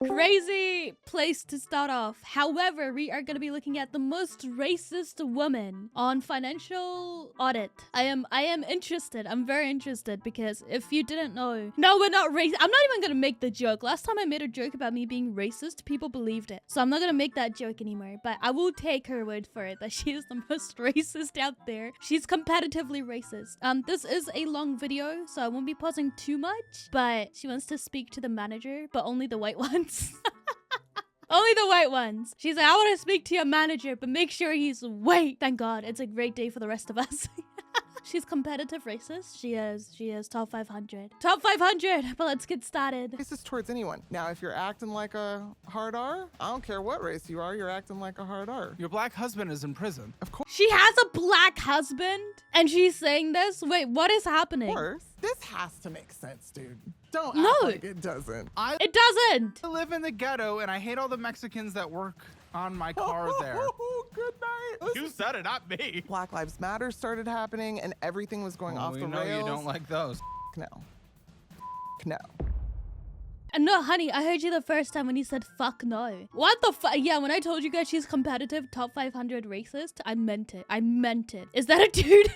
Crazy place to start off. However, we are going to be looking at the most racist woman on financial audit. I am interested. I'm very interested because if you didn't know, no, we're not racist. I'm not even going to make the joke. Last time I made a joke about me being racist, people believed it. So I'm not going to make that joke anymore, but I will take her word for it that she is the most racist out there. She's competitively racist. This is a long video, so I won't be pausing too much, but she wants to speak to the manager, but only the white ones. Only the white ones. She's like, I want to speak to your manager, but make sure he's white. Thank God. It's a great day for the rest of us. She's competitive racist. She is top 500. Top 500, but let's get started. Racist towards anyone. Now, if you're acting like a hard R, I don't care what race you are, you're acting like a hard R. Your black husband is in prison. Of course. She has a black husband and she's saying this? Wait, what is happening? Of course. This has to make sense, dude. Don't No. act like it doesn't. It doesn't. I live in the ghetto and I hate all the Mexicans that work on my car there. Good night. You said it, not me. Black Lives Matter started happening and everything was going off We the know rails. you don't like those. No. No. No, honey, I heard you the first time when you said fuck no. What the fuck? Yeah, when I told you guys she's competitive, top 500 racist, I meant it. I meant it. Is that a dude?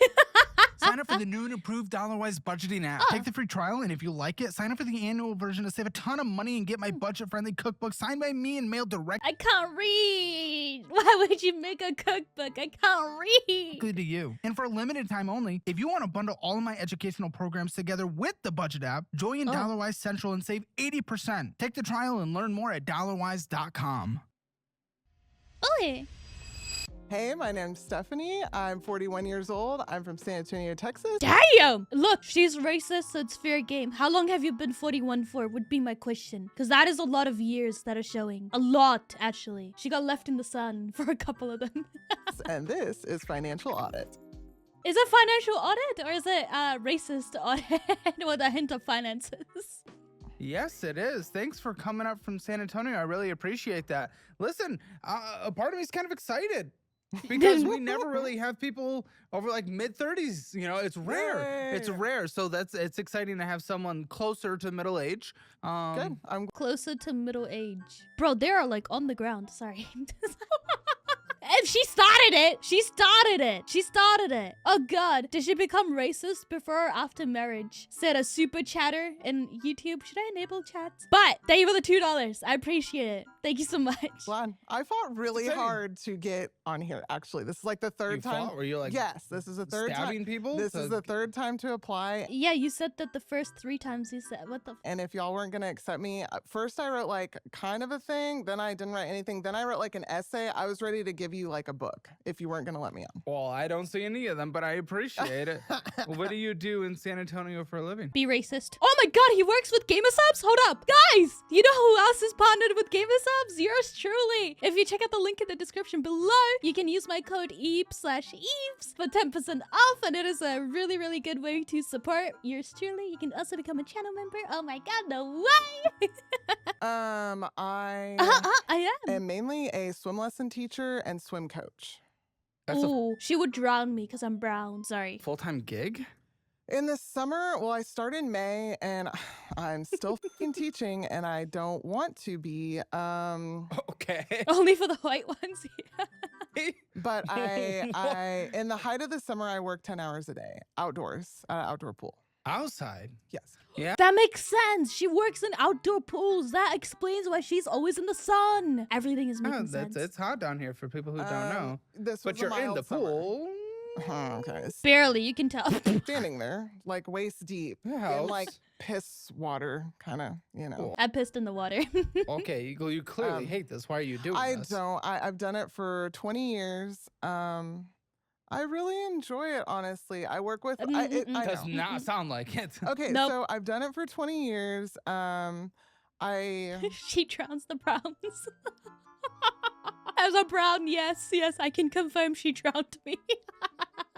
Sign up for the new and improved Dollarwise budgeting app. Take the free trial, and if you like it, sign up for the annual version to save a ton of money and get my budget-friendly cookbook signed by me and mailed directly I can't read. Why would you make a cookbook? I can't read. to you. And for a limited time only, if you want to bundle all of my educational programs together with the budget app, join Dollarwise Central and save 80%. Take the trial and learn more at dollarwise.com. Okay. Hey, my name's Stephanie. I'm 41 years old. I'm from San Antonio, Texas. Damn! Look, she's racist, so it's fair game. How long have you been 41 for would be my question. Because that is a lot of years that are showing. A lot, actually. She got left in the sun for a couple of them. And this is Financial Audit. Is it financial audit or is it racist audit with a hint of finances? Yes, it is. Thanks for coming up from San Antonio. I really appreciate that. Listen, a part of me is kind of excited because we never really have people over like mid-30s. You know, it's rare. It's rare. So it's exciting to have someone closer to middle age. Good. I'm Closer to middle age. Bro, they are like on the ground. Sorry. And she started it. She started it. She started it. Oh God. Did she become racist before or after marriage? Said a super chatter in YouTube. Should I enable chats? But thank you for the $2. I appreciate it. Thank you so much. glad. I fought really Exciting. hard to get on here, actually. This is like the third time. Were you like Yes, this is the third stabbing time. people? This is the third time to apply. Yeah, you said that the first 3 times you said. What the f? And if y'all weren't going to accept me, first I wrote like kind of a thing. Then I didn't write anything. Then I wrote like an essay. I was ready to give you like a book if you weren't going to let me on. Well, I don't see any of them, but I appreciate it. What do you do in San Antonio for a living? Be racist. Oh my God, he works with GAMERSUPPS? Hold up. Guys, you know who else is partnered with GAMERSUPPS? Yours truly. If you check out the link in the description below, you can use my code EVE/EVES for 10% off, and it is a really, really good way to support yours truly. You can also become a channel member. Oh my God, no way. I I am. am mainly a swim lesson teacher and swim coach. That's a Ooh, she would drown me because I'm brown. Sorry. full-time gig? In the summer, well, I start in May and I'm still fucking teaching and I don't want to be. Okay. Only for the white ones. But I in the height of the summer, I work 10 hours a day outdoors at an outdoor pool. Outside? Yes. Yeah. That makes sense. She works in outdoor pools. That explains why she's always in the sun. Everything is making sense. It's hot down here for people who don't know. This But was a you're in mild the summer. pool. Okay. Barely, you can tell. Standing there, like waist deep, That in helps. like piss water, kind of, you know. Cool. I pissed in the water. Okay, you clearly hate this. Why are you doing I this? don't. I've done it for 20 years. I really enjoy it, honestly. I work with. I Does know. not sound like it. Okay, Nope. so I've done it for 20 years. She drowns the browns. As a brown, yes, I can confirm she drowned me.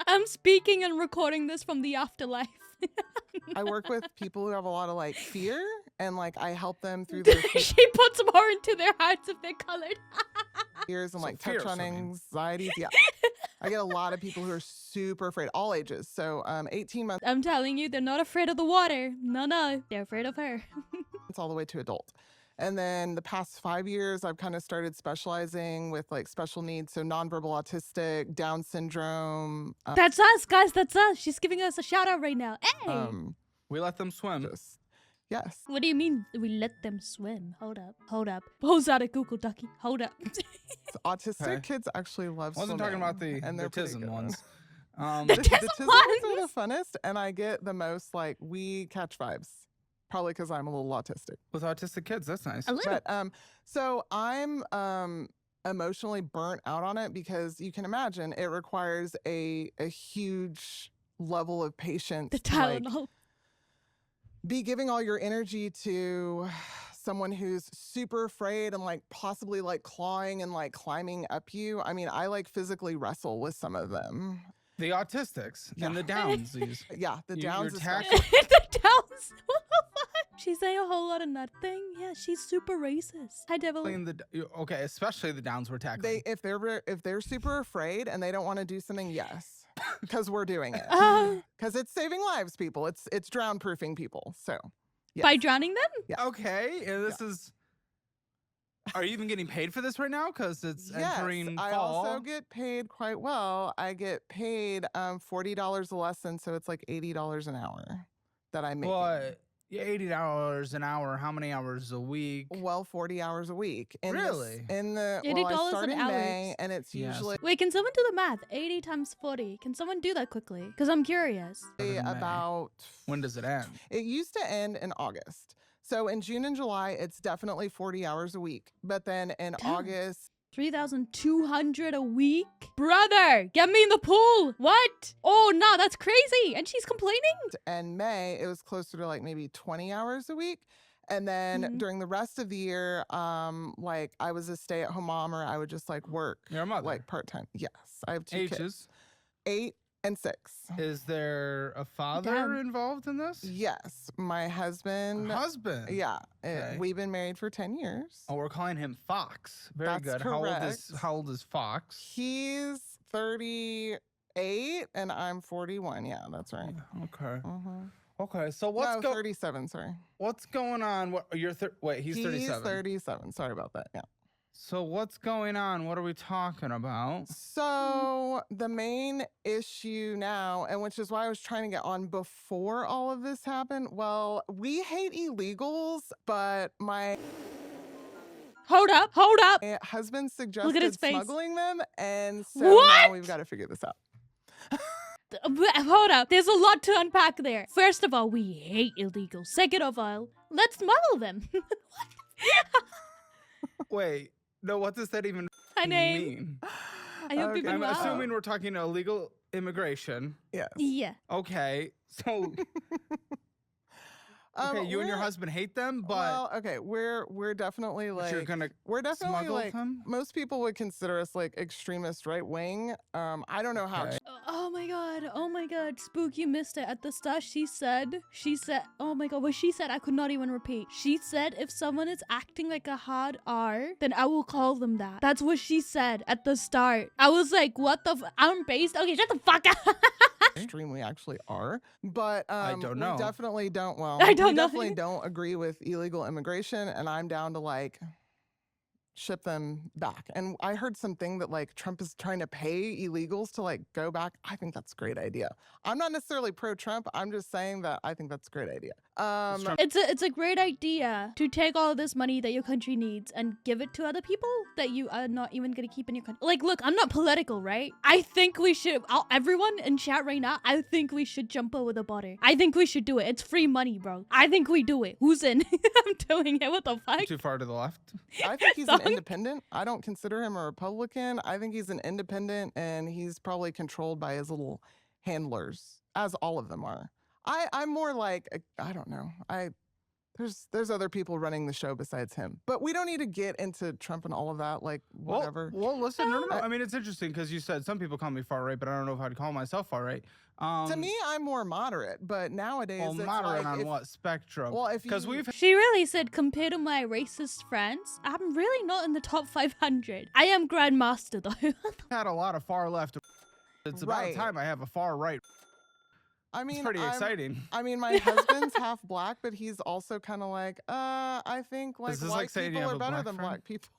I'm speaking and recording this from the afterlife. I work with people who have a lot of like fear, and like I help them through their She puts more into their hearts if they're colored. fears and So like touch on fearsome. anxieties. Yeah, I get a lot of people who are super afraid, all ages. So 18 months I'm telling you, they're not afraid of the water. No, they're afraid of her. all the way to adult. And then the past 5 years, I've kind of started specializing with like special needs. So nonverbal autistic, Down syndrome. That's us, guys. That's us. She's giving us a shout out right now. Hey. We let them swim. Just, yes. What do you mean we let them swim? Hold up. Hold up. Pose out a Google Ducky. Hold up. So autistic Okay. kids actually love I wasn't talking about the, and they're pretty tism good. ones. The The tism ones are ones. the funnest, and I get the most like we catch vibes. Probably because I'm a little autistic. With autistic kids, that's nice. A little. But so I'm emotionally burnt out on it because you can imagine it requires a huge level of patience The to like Tylenol. be giving all your energy to someone who's super afraid and like possibly like clawing and like climbing up you. I mean, I like physically wrestle with some of them. The autistics Yeah. and the Downsies. Yeah, the You're Downs. taxing- especially. The Downs. What the fuck? She's saying a whole lot of nothing. Yeah, she's super racist. Hi, Devil. Okay, especially the Downs we're tackling. If they're super afraid and they don't want to do something, yes, because we're doing it. Because it's saving lives, people. It's drown proofing people. So yes. By drowning them? Yeah. Okay, and this is. Are you even getting paid for this right now? Because it's Yes, entering I fall. also get paid quite well. I get paid $40 a lesson, so it's like $80 an hour that I make. What? $80 an hour. How many hours a week? Well, 40 hours a week. Really? I $80 start an in hour. May, and it's Yes. usually Wait, can someone do the math? 80 times 40. Can someone do that quickly? Because I'm curious. In May. about. When does it end? It used to end in August. So in June and July, it's definitely 40 hours a week. But then in Damn. August, 3,200 a week? Brother, get me in the pool. What? Oh, no, that's crazy. And she's complaining? and May, it was closer to like maybe 20 hours a week. And then Mhm. during the rest of the year, like I was a stay-at-home mom, or I would just like work Your mother. like part-time. Yes, I have two kids, Ages. 8 and 6. Is there a father Damn. involved in this? Yes, my husband. Husband. Yeah, Okay. we've been married for 10 years. Oh, we're calling him Fox. Very That's good. correct. How old is Fox? He's 38 and I'm 41. Yeah, that's right. Okay. Mhm. Okay. So No, 37. Sorry. what's going on? What you're wait, he's 37. 37. Sorry about that. Yeah. So what's going on? What are we talking about? So the main issue now, and which is why I was trying to get on before all of this happened. Well, we hate illegals, but my Hold up. Hold up. husband his suggested face. smuggling them, and so What? now we've got to figure this out. Hold up. There's a lot to unpack there. First of all, we hate illegals. Second of all, let's smuggle them. Wait. No, what does that even My name. mean? I hope you've Okay. been I'm well. assuming we're talking illegal immigration. Yes. Yeah. Okay. So okay, you and your we're- husband hate them, but well, okay, we're definitely but you're like gonna we're definitely smuggle like them? most people would consider us like extremist right wing. I don't know how. Okay. Oh my god. Oh my god. Spook, you missed it. At the start, she said, oh my god, what she said, I could not even repeat. She said, if someone is acting like a hard R, then I will call them that. That's what she said at the start. I was like, what the I'm based? Okay, shut the fuck up. Extreme we actually are, but don't know. we definitely don't. Well, I don't we know definitely either. don't agree with illegal immigration, and I'm down to like ship them back. And I heard something that like Trump is trying to pay illegals to like go back. I think that's a great idea. I'm not necessarily pro-Trump. I'm just saying that I think that's a great idea. Trump- It's a great idea to take all of this money that your country needs and give it to other people that you are not even gonna keep in your country. Like, look, I'm not political, right? I think we should. Everyone in chat right now, I think we should jump over the border. I think we should do it. It's free money, bro. I think we do it. Who's in? I'm doing it. What the fuck? too far to the left. I think he's an Sorry? independent. I don't consider him a Republican. I think he's an independent, and he's probably controlled by his little handlers, as all of them are. I'm more like I don't know. There's other people running the show besides him, but we don't need to get into Trump and all of that. Like whatever. Well, listen, no. I mean, it's interesting because you said some people call me far right, but I don't know if I'd call myself far right. To me, I'm more moderate, but nowadays well, it's moderate like on if- what spectrum? Well, if Because you- we've She really said, compared to my racist friends, I'm really not in the top 500. I am Grandmaster though. had a lot of far left. It's about Right. time I have a far right. I mean, It's pretty exciting. I mean, my husband's half black, but he's also kind of like, I think like Is this white like saying you people have are a better black than friend? black people.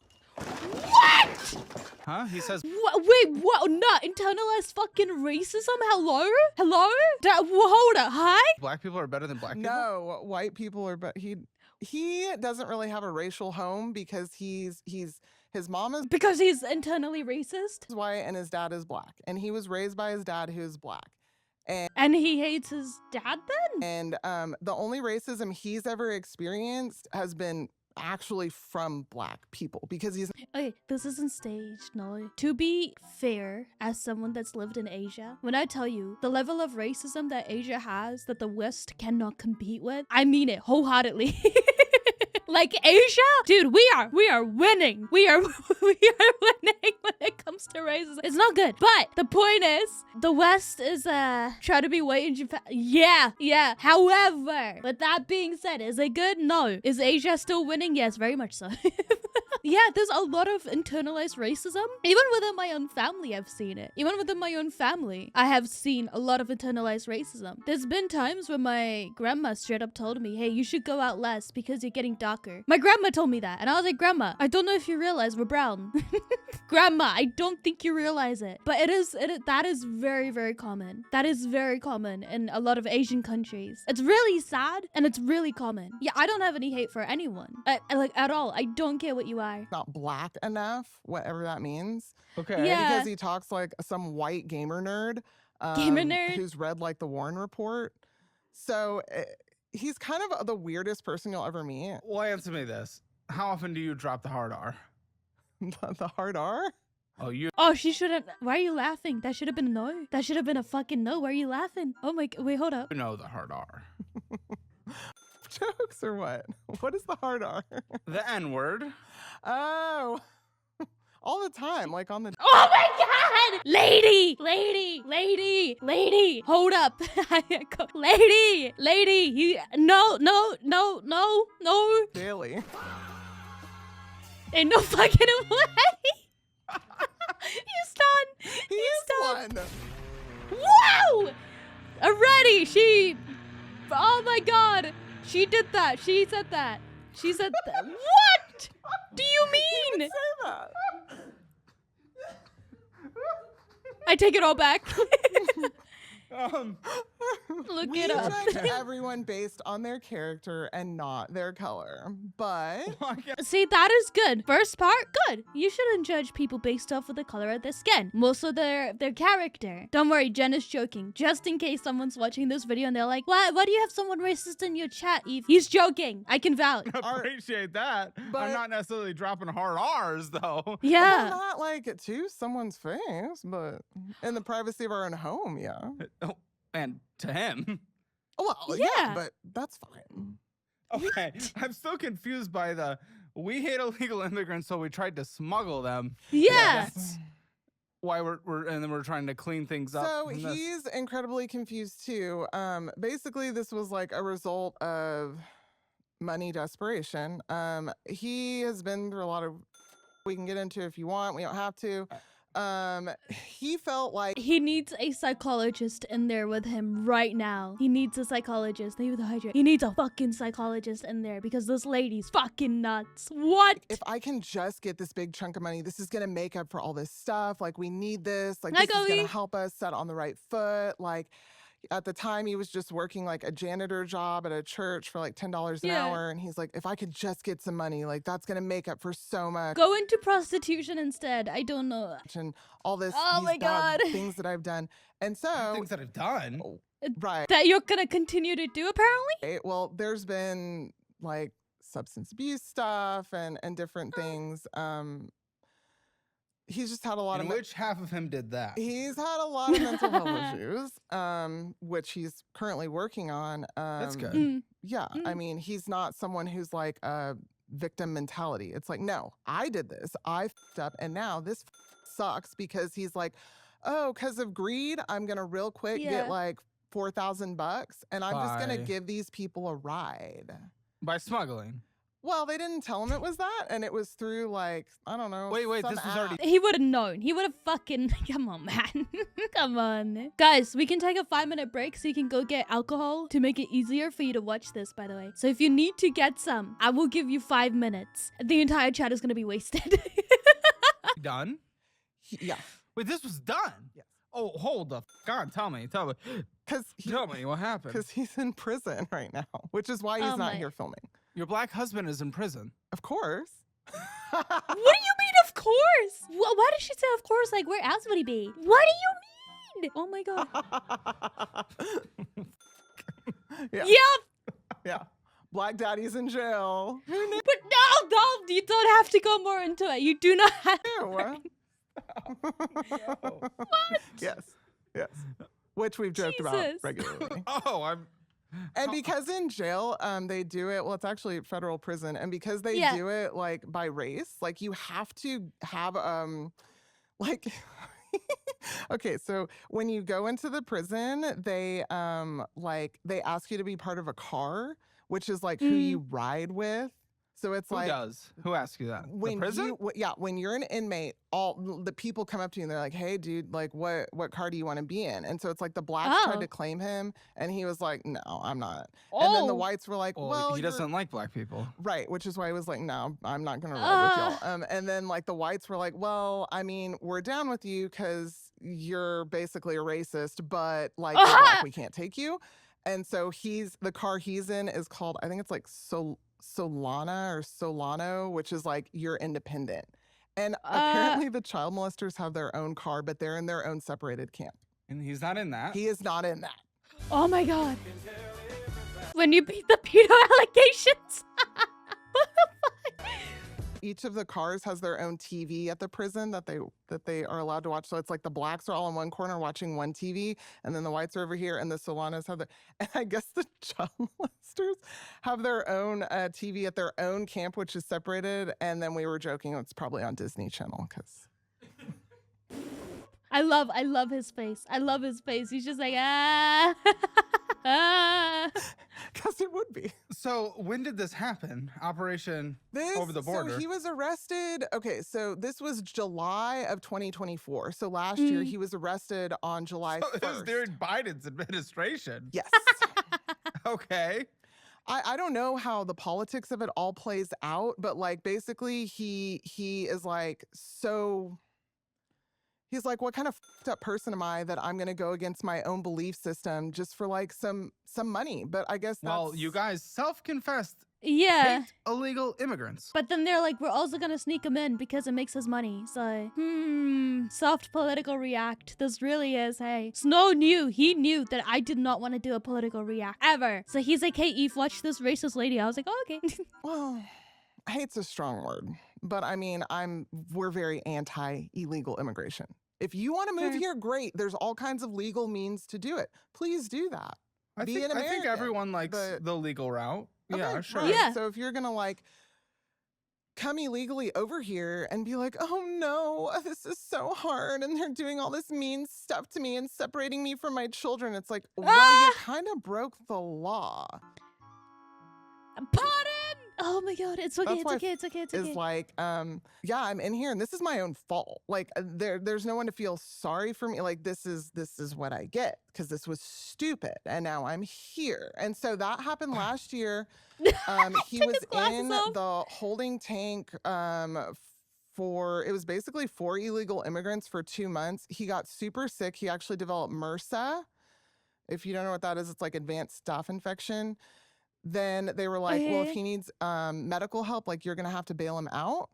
What? Huh? He says Wait, what? Not internalized fucking racism? Hello? Hello? Hold up. Hi? black people are better than black people? No, white people are, but he doesn't really have a racial home because his mom is Because he's internally racist? white and his dad is black, and he was raised by his dad who's black. And he hates his dad then? And the only racism he's ever experienced has been actually from black people because he's Okay, this isn't staged, no. To be fair, as someone that's lived in Asia, when I tell you the level of racism that Asia has that the West cannot compete with, I mean it wholeheartedly. Like Asia, dude, we are winning. We are winning when it comes to racism. It's not good. But the point is, the West is trying to be white in Japan. Yeah. However, with that being said, is it good? No. Is Asia still winning? Yes, very much so. Yeah, there's a lot of internalized racism. Even within my own family, I've seen it. Even within my own family, I have seen a lot of internalized racism. There's been times when my grandma straight up told me, hey, you should go out less because you're getting darker. My grandma told me that. And I was like, Grandma, I don't know if you realize we're brown. Grandma, I don't think you realize it. But that is very, very common. That is very common in a lot of Asian countries. It's really sad and it's really common. Yeah, I don't have any hate for anyone. Like at all. I don't care what you are. not black enough, whatever that means. Okay. Yeah. Because he talks like some white gamer nerd. Gamer nerd? Who's read like the Warren Report. So he's kind of the weirdest person you'll ever meet. Well, answer me this. How often do you drop the hard R? The hard R? Oh, you Oh, she shouldn't. Why are you laughing? That should have been a no. That should have been a fucking no. Why are you laughing? Oh my. Wait, hold up. know the hard R. Jokes or what? What is the hard R? The N-word. Oh, all the time, like on the. Oh my god! Lady! Hold up. Lady! No. Daily. Ain't no fucking way. He's done. He's done. Wow! Already, oh my god. She did that. She said that. What do you mean? Say that. I take it all back. Look We it up. judge everyone based on their character and not their color. But See, that is good. First part, good. You shouldn't judge people based off of the color of their skin. Most of their character. Don't worry, Jen is joking. Just in case someone's watching this video and they're like, why do you have someone racist in your chat, Eve? He's joking. I can vouch. Appreciate that. But- I'm not necessarily dropping hard R's though. well, Yeah. not like to someone's face, but in the privacy of our own home, yeah. Oh, and to him. Well, Yeah. yeah, but that's fine. Okay, I'm still confused by the we hate illegal immigrants, so we tried to smuggle them. Yeah. Yes. Why and then we're trying to clean things up. So from this. he's incredibly confused too. Basically, this was like a result of money desperation. He has been through a lot of. We can get into if you want. We don't have to. He felt like He needs a psychologist in there with him right now. He needs a psychologist. He needs a fucking psychologist in there because this lady's fucking nuts. What? if I can just get this big chunk of money, this is gonna make up for all this stuff. Like we need this. Like Hi, this is gonna Goey. help us set on the right foot. Like at the time he was just working like a janitor job at a church for like $10 an Yeah. hour. And he's like, if I could just get some money, like that's gonna make up for so much. Go into prostitution instead. I don't know. And all this Oh these my bad God. things that I've done. And so things that I've done. right. That you're gonna continue to do apparently? Well, there's been like substance abuse stuff and different things. He's just had a lot In of which half of him did that? he's had a lot of mental health issues, which he's currently working on. That's good. Mm. Yeah, I Mm. mean, he's not someone who's like a victim mentality. It's like, no, I did this, I fed up, and now this sucks because he's like, oh, because of greed, I'm gonna real quick Yeah. get like $4,000, and I'm just gonna Bye. give these people a ride. By smuggling. Well, they didn't tell him it was that, and it was through like, I don't know. Wait, some this was app. already. He would have known. He would have fucking. Come on, man. Come on. Guys, we can take a 5-minute break so you can go get alcohol to make it easier for you to watch this, by the way. So if you need to get some, I will give you 5 minutes. The entire chat is going to be wasted. Done? Yeah. Wait, this was done? Yes. Oh, hold the on. Tell me. Tell me what happened. Because he's in prison right now, which is why he's Oh not my- here filming. Your black husband is in prison. Of course. What do you mean, of course? Why did she say of course? Like, where else would he be? What do you mean? Oh my god. Yeah. Yep. Yeah. Black Daddy's in jail. Who knew? But no, you don't have to go more into it. You do not have to. Yes. Yes. Which we've joked about Jesus. regularly. Oh, I'm. And because in jail, they do it, well, it's actually federal prison. And because they Yeah. do it like by race, like you have to have, like, okay, so when you go into the prison, they, they ask you to be part of a car, which is like who you ride with. So it's Who like, does? Who asked you that? The when prison? when you're an inmate, all the people come up to you and they're like, "Hey, dude, like, what car do you want to be in?" And so it's like the blacks tried Oh. to claim him, and he was like, "No, I'm not." And then the Oh. whites were like, Well, "Well, he you're-" doesn't like black people. Right, which is why he was like, "No, I'm not gonna ride with y'all." And then like the whites were like, "Well, I mean, we're down with you because you're basically a racist, but like you're black, we can't take you." And so the car he's in is called, I think it's like Solana or Solano, which is like you're independent. And apparently the child molesters have their own car, but they're in their own separated camp. And he's not in that. He is not in that. Oh my god. When you beat the pedo allegations. Each of the cars has their own TV at the prison that they are allowed to watch. So it's like the blacks are all in one corner watching one TV, and then the whites are over here, and the Solanos have and I guess the child molesters have their own TV at their own camp, which is separated. And then we were joking it's probably on Disney Channel because. I love his face. I love his face. He's just like, ah. Ah. Because it would be. So when did this happen? Operation Over the Border. So he was arrested. Okay, so this was July of 2024. So last year he was arrested on July 1st. It was during Biden's administration. Yes. Okay. I don't know how the politics of it all plays out, but like basically he is like so. He's like, what kind of fucked up person am I that I'm gonna go against my own belief system just for like some money? But I guess Well, that's... you guys self-confessed Yeah. hate illegal immigrants. But then they're like, we're also gonna sneak him in because it makes us money. So, soft political react. This really is, hey. Snow knew, he knew that I did not want to do a political react, ever. So he's like, hey, Eve, watch this racist lady. I was like, oh, okay. Well, hate's a strong word, but I mean, we're very anti-illegal immigration. If you want to move Fair. here, great. There's all kinds of legal means to do it. Please do that. I Be think, an I think American, everyone likes but- the legal route. Yeah, Okay, sure. right. Yeah. So if you're gonna like come illegally over here and be like, oh no, this is so hard, and they're doing all this mean stuff to me and separating me from my children, it's like, well, you kind of broke the law. Pardon! Oh my god, it's okay, That's it's why okay, it's okay, it's okay. Is like, yeah, I'm in here and this is my own fault. Like there's no one to feel sorry for me. Like this is what I get because this was stupid and now I'm here. And so that happened last year. He Took was his glasses in off. the holding tank it was basically 4 illegal immigrants for 2 months. He got super sick. He actually developed MRSA. If you don't know what that is, it's like advanced staph infection. Then they were like, well, if Okay. he needs medical help, like you're gonna have to bail him out.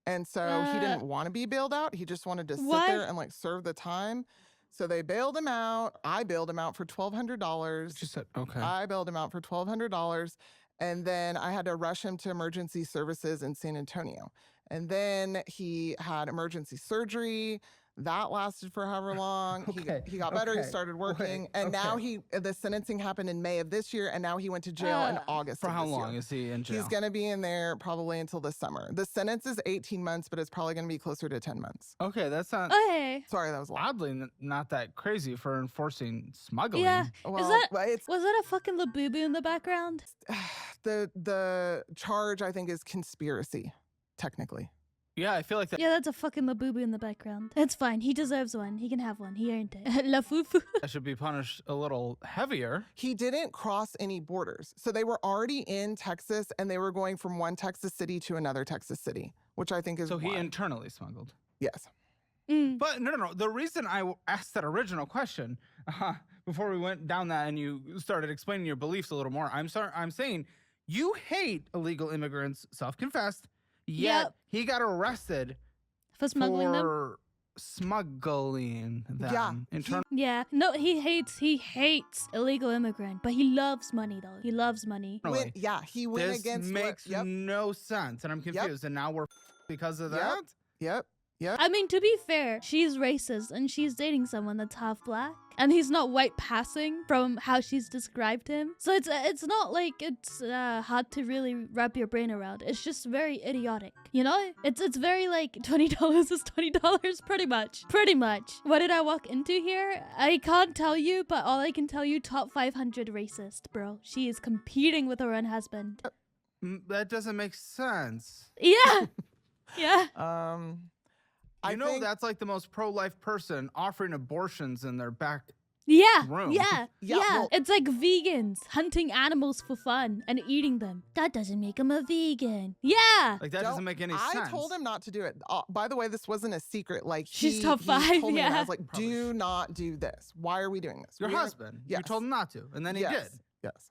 And so he didn't want to be bailed out. He just wanted to sit What? there and like serve the time. So they bailed him out. I bailed him out for $1,200. She said, okay. I bailed him out for $1,200. And then I had to rush him to emergency services in San Antonio. And then he had emergency surgery. That lasted for however long. Okay, He got better. He okay, started working, wait, and now okay. the sentencing happened in May of this year, and now he went to jail in August. For of how this long year. is he in jail? He's gonna be in there probably until the summer. The sentence is 18 months, but it's probably gonna be closer to 10 months. Okay, that's not Okay. Sorry, that was a lot. oddly not that crazy for enforcing smuggling. Yeah. Well, Was that a fucking Labubu in the background? the charge I think is conspiracy, technically. Yeah, I feel like that, Yeah, that's a fucking Labubu in the background. It's fine. He deserves one. He can have one. He earned it. La fufu. that should be punished a little heavier. He didn't cross any borders. So they were already in Texas and they were going from one Texas city to another Texas city, which I think is So he why. internally smuggled. Yes. Mm. But no. The reason I asked that original question before we went down that and you started explaining your beliefs a little more, I'm saying you hate illegal immigrants, self-confessed, yet Yep. he got arrested For smuggling them? for smuggling them. Yeah, Internal. Yeah. No, he hates illegal immigrant, but he loves money though. He loves money. Really? He went This against makes yep. no sense, and I'm confused. And now we're because of that. Yep. I mean, to be fair, she's racist and she's dating someone that's half black. And he's not white passing from how she's described him. So it's not like it's hard to really wrap your brain around. It's just very idiotic. You know? It's very like $20 is $20 pretty much. Pretty much. What did I walk into here? I can't tell you, but all I can tell you, top 500 racist, bro. She is competing with her own husband. That doesn't make sense. Yeah. Yeah. I know that's like the most pro-life person offering abortions in their back Yeah, room. yeah. Well- It's like vegans hunting animals for fun and eating them. That doesn't make him a vegan. Yeah. Like that doesn't make any sense. I told him not to do it. By the way, this wasn't a secret. Like She's he, top he 5, told me, and I yeah. was like, Probably do not do this. Why are we doing this? Your We are- husband. You Yes. told him not to, and then he yes. did. Yes.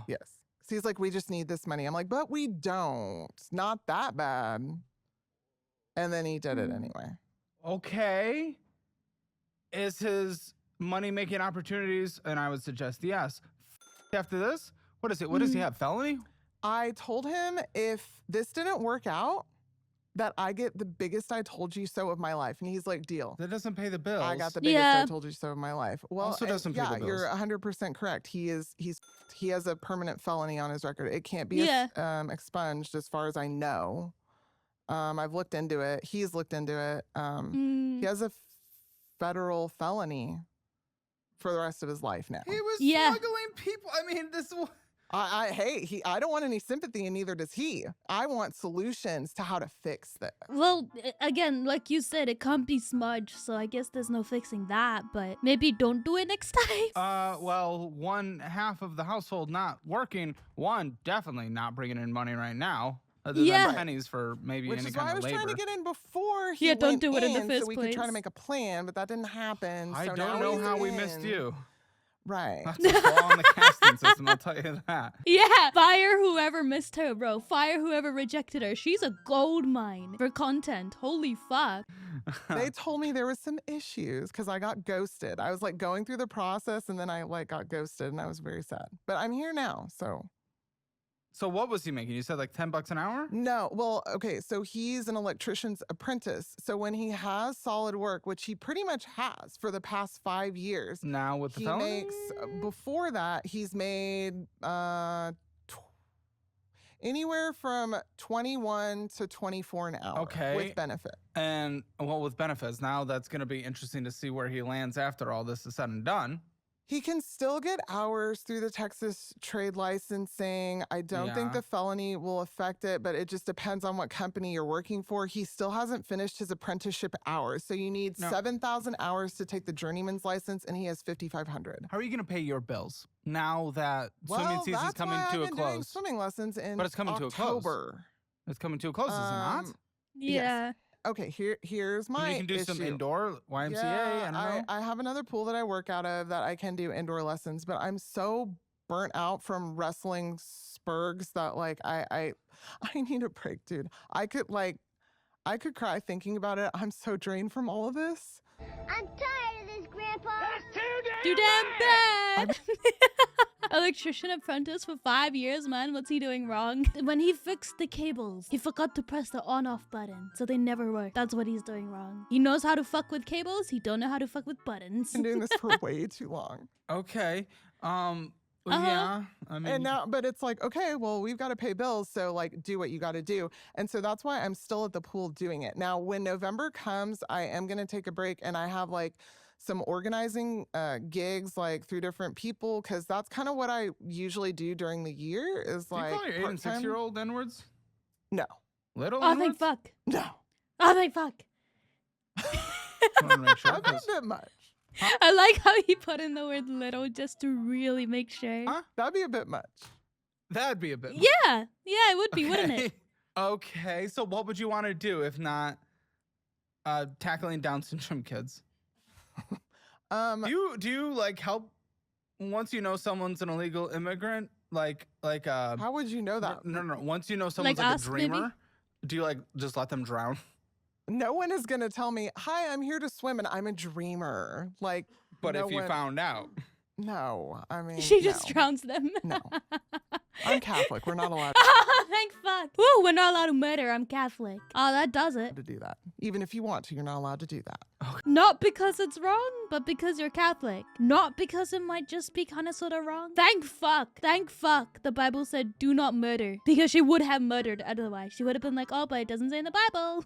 Yes. So he's like, we just need this money. I'm like, but we don't. Not that bad. And then he did it anyway. Okay. Is his money making opportunities? And I would suggest yes. After this, what is it? What does he have? Felony? I told him if this didn't work out, that I get the biggest I told you so of my life. And he's like, deal. That doesn't pay the bills. I got the biggest Yeah. I told you so of my life. Well, Also doesn't pay the yeah, bills. you're 100% correct. He has a permanent felony on his record. It can't be Yeah. expunged as far as I know. I've looked into it. He's looked into it. He has a federal felony for the rest of his life now. He was Yeah. smuggling people. I mean, this. I don't want any sympathy, and neither does he. I want solutions to how to fix this. Well, again, like you said, it can't be smudged, so I guess there's no fixing that, but maybe don't do it next time. Well, one half of the household not working. One definitely not bringing in money right now. Other Yeah. than pennies for maybe Which any is why kind I of was labor. trying to get in before he Yeah, don't went do it in the so first we could try to place. make a plan, but that didn't happen. I so don't now know he's how we missed in. you. Right. That's a flaw in the casting system, I'll tell you that. Yeah, fire whoever missed her, bro. Fire whoever rejected her. She's a gold mine for content. Holy fuck. They told me there was some issues because I got ghosted. I was like going through the process and then I like got ghosted and I was very sad. But I'm here now, so. So what was he making? You said like $10 an hour? No, well, okay, so he's an electrician's apprentice. So when he has solid work, which he pretty much has for the past 5 years, Now with the he felony? makes, before that, he's made anywhere from 21 to 24 an hour Okay. with benefit. And well, with benefits, now that's going to be interesting to see where he lands after all this is said and done. He can still get hours through the Texas trade licensing. I don't think Yeah. the felony will affect it, but it just depends on what company you're working for. He still hasn't finished his apprenticeship hours. So you need No. 7,000 hours to take the journeyman's license, and he has 5,500. How are you going to pay your bills now that swimming Well, season's that's coming why to I've a been doing close? swimming lessons in But it's coming to a close. October. It's coming to a close, is it not? Um, Yeah. Okay, here's my You can do some issue. indoor YMCA. Yeah, I don't know. I have another pool that I work out of that I can do indoor lessons, but I'm so burnt out from wrestling spurgs that like I need a break, dude. I could cry thinking about it. I'm so drained from all of this. I'm tired of this, Grandpa. Too damn bad. Electrician apprentice for 5 years, man. What's he doing wrong? When he fixed the cables, he forgot to press the on-off button, so they never work. That's what he's doing wrong. He knows how to fuck with cables. He don't know how to fuck with buttons. Been doing this for way too long. Okay. Yeah. I mean, And now, but it's like, okay, well, we've got to pay bills. So like, do what you got to do. And so that's why I'm still at the pool doing it. Now, when November comes, I am going to take a break, and I have like some organizing gigs like through different people. Cause that's kind of what I usually do during the year is do you like call your 8 and 6-year-old N-words? No. Little Oh, N-words? thank fuck. No. Oh, thank fuck. I wanna make sure, That's a 'cause- bit much. I like how he put in the word little just to really make sure. Huh? That'd be a bit much. That'd be a bit. Yeah, it would be, wouldn't it? Okay, so what would you want to do if not tackling Down syndrome kids? Do you like help once you know someone's an illegal immigrant? How would you know that? No. Once you know someone's Like like a us, maybe? dreamer, do you like just let them drown? No one is gonna tell me, "Hi, I'm here to swim, and I'm a dreamer." Like, But no if you one- found out, no, I mean, She just no. drowns them. No, I'm Catholic. We're not allowed Oh, thank fuck. Woo, we're not allowed to murder. I'm Catholic. Oh, that does it. to do that. Even if you want to, you're not allowed to do that. Not because it's wrong, but because you're Catholic. Not because it might just be kind of sort of wrong. Thank fuck. Thank fuck. The Bible said do not murder. Because she would have murdered otherwise. She would have been like, oh, but it doesn't say in the Bible.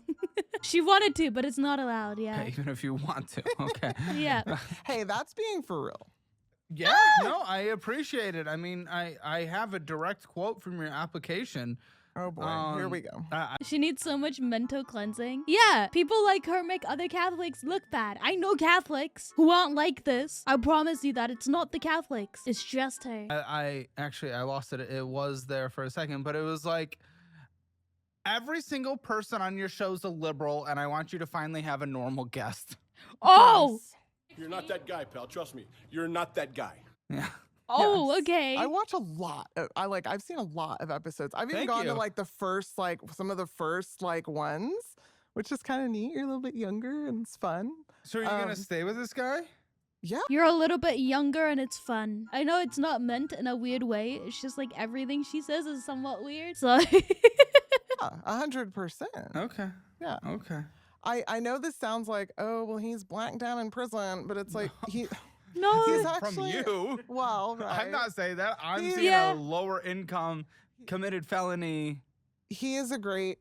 She wanted to, but it's not allowed. Yeah. okay, even if you want to, okay. Yeah. Hey, that's being for real. Yeah, no, I appreciate it. I mean, I have a direct quote from your application. Oh boy, here we go. She needs so much mental cleansing. Yeah, people like her make other Catholics look bad. I know Catholics who aren't like this. I promise you that it's not the Catholics. It's just her. I actually I lost it. It was there for a second, but it was like every single person on your show's a liberal, and I want you to finally have a normal guest. Oh! You're not that guy, pal. Trust me. You're not that guy. Yeah. Oh, Yes. okay. I watch a lot. I've seen a lot of episodes. I've even Thank gone to you. like the first, like some of the first like ones, which is kind of neat. You're a little bit younger and it's fun. So are you gonna stay with this guy? Yeah. You're a little bit younger and it's fun. I know it's not meant in a weird way. It's just like everything she says is somewhat weird. So 100%. Okay. Yeah. Okay. I know this sounds like, oh, well, he's blacked down in prison, but it's like he's no. actually From you. well, right. I'm not saying that. I'm He's- seeing Yeah. a lower income committed felony. He's a great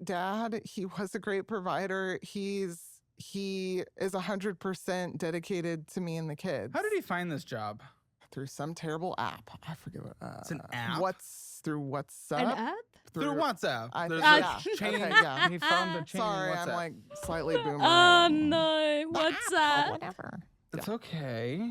dad. He was a great provider. He is 100% dedicated to me and the kids. How did he find this job? Through some terrible app. I forget what. It's an app? What's through WhatsApp? An app? Through WhatsApp. I- There's yeah. a chain. Okay, yeah. He found a chain. Sorry, in WhatsApp. I'm like slightly boomer. Oh no. What's that? Whatever. It's okay.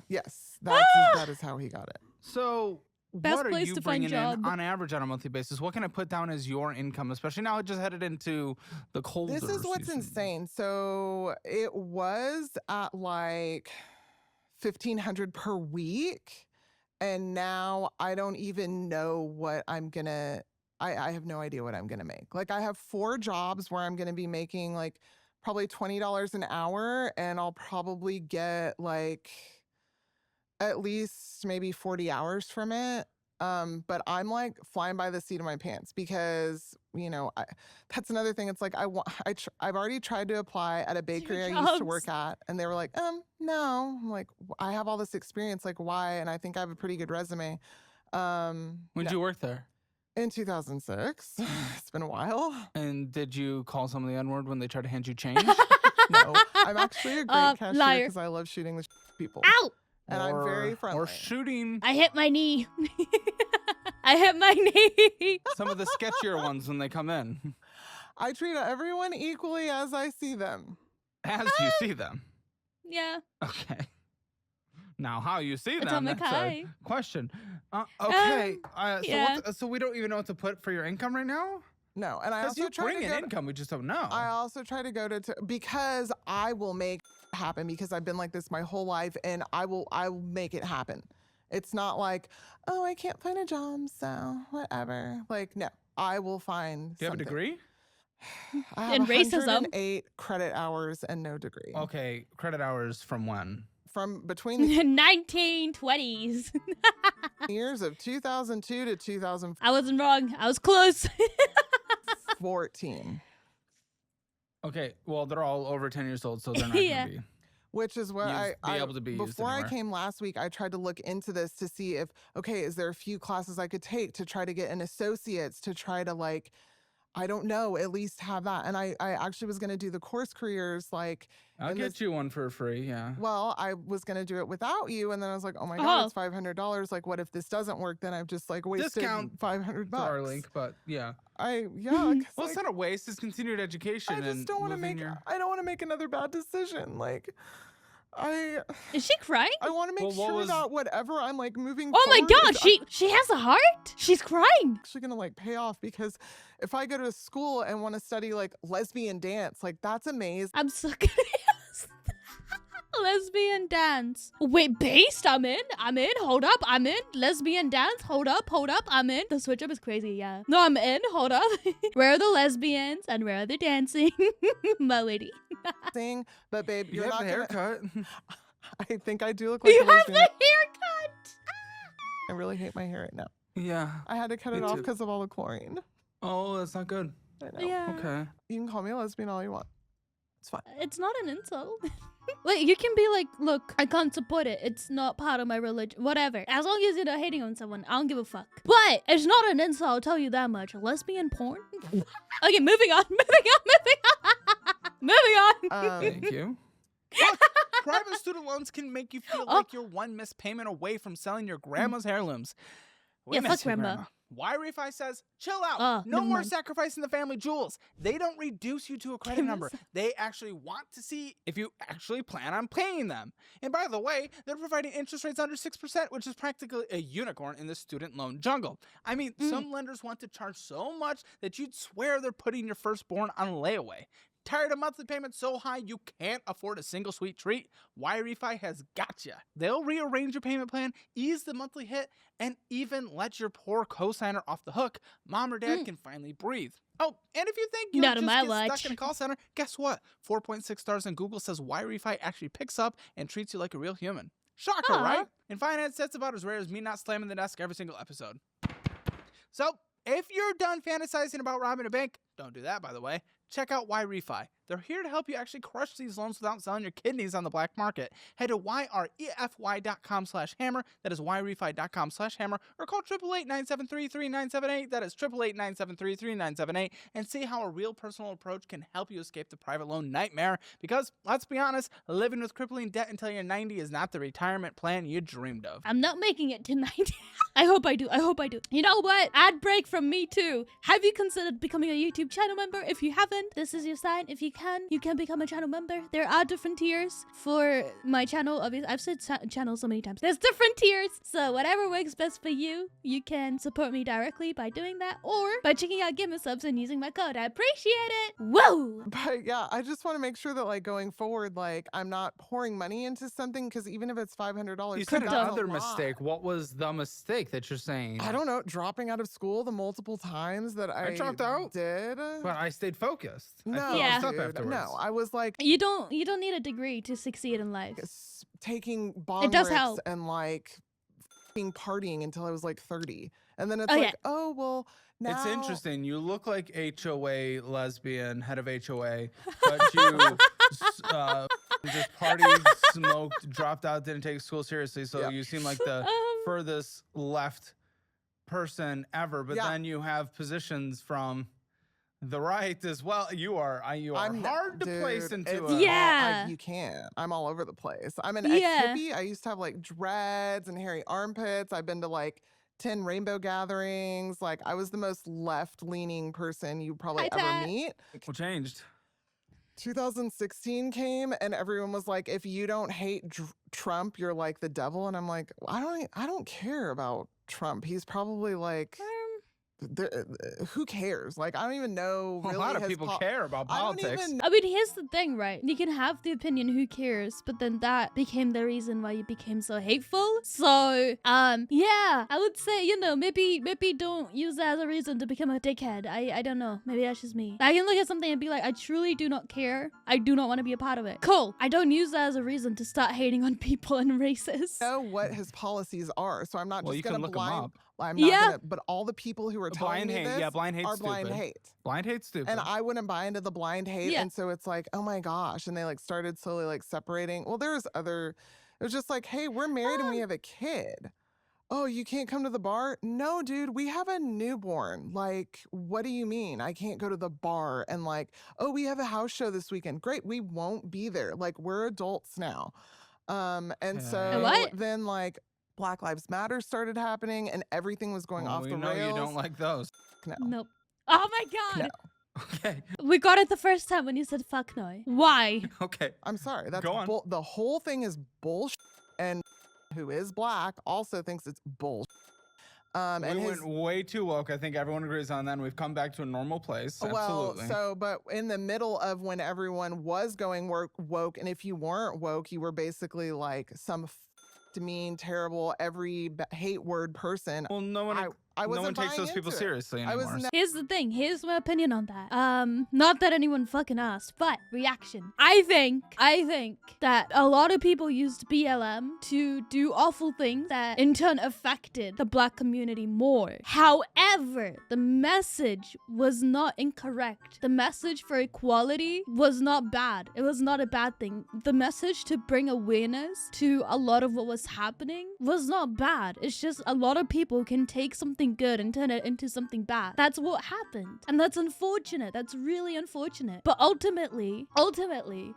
Yes, that is how he got it. So, Best what are place you to find bringing job. in on average on a monthly basis? What can I put down as your income, especially now it just headed into the colder This is what's season? insane. So it was at like 1,500 per week, and now I don't even know what I'm gonna. I have no idea what I'm gonna make. Like I have 4 jobs where I'm gonna be making like probably $20 an hour, and I'll probably get like at least maybe 40 hours from it. But I'm like flying by the seat of my pants because, you know, that's another thing. It's like I've already tried to apply at a bakery I used to work at, and they were like, no. I'm like, I have all this experience. Like, why? And I think I have a pretty good resume. When did no. you work there? In 2006. It's been a while. And did you call some of the N-word when they tried to hand you change? No, I'm actually a great cashier liar. because I love shooting the people. Ow! And I'm very friendly. Or shooting I hit my knee. I hit my knee. some of the sketchier ones when they come in. I treat everyone equally as I see them. As you see them. Yeah. Okay. Now, how you see them, Atomic that's high. a question. Okay. yeah. So we don't even know what to put for your income right now? No, and I Because also you try bring to in go. income, we just don't know. I also try to go to because I will make happen because I've been like this my whole life, and I will make it happen. It's not like, oh, I can't find a job, so whatever. Like, no, I will find. Do you have a something. degree? I have In racism. 108 credit hours and no degree. Okay. Credit hours from when? from between the 1920s. years of 2002 to 2014. I wasn't wrong. I was close. Okay, well, they're all over 10 years old, so they're not Yeah. going to be. Which is what able to be used before I anywhere. came last week, I tried to look into this to see if, okay, is there a few classes I could take to try to get an associate's to try to like, I don't know, at least have that. And I actually was going to do the course careers like. I'll get you one for free, yeah. Well, I was going to do it without you. And then I was like, oh my God, it's $500. Like, what if this doesn't work? Then I've just like wasted Discount $500. Starlink, but yeah. Yeah. 'Cause, Well, it's not a waste. It's continued education. I just and don't want to moving make, your- I don't want to make another bad decision. Like, Is she crying? I want to make Well, what sure was- that whatever I'm like moving Oh my forward God, is she has a heart? She's crying. actually gonna like pay off, because if I go to school and want to study like lesbian dance, like that's amazing. I'm so curious. Lesbian dance. Wait, based? I'm in. Hold up. I'm in. Lesbian dance. Hold up. I'm in. The switch up is crazy. Yeah. No, I'm in. Hold up. Where are the lesbians and where are they dancing? My lady. But babe, You you're have not the gonna. haircut. I think I do look like You a have the lesbian. haircut. I really hate my hair right now. Yeah. I had to cut Me it off too. because of all the chlorine. Oh, that's not good. I know. Yeah. Okay. You can call me a lesbian all you want. It's fine. It's not an insult. Like, you can be like, look, I can't support it. It's not part of my religion. Whatever. As long as you're not hating on someone, I don't give a fuck. But it's not an insult, I'll tell you that much. Lesbian porn? Okay, moving on. Moving on. Thank you. Look, private student loans can make you feel like you're one missed payment away from selling your grandma's heirlooms. We Yeah, miss fuck you, grandma. Why Refi says, chill out. Oh, No never more mind. sacrificing the family jewels. They don't reduce you to a credit number. They actually want to see if you actually plan on paying them. And by the way, they're providing interest rates under 6%, which is practically a unicorn in the student loan jungle. I mean, some lenders want to charge so much that you'd swear they're putting your firstborn on layaway. Tired of monthly payments so high you can't afford a single sweet treat? Refi has gotcha. They'll rearrange your payment plan, ease the monthly hit, and even let your poor cosigner off the hook. Mom or dad can finally breathe. Oh, and if you think you'll Not just on my get watch. stuck in a call center, guess what? 4.6 stars on Google says Refi actually picks up and treats you like a real human. Shocker, Aw. right? In finance, that's about as rare as me not slamming the desk every single episode. So, if you're done fantasizing about robbing a bank, don't do that, by the way. Check out Refi. They're here to help you actually crush these loans without selling your kidneys on the black market. Head to yrefy.com/hammer. That is yrefy.com/hammer. Or call 888-973-3978. That is 888-973-3978. And see how a real personal approach can help you escape the private loan nightmare. Because, let's be honest, living with crippling debt until you're 90 is not the retirement plan you dreamed of. I'm not making it to 90. I hope I do. You know what? Ad break from me too. Have you considered becoming a YouTube channel member? If you haven't, this is your sign. If you can become a channel member. There are different tiers for my channel. Obviously, I've said channel so many times. There's different tiers. So whatever works best for you, you can support me directly by doing that or by checking out GAMERSUPPS and using my code. I appreciate it. Whoa! But yeah, I just want to make sure that like going forward, like I'm not pouring money into something, because even if it's $500, You said that's another a lot. mistake. What was the mistake that you're saying? I don't know, dropping out of school the multiple times that I dropped out. did. But I stayed focused. No, I Yeah. focused up dude, afterwards. no, I was like You don't need a degree to succeed in life. taking bong does rips help. and like partying until I was like 30. And then it's Oh, like, yeah. oh, well, now. It's interesting. You look like HOA lesbian, head of HOA, but you just partied, smoked, dropped out, didn't take school seriously. So Yeah. you seem like the furthest left person ever. But Yeah. then you have positions from the right as well. You are I'm hard to place dude, into it's a. Yeah. you can't. I'm all over the place. I'm an Yeah. ex-hippie. I used to have like dreads and hairy armpits. I've been to like 10 rainbow gatherings. Like I was the most left-leaning person you probably Hi, ever Pat. meet. What changed? 2016 came and everyone was like, if you don't hate Trump, you're like the devil. And I'm like, I don't care about Trump. He's probably like who cares? Like, I don't even know really A lot of his people care about I don't politics. even I mean, here's the thing, right? You can have the opinion, who cares? But then that became the reason why you became so hateful. So, yeah, I would say, you know, maybe don't use that as a reason to become a dickhead. I don't know. Maybe that's just me. I can look at something and be like, I truly do not care. I do not want to be a part of it. Cool. I don't use that as a reason to start hating on people and races. know what his policies are, so I'm not Well, just you can gonna look 'em blind. up. I'm not Yeah. gonna. But all the people who are telling Blind me hate. this Yeah, blind hate's are blind stupid. hate. Blind hate's stupid. And I wouldn't buy into the blind hate. Yeah. And so it's like, oh my gosh. And they like started slowly like separating. Well, there's other, it was just like, hey, we're married and we have a kid. Oh, you can't come to the bar? No, dude, we have a newborn. Like, what do you mean? I can't go to the bar and like, oh, we have a house show this weekend. Great, we won't be there. Like, we're adults now. And so What? then like Black Lives Matter started happening and everything was going off we the know rails. you don't like those. No. Nope. Oh my god. Okay. We got it the first time when you said fuck no. Why? Okay. I'm sorry. That's Go on. the whole thing is bullshit. And who is black also thinks it's bullshit. And We his, went way too woke. I think everyone agrees on that. And we've come back to a normal place. well, Absolutely. so but in the middle of when everyone was going woke, and if you weren't woke, you were basically like some mean, terrible, every hate word person. well, no one. I no wasn't one takes buying those people into it. seriously I was anymore. Here's the thing. Here's my opinion on that. Not that anyone fucking asked, but reaction. I think that a lot of people used BLM to do awful things that in turn affected the black community more. However, the message was not incorrect. The message for equality was not bad. It was not a bad thing. The message to bring awareness to a lot of what was happening was not bad. It's just a lot of people can take something good and turn it into something bad. That's what happened. And that's unfortunate. That's really unfortunate. But ultimately,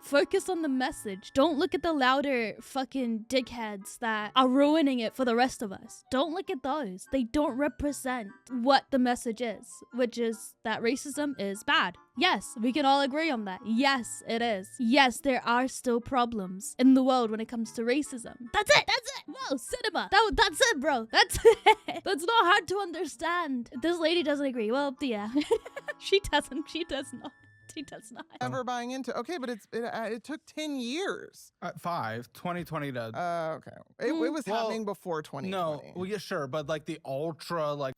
focus on the message. Don't look at the louder fucking dickheads that are ruining it for the rest of us. Don't look at those. They don't represent what the message is, which is that racism is bad. Yes, we can all agree on that. Yes, it is. Yes, there are still problems in the world when it comes to racism. That's it. Whoa, cinema. That's it, bro. That's it. That's not hard to understand. This lady doesn't agree. Well, yeah. She doesn't. She does not. She does not. Never buying into. Okay, but it took 10 years. 2020 to. Okay, it was Well, happening before 2020. No, well, yeah, sure, but like the ultra, like,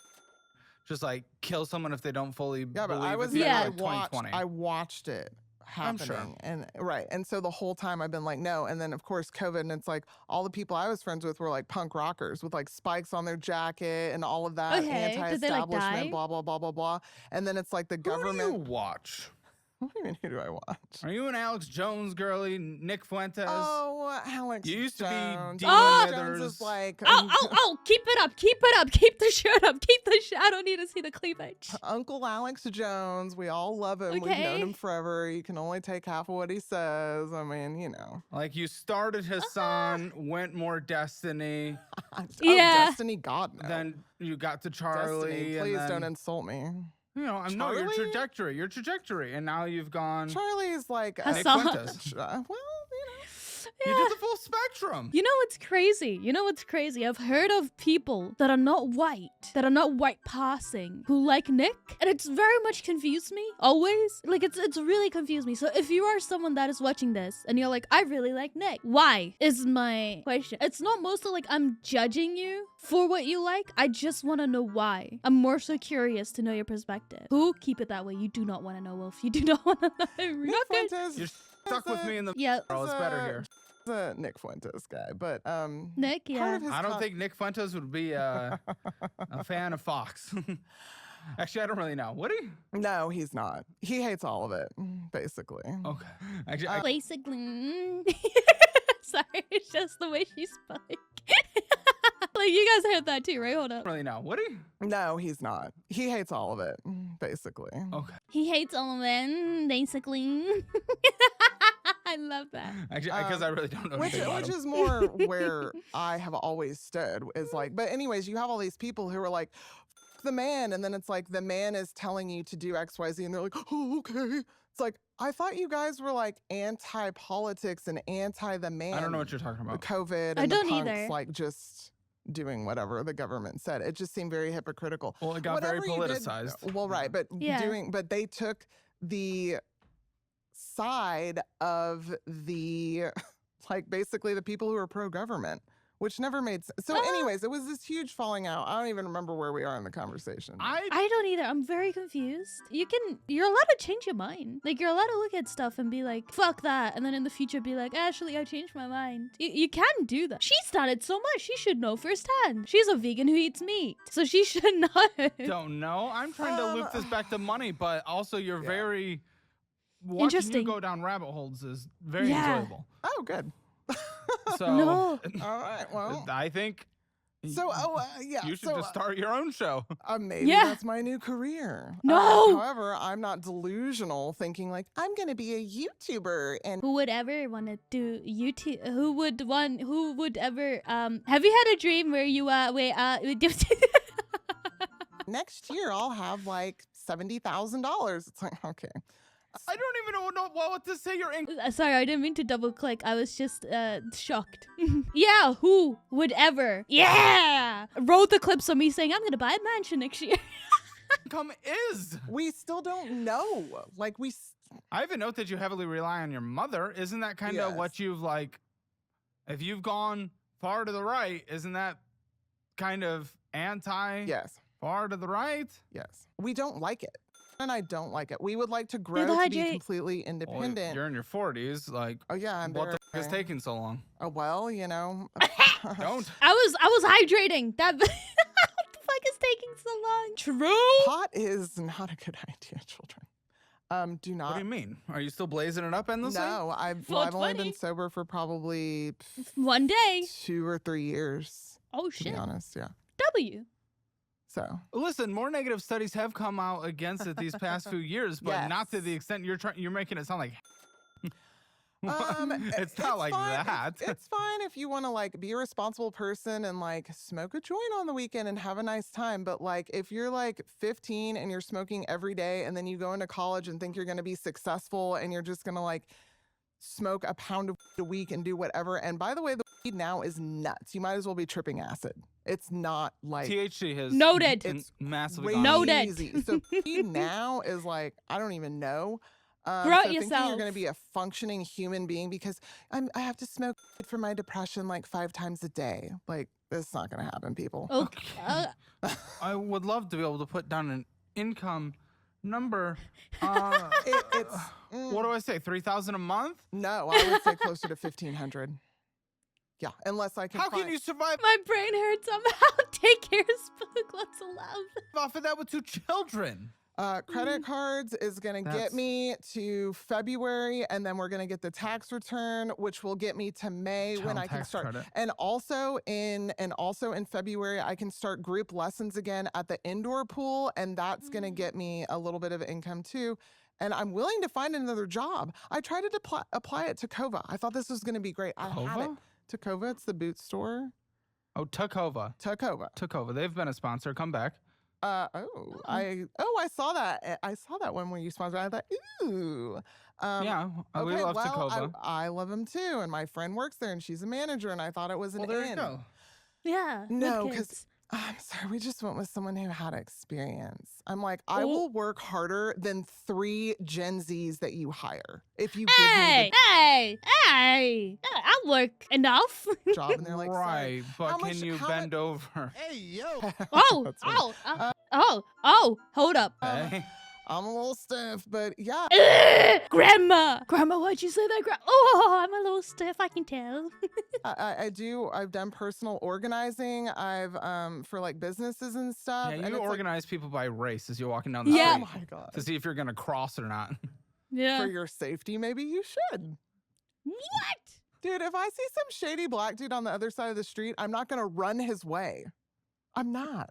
just like kill someone if they don't fully Yeah, but believe I was it. there. Yeah. Like 2020. I watched it I'm happening, sure. and right, and so the whole time I've been like, no, and then of course COVID, and it's like all the people I was friends with were like punk rockers with like spikes on their jacket and all of that Okay, did they, like, anti-establishment, die? blah blah blah blah blah, and then it's like the Who do you government. watch? What do you mean? Who do I watch? Are you an Alex Jones girly? Nick Fuentes? Oh, Alex. You used to be Jones. Dean Alex Withers. Jones is like Oh, keep it up. Keep it up. Keep the shirt up. Keep the shirt. I don't need to see the cleavage. Uncle Alex Jones. We all love him. We've known Okay. him forever. You can only take half of what he says. I mean, you know. Like you started Hassan, went more Destiny, Yeah. Destiny, God no. then you got to Charlie. Destiny, and please then, don't insult me. You know, I know your Charlie? trajectory, and now you've gone. Charlie's like Nick Hassan. Fuentes. well, You did the full spectrum. You know what's crazy? I've heard of people that are not white passing, who like Nick, and it's very much confused me. Always, like it's really confused me. So if you are someone that is watching this and you're like, I really like Nick, why? Is my question. It's not mostly like I'm judging you for what you like. I just want to know why. I'm more so curious to know your perspective. Who? Keep it that way. You do not want to know, Wolf. You do not want to know. Nick Okay. Fuentes. You're stuck with me in the. Yeah, Oh, it's better here. He's a Nick Fuentes guy, but Nick. part Yeah. of his I don't think Nick Fuentes would be a fan of Fox. Actually, I don't really know. Would he? No, he's not. He hates all of it, basically. Okay. Actually, Basically. Sorry, it's just the way she spoke. Like, you guys heard that too, right? Hold I up. don't really know. Would he? No, he's not. He hates all of it, basically. Okay. He hates all men, basically. I love that. Actually, because I really don't know Which anything about him. is more where I have always stood is like, but anyways, you have all these people who are like, F the man, and then it's like the man is telling you to do XYZ, and they're like, oh, okay. It's like, I thought you guys were like anti-politics and anti the man. I don't know what you're talking about. COVID and I the don't punks, either. like just doing whatever the government said. It just seemed very hypocritical. Well, it got Whatever very you did- politicized. well, right, but Yeah. but they took the side of the like basically the people who are pro-government, which never made sense. So anyways, it was this huge falling out. I don't even remember where we are in the conversation. I don't either. I'm very confused. You're allowed to change your mind. Like, you're allowed to look at stuff and be like, fuck that. And then in the future be like, actually, I changed my mind. You can do that. She's done it so much. She should know firsthand. She's a vegan who eats meat. So she should know. Don't know. I'm trying to loop this back to money, but also you're very watching Interesting. you go down rabbit holes is very Yeah. enjoyable. Oh, good. So No. All right, well. I think So, yeah. you should so, just start your own show. Maybe Yeah. that's my new career. No. However, I'm not delusional thinking like I'm going to be a YouTuber and Who would ever want to do YouTube? Who would ever, have you had a dream where you, next year I'll have like $70,000. It's like, okay. I don't even know what to say. You're in. Sorry, I didn't mean to double click. I was just shocked. Yeah, who would ever? Yeah! Roll the clips of me saying, I'm gonna buy a mansion next year. Income is. We still don't know. Like I have a note that you heavily rely on your mother. Isn't that kind of what you've like? If you've gone far to the right, isn't that kind of anti? Yes. Far to the right? Yes. We don't like it. And I don't like it. We would like to Neither grow to had be Jay. completely Well, independent. you're in your 40s. Like, Oh yeah, I'm what the there. f is taking so long? Oh well, you know. Don't. I was hydrating. That what the fuck is taking so long? True. Pot is not a good idea, children. Do not. What do you mean? Are you still blazing it up endlessly? No, I've Well, only been 20. sober for probably One day. 2 or 3 years. Oh To shit. be honest, yeah. W. So Listen, more negative studies have come out against it these past few years, but not to the extent you're making it sound like. It's not like fine. that. It's fine if you want to like be a responsible person and like smoke a joint on the weekend and have a nice time. But like if you're like 15 and you're smoking every day and then you go into college and think you're going to be successful and you're just going to like smoke a pound of weed a week and do whatever. And by the way, the weed now is nuts. You might as well be tripping acid. It's not like THC has Noted. It's massively crazy. gone up. Noted. So weed now is like, I don't even know. Grow so it thinking yourself. you're going to be a functioning human being because I have to smoke weed for my depression like 5 times a day. Like, this is not going to happen, people. Okay. I would love to be able to put down an income number. It's What do I say? 3,000 a month? no, I would say closer to 1,500. Yeah, unless I can. How can find- you survive My brain hurts somehow. Take care of spook lots of love. off of that with 2 children? Credit cards is going to get That's- me to February, and then we're going to get the tax return, which will get me to May when Child I can tax start. credit. And also in February, I can start group lessons again at the indoor pool, and that's going to get me a little bit of income too. And I'm willing to find another job. I tried to apply it to Kova. I thought this was going to be great. I had it. Kova? Takova, it's the boot store. Oh, Takova. Takova. They've been a sponsor. Come back. I saw that. I saw that one where you sponsored. I thought, ooh. Yeah, we Okay, love well, Takova. I love him too, and my friend works there, and she's a manager, and I thought it was an Well, there you in. go. Yeah. with No, kids. because I'm sorry, we just went with someone who had experience. I'm like, I Oh. will work harder than 3 Gen Zs that you hire if you Hey, give hey. I work enough. me the job. And they're like, sorry. Right, but How can much- you how bend over? Hey, yo. Oh, That's funny. hold up. Hey? I'm a little stiff, but yeah. Grandma, why'd you say that? Oh, I'm a little stiff. I can tell. I do. I've done personal organizing. I've for like businesses and stuff. Yeah, and you it's like, organize people by race as you're walking down the Yeah. oh street my god. to see if you're gonna cross or not. Yeah. For your safety, maybe you should. What? Dude, if I see some shady black dude on the other side of the street, I'm not gonna run his way. I'm not.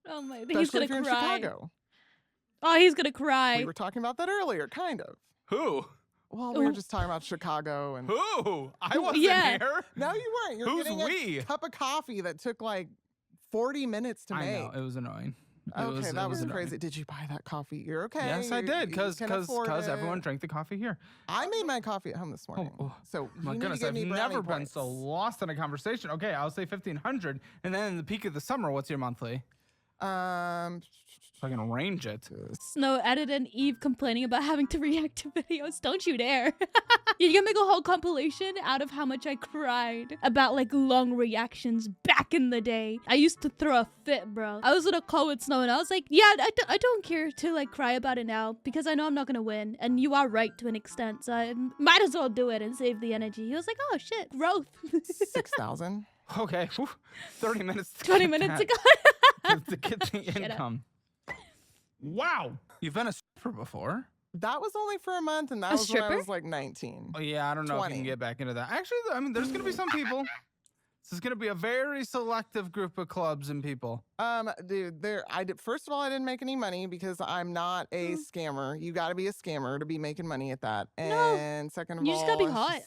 Oh my! Especially He's gonna if you're in cry. Chicago. Oh, he's gonna cry. We were talking about that earlier, kind of. Who? Well, we were Ooh. just talking about Chicago and Who? I wasn't Yeah. here. no, you weren't. You're Who's getting we? a cup of coffee that took like 40 minutes to I make. know, it was annoying. Okay, that was crazy. Did you buy that coffee? You're okay. Yes, I did, because because everyone drank the coffee here. I made my coffee at home this morning. So My you goodness, need to I've give me never brownie been points. so lost in a conversation. Okay, I'll say 1,500, and then in the peak of the summer, what's your monthly? So I can range it. Snow added in Eve complaining about having to react to videos. Don't you dare. You're gonna make a whole compilation out of how much I cried about like long reactions back in the day. I used to throw a fit, bro. I was in a call with Snow and I was like, yeah, I don't care to like cry about it now because I know I'm not gonna win. And you are right to an extent. So I might as well do it and save the energy. He was like, oh shit, growth. 6,000. Okay, 30 minutes. 20 minutes ago. To get the income. Wow. You've been a stripper before? That was only for a month, and that A was when I stripper? was like 19. Oh, yeah, I don't know if you 20. can get back into that. Actually, I mean, there's going to be some people. This is going to be a very selective group of clubs and people. Dude, first of all, I didn't make any money because I'm not a scammer. You got to be a scammer to be making money at that. No. And second of You all, just gotta be it's hot.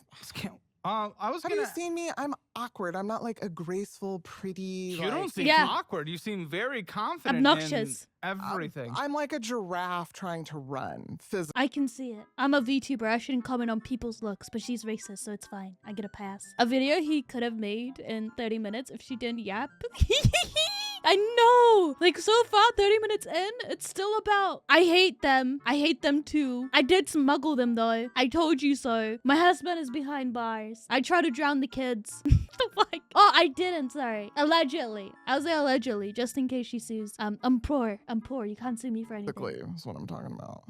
I was have going you to... seen me? I'm awkward. I'm not like a graceful, pretty. You don't seem Yeah. awkward. You seem very confident Obnoxious. in everything. I'm like a giraffe trying to run physically. I can see it. I'm a VTuber. I shouldn't comment on people's looks, but she's racist, so it's fine. I get a pass. A video he could have made in 30 minutes if she didn't yap. I know. Like so far, 30 minutes in, it's still about, I hate them. I hate them too. I did smuggle them though. I told you so. My husband is behind bars. I try to drown the kids. The fuck? Oh, I didn't. Sorry. Allegedly. I'll say allegedly, just in case she sues. I'm poor. I'm poor. You can't sue me for anything. Physically is what I'm talking about.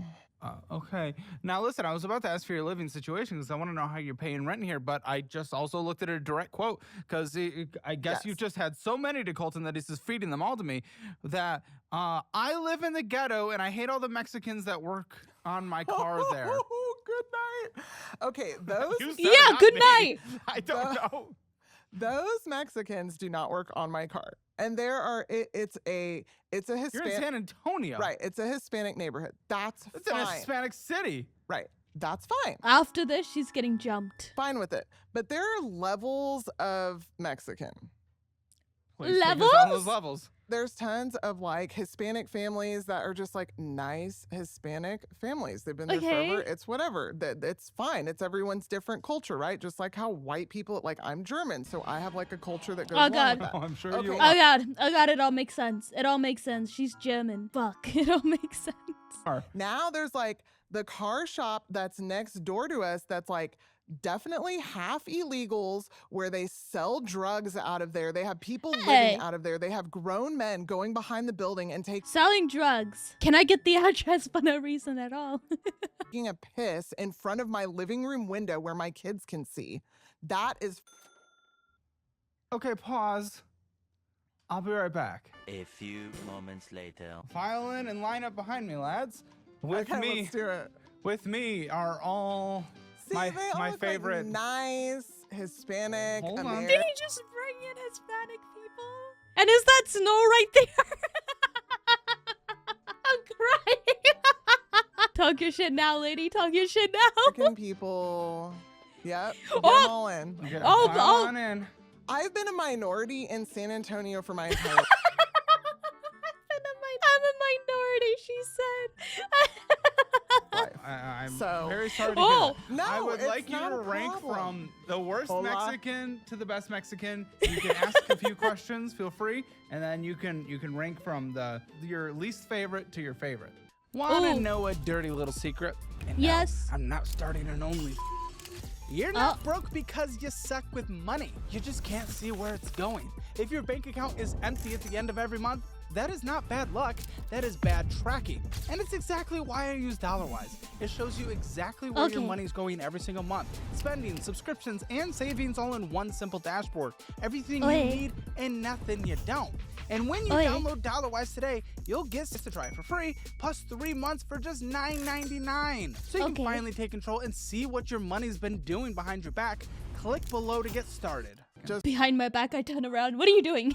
Okay. Now, listen, I was about to ask for your living situation because I want to know how you're paying rent here, but I just also looked at a direct quote because I guess you just had so many to Colton that he's just feeding them all to me that I live in the ghetto and I hate all the Mexicans that work on my car there. Good night. Okay, those You said Yeah, it, not good me. night. I don't know. those Mexicans do not work on my car. And there are it's a You're in Hispanic San Antonio. right. It's a Hispanic neighborhood. That's It's in a fine. Hispanic city. Right. That's fine. After this, she's getting jumped. Fine with it. But there are levels of Mexican. Please take us down those Levels? levels. There's tons of like Hispanic families that are just like nice Hispanic families. They've been there forever. Okay. It's whatever. It's fine. It's everyone's different culture, right? Just like how white people, like I'm German, so I have like a culture that goes Oh, along God. with that. Oh, I'm sure Okay. you Oh are. god, it all makes sense. It all makes sense. She's German. Fuck, it all makes sense. Now there's like the car shop that's next door to us that's like definitely half illegals where they sell drugs out of there. They have people Hey. living out of there. They have grown men going behind the building and Selling drugs. Can I get the address for no reason at all? taking a piss in front of my living room window where my kids can see. That is Okay, pause. I'll be right back. A few moments later. File in and line up behind me, lads. With okay, me, let's do it. with me are all See, my they all look favorite. like nice Hispanic Hold on. American. Did he just bring in Hispanic people? And is that Snow right there? I'm crying. Talk your shit now, lady. Talk your shit now. People. Yep. Get 'em Oh. all in. Okay, Oh, file oh. on in. I've been a minority in San Antonio for my entire I'm a minority, she said. life. I'm So- very sorry to Oh. hear that. No, I would it's like you not to a rank problem. from the worst Hola. Mexican to the best Mexican. You can ask a few questions, feel free, and then you can rank from your least favorite to your favorite. Want to Ooh. know a dirty little secret? And no, Yes. I'm not starting an only. You're not broke because you suck with money. You just can't see where it's going. If your bank account is empty at the end of every month, that is not bad luck, that is bad tracking. And it's exactly why I use DollarWise. It shows you exactly where your Okay. money's going every single month. Spending, subscriptions, and savings all in one simple dashboard. Everything you Oi. need and nothing you don't. And when you Oi. download DollarWise today, you'll get to try it for free, plus 3 months for just $9.99. So you Okay. can finally take control and see what your money's been doing behind your back. Click below to get started. Behind my back, I turn around. What are you doing?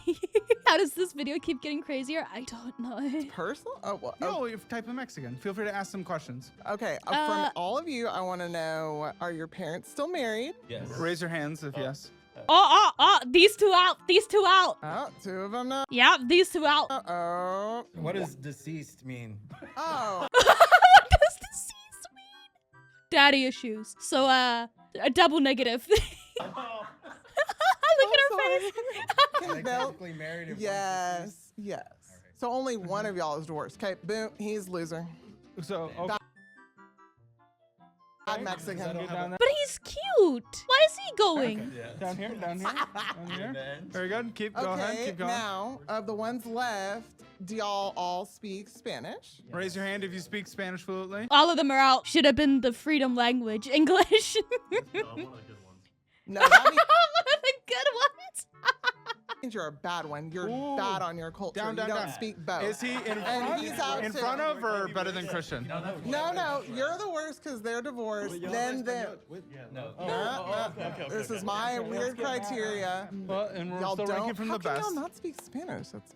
How does this video keep getting crazier? I don't know. Personal? Oh, well, No, you type in Mexican. Feel free to ask some questions. okay. From all of you, I want to know: are your parents still married? Yes. Raise your hands if yes. These two out. These two out. Oh, two of them now. Yeah, these two out. Uh-oh. What does deceased mean? Oh. What does deceased mean? Daddy issues. So, a double negative. Look at her face. Like technically married and Yes, yes. So only one of y'all is divorced. Okay, boom, he's loser. So, okay. Bad Mexican. But he's cute. Why is he going? Yeah. Down here, down here, down here. Very good. Go ahead. Okay, Keep going. now, of the ones left, do y'all all speak Spanish? Raise your hand if you speak Spanish fluently. All of them are out. Should have been the freedom language, English. No, that One of the good ones. means you're a bad one. You're Ooh. bad on your culture. Down, you don't down. speak both. Is he in And front, he's out in too. front of or better than Christian? No, you're the worst because they're divorced. Then No. this is my weird criteria. Well, and we're Y'all still don't. ranking from How the can best. y'all not speak Spanish? That's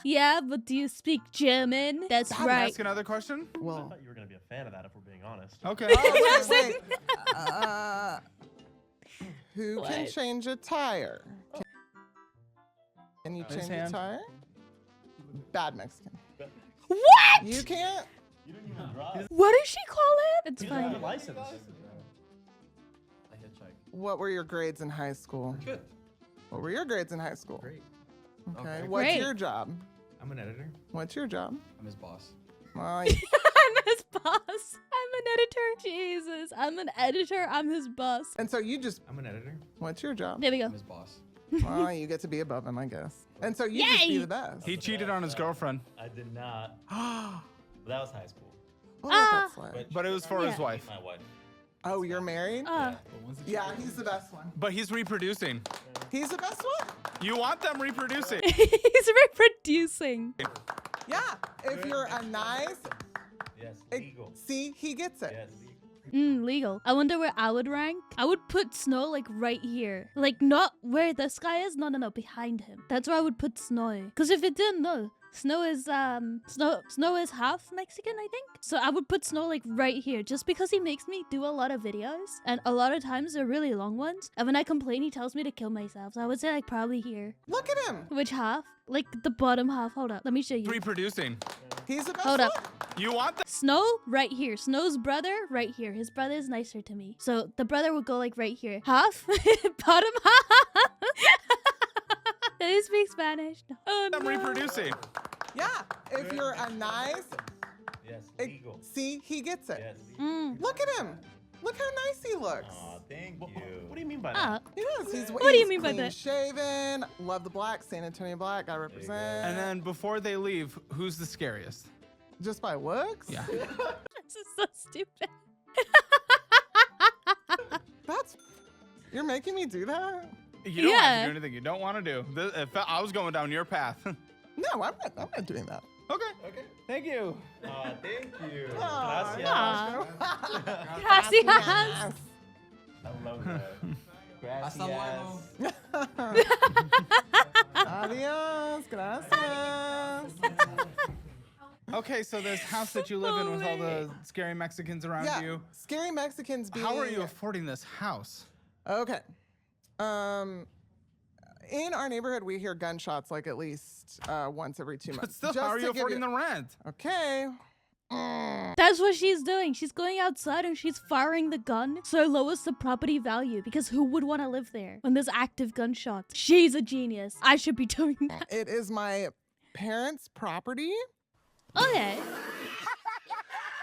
Yeah, but do you speak German? That's Can I right. ask another question? I well. thought you were gonna be a fan of that if we're being honest. Okay. Oh, wait. Who can What? change a tire? Can you His change a hand. tire? Bad Mexican. What? You can't? You didn't even drive. What did she call it? It's You don't have a fine. license. I hitchhiked. What were your grades in high school? Good. What were your grades in high school? Great. Okay. Okay. What's Great. your job? I'm an editor. What's your job? I'm his boss. Well, I'm his boss. I'm an editor. Jesus. I'm an editor. I'm his boss. and so you just, I'm an editor. what's your job? There we go. I'm his boss. Well, you get to be above him, I guess. And so you just be Yay! the best. He cheated on his girlfriend, I did not. Oh, But that was high school. that's like. but it was for his Yeah. wife. My wife. Oh, you're married? Uh, Yeah, he's the best one. But he's reproducing. He's the best one? You want them reproducing. he's reproducing. Yeah. If you're a nice, Yes. Legal. see, he gets it. Yes. Legal. Legal. I wonder where I would rank. I would put Snow like right here. Like not where this guy is. No, behind him. That's where I would put Snow. Because if it didn't know, Snow is Snow is half Mexican, I think. So I would put Snow like right here, just because he makes me do a lot of videos, and a lot of times they're really long ones. And when I complain, he tells me to kill myself. So I would say like probably here. Look at him. Which half? Like the bottom half. Hold up. Let me show you. Reproducing. He's the best Hold one. up. You want them. Snow right here. Snow's brother right here. His brother is nicer to me. So the brother would go like right here. Half? Bottom half? Do you speak Spanish? No. Oh, Them no. reproducing. Yeah. If you're a nice, Yes. Legal. see, he gets it. Yes. Legal. Mm. Look at him. Look how nice he looks. Aw, thank What, you. what do you mean by that? Ah, He does. He's, What do you he's mean by clean that? shaven. Love the black. San Antonio black. I represent. And then before they leave, who's the scariest? just by looks. Yeah. this is so stupid. That's. You're making me do that. You don't have Yeah. to do anything you don't want to do. I was going down your path. No, I'm not doing that. Okay. Thank you. Aw, thank you. Aw, Gracias. Gracias. I love that. Hasta Gracias. luego. Adios. Gracias. Okay, so this house that you live in with all the scary Mexicans around Yeah. you. Scary Mexicans being. How are you affording this house? Okay. In our neighborhood, we hear gunshots like at least once every 2 months. But still, Just how are to you give affording the rent? Okay. That's what she's doing. She's going outside and she's firing the gun, so it lowers the property value, because who would want to live there when there's active gunshots? She's a genius. I should be doing that. It is my parents' property Okay.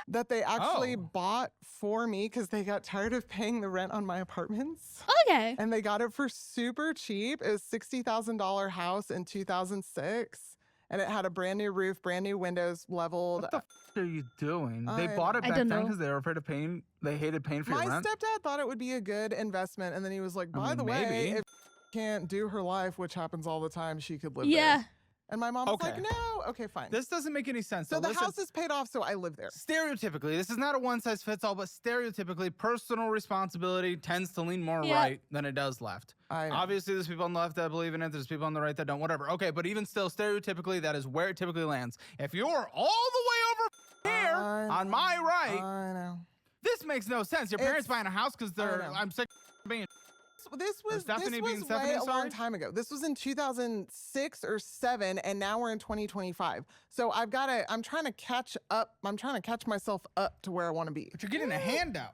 that they actually Oh. bought for me because they got tired of paying the rent on my apartments. Okay. And they got it for super cheap. It was $60,000 house in 2006. And it had a brand new roof, brand new windows, leveled. What the are you doing? They I- bought it I back don't then know. because they were afraid of paying. They hated paying for My your rent. stepdad thought it would be a good investment. And then he was like, by mean, the way, maybe. if can't do her life, which happens all the time, she could live Yeah. there. And my mom was like, Okay. no. Okay, fine. This doesn't make any sense. So the listen, house is paid off, so I live there. stereotypically, this is not a one size fits all, but stereotypically, personal responsibility tends to lean more Yeah. right than it does left. I know. Obviously, there's people on the left that believe in it. There's people on the right that don't. Whatever. Okay, but even still, stereotypically, that is where it typically lands. If you're all the way over here I on my right, I know. this makes no sense. Your parents It's- buying a house because they're. know. I'm sick of being. Stephanie this being was Stephanie, way a long sorry? time ago. This was in 2006 or 7, and now we're in 2025. So I'm trying to catch up. I'm trying to catch myself up to where I want to be. But you're getting a handout.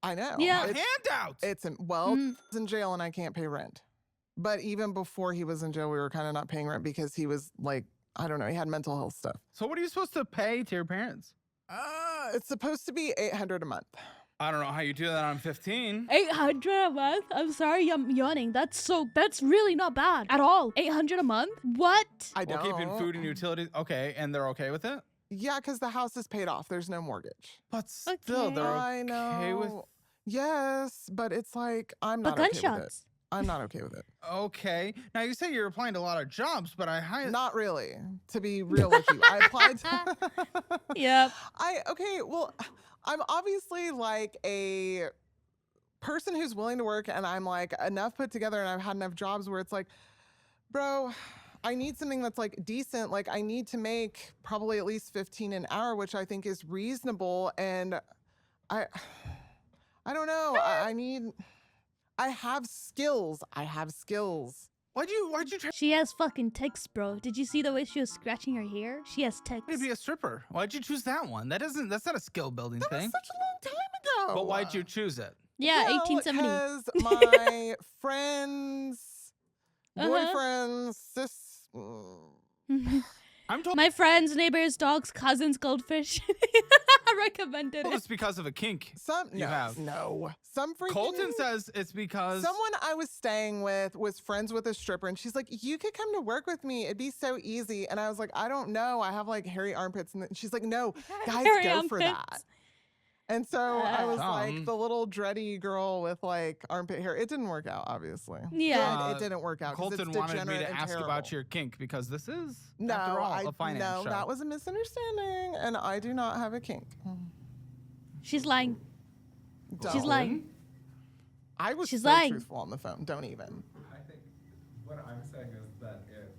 I know. Yeah. A It's, handout. it's he's in jail and I can't pay rent. But even before he was in jail, we were kind of not paying rent because he was like, I don't know, he had mental health stuff. So what are you supposed to pay to your parents? It's supposed to be $800 a month. I don't know how you do that on 15. 800 a month? I'm sorry, I'm yawning. That's really not bad at all. 800 a month? What? I Well, don't. keeping food and utilities. Okay, and they're okay with it? Yeah, because the house is paid off. There's no mortgage. But still, Okay. they're I okay with. know. Yes, but it's like I'm But not okay with it. gunshots. I'm not okay with it. Okay. Now you say you're applying to a lot of jobs, but Not really. To be real with you, I applied. Yep. Well, I'm obviously like a person who's willing to work, and I'm like enough put together, and I've had enough jobs where it's like, bro, I need something that's like decent. Like I need to make probably at least 15 an hour, which I think is reasonable. And I don't know. I have skills. Why'd you try She has fucking tics, bro. Did you see the way she was scratching her hair? She has tics. to be a stripper? Why'd you choose that one? That's not a skill building That was thing. such a long time ago. But why'd you choose it? Yeah, Well, 1870. Because my friends, boyfriends, I'm told My friends, neighbors, dogs, cousins, goldfish. I recommended it. it's because of a kink. some freaking Colton says it's because someone I was staying with was friends with a stripper, and she's like, "You could come to work with me. It'd be so easy." And I was like, "I don't know. I have like hairy armpits." And she's like, "No, guys Hairy go for armpits. that." And so I was Dumb. like the little dready girl with like armpit hair. It didn't work out, obviously. Yeah. It didn't work out. 'Cause Colton it's wanted me degenerate to and ask terrible. about your kink because this is, No, after all, a finance show. that was a misunderstanding, and I do not have a kink. She's lying. She's Don't. lying. I was She's so lying. truthful on the phone. Don't even. I think what I'm saying is that it's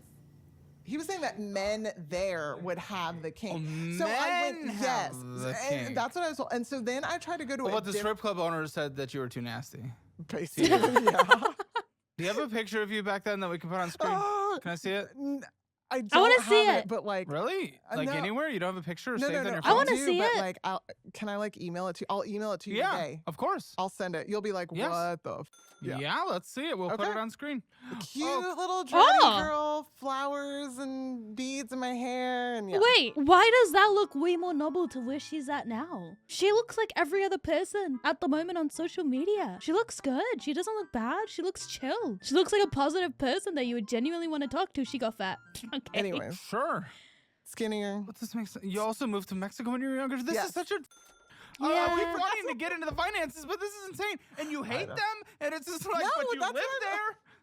He was saying that men there would have the kink. So I men went, have yes. the kink. And that's what I was told. And so then I tried to go to But a the strip club owner said that you were too nasty. basically, yeah. Do you have a picture of you back then that we can put on screen? Can I see it? I don't wanna see have it. but like Really? Like no. anywhere? You don't have a picture no, saved no, on no. your I phone? wanna do, see but it. like, can I like email it to you? I'll email it to you Yeah, today. of course. I'll send it. You'll be like, Yes. what the? Yeah. Yeah, let's see it. We'll put Okay. it on screen. Cute Oh. little dready Oh. girl, flowers and beads in my hair, and yeah. Wait, why does that look way more noble to where she's at now? She looks like every other person at the moment on social media. She looks good. She doesn't look bad. She looks chill. She looks like a positive person that you would genuinely want to talk to. She got fat. Okay. Anyways, Sure. skinnier. But this makes sense. You also moved to Mexico when you were younger. This Yes. is such a. Yeah. We're wanting to get into the finances, but this is insane. And you hate know. them, and it's just like, No, but you that's live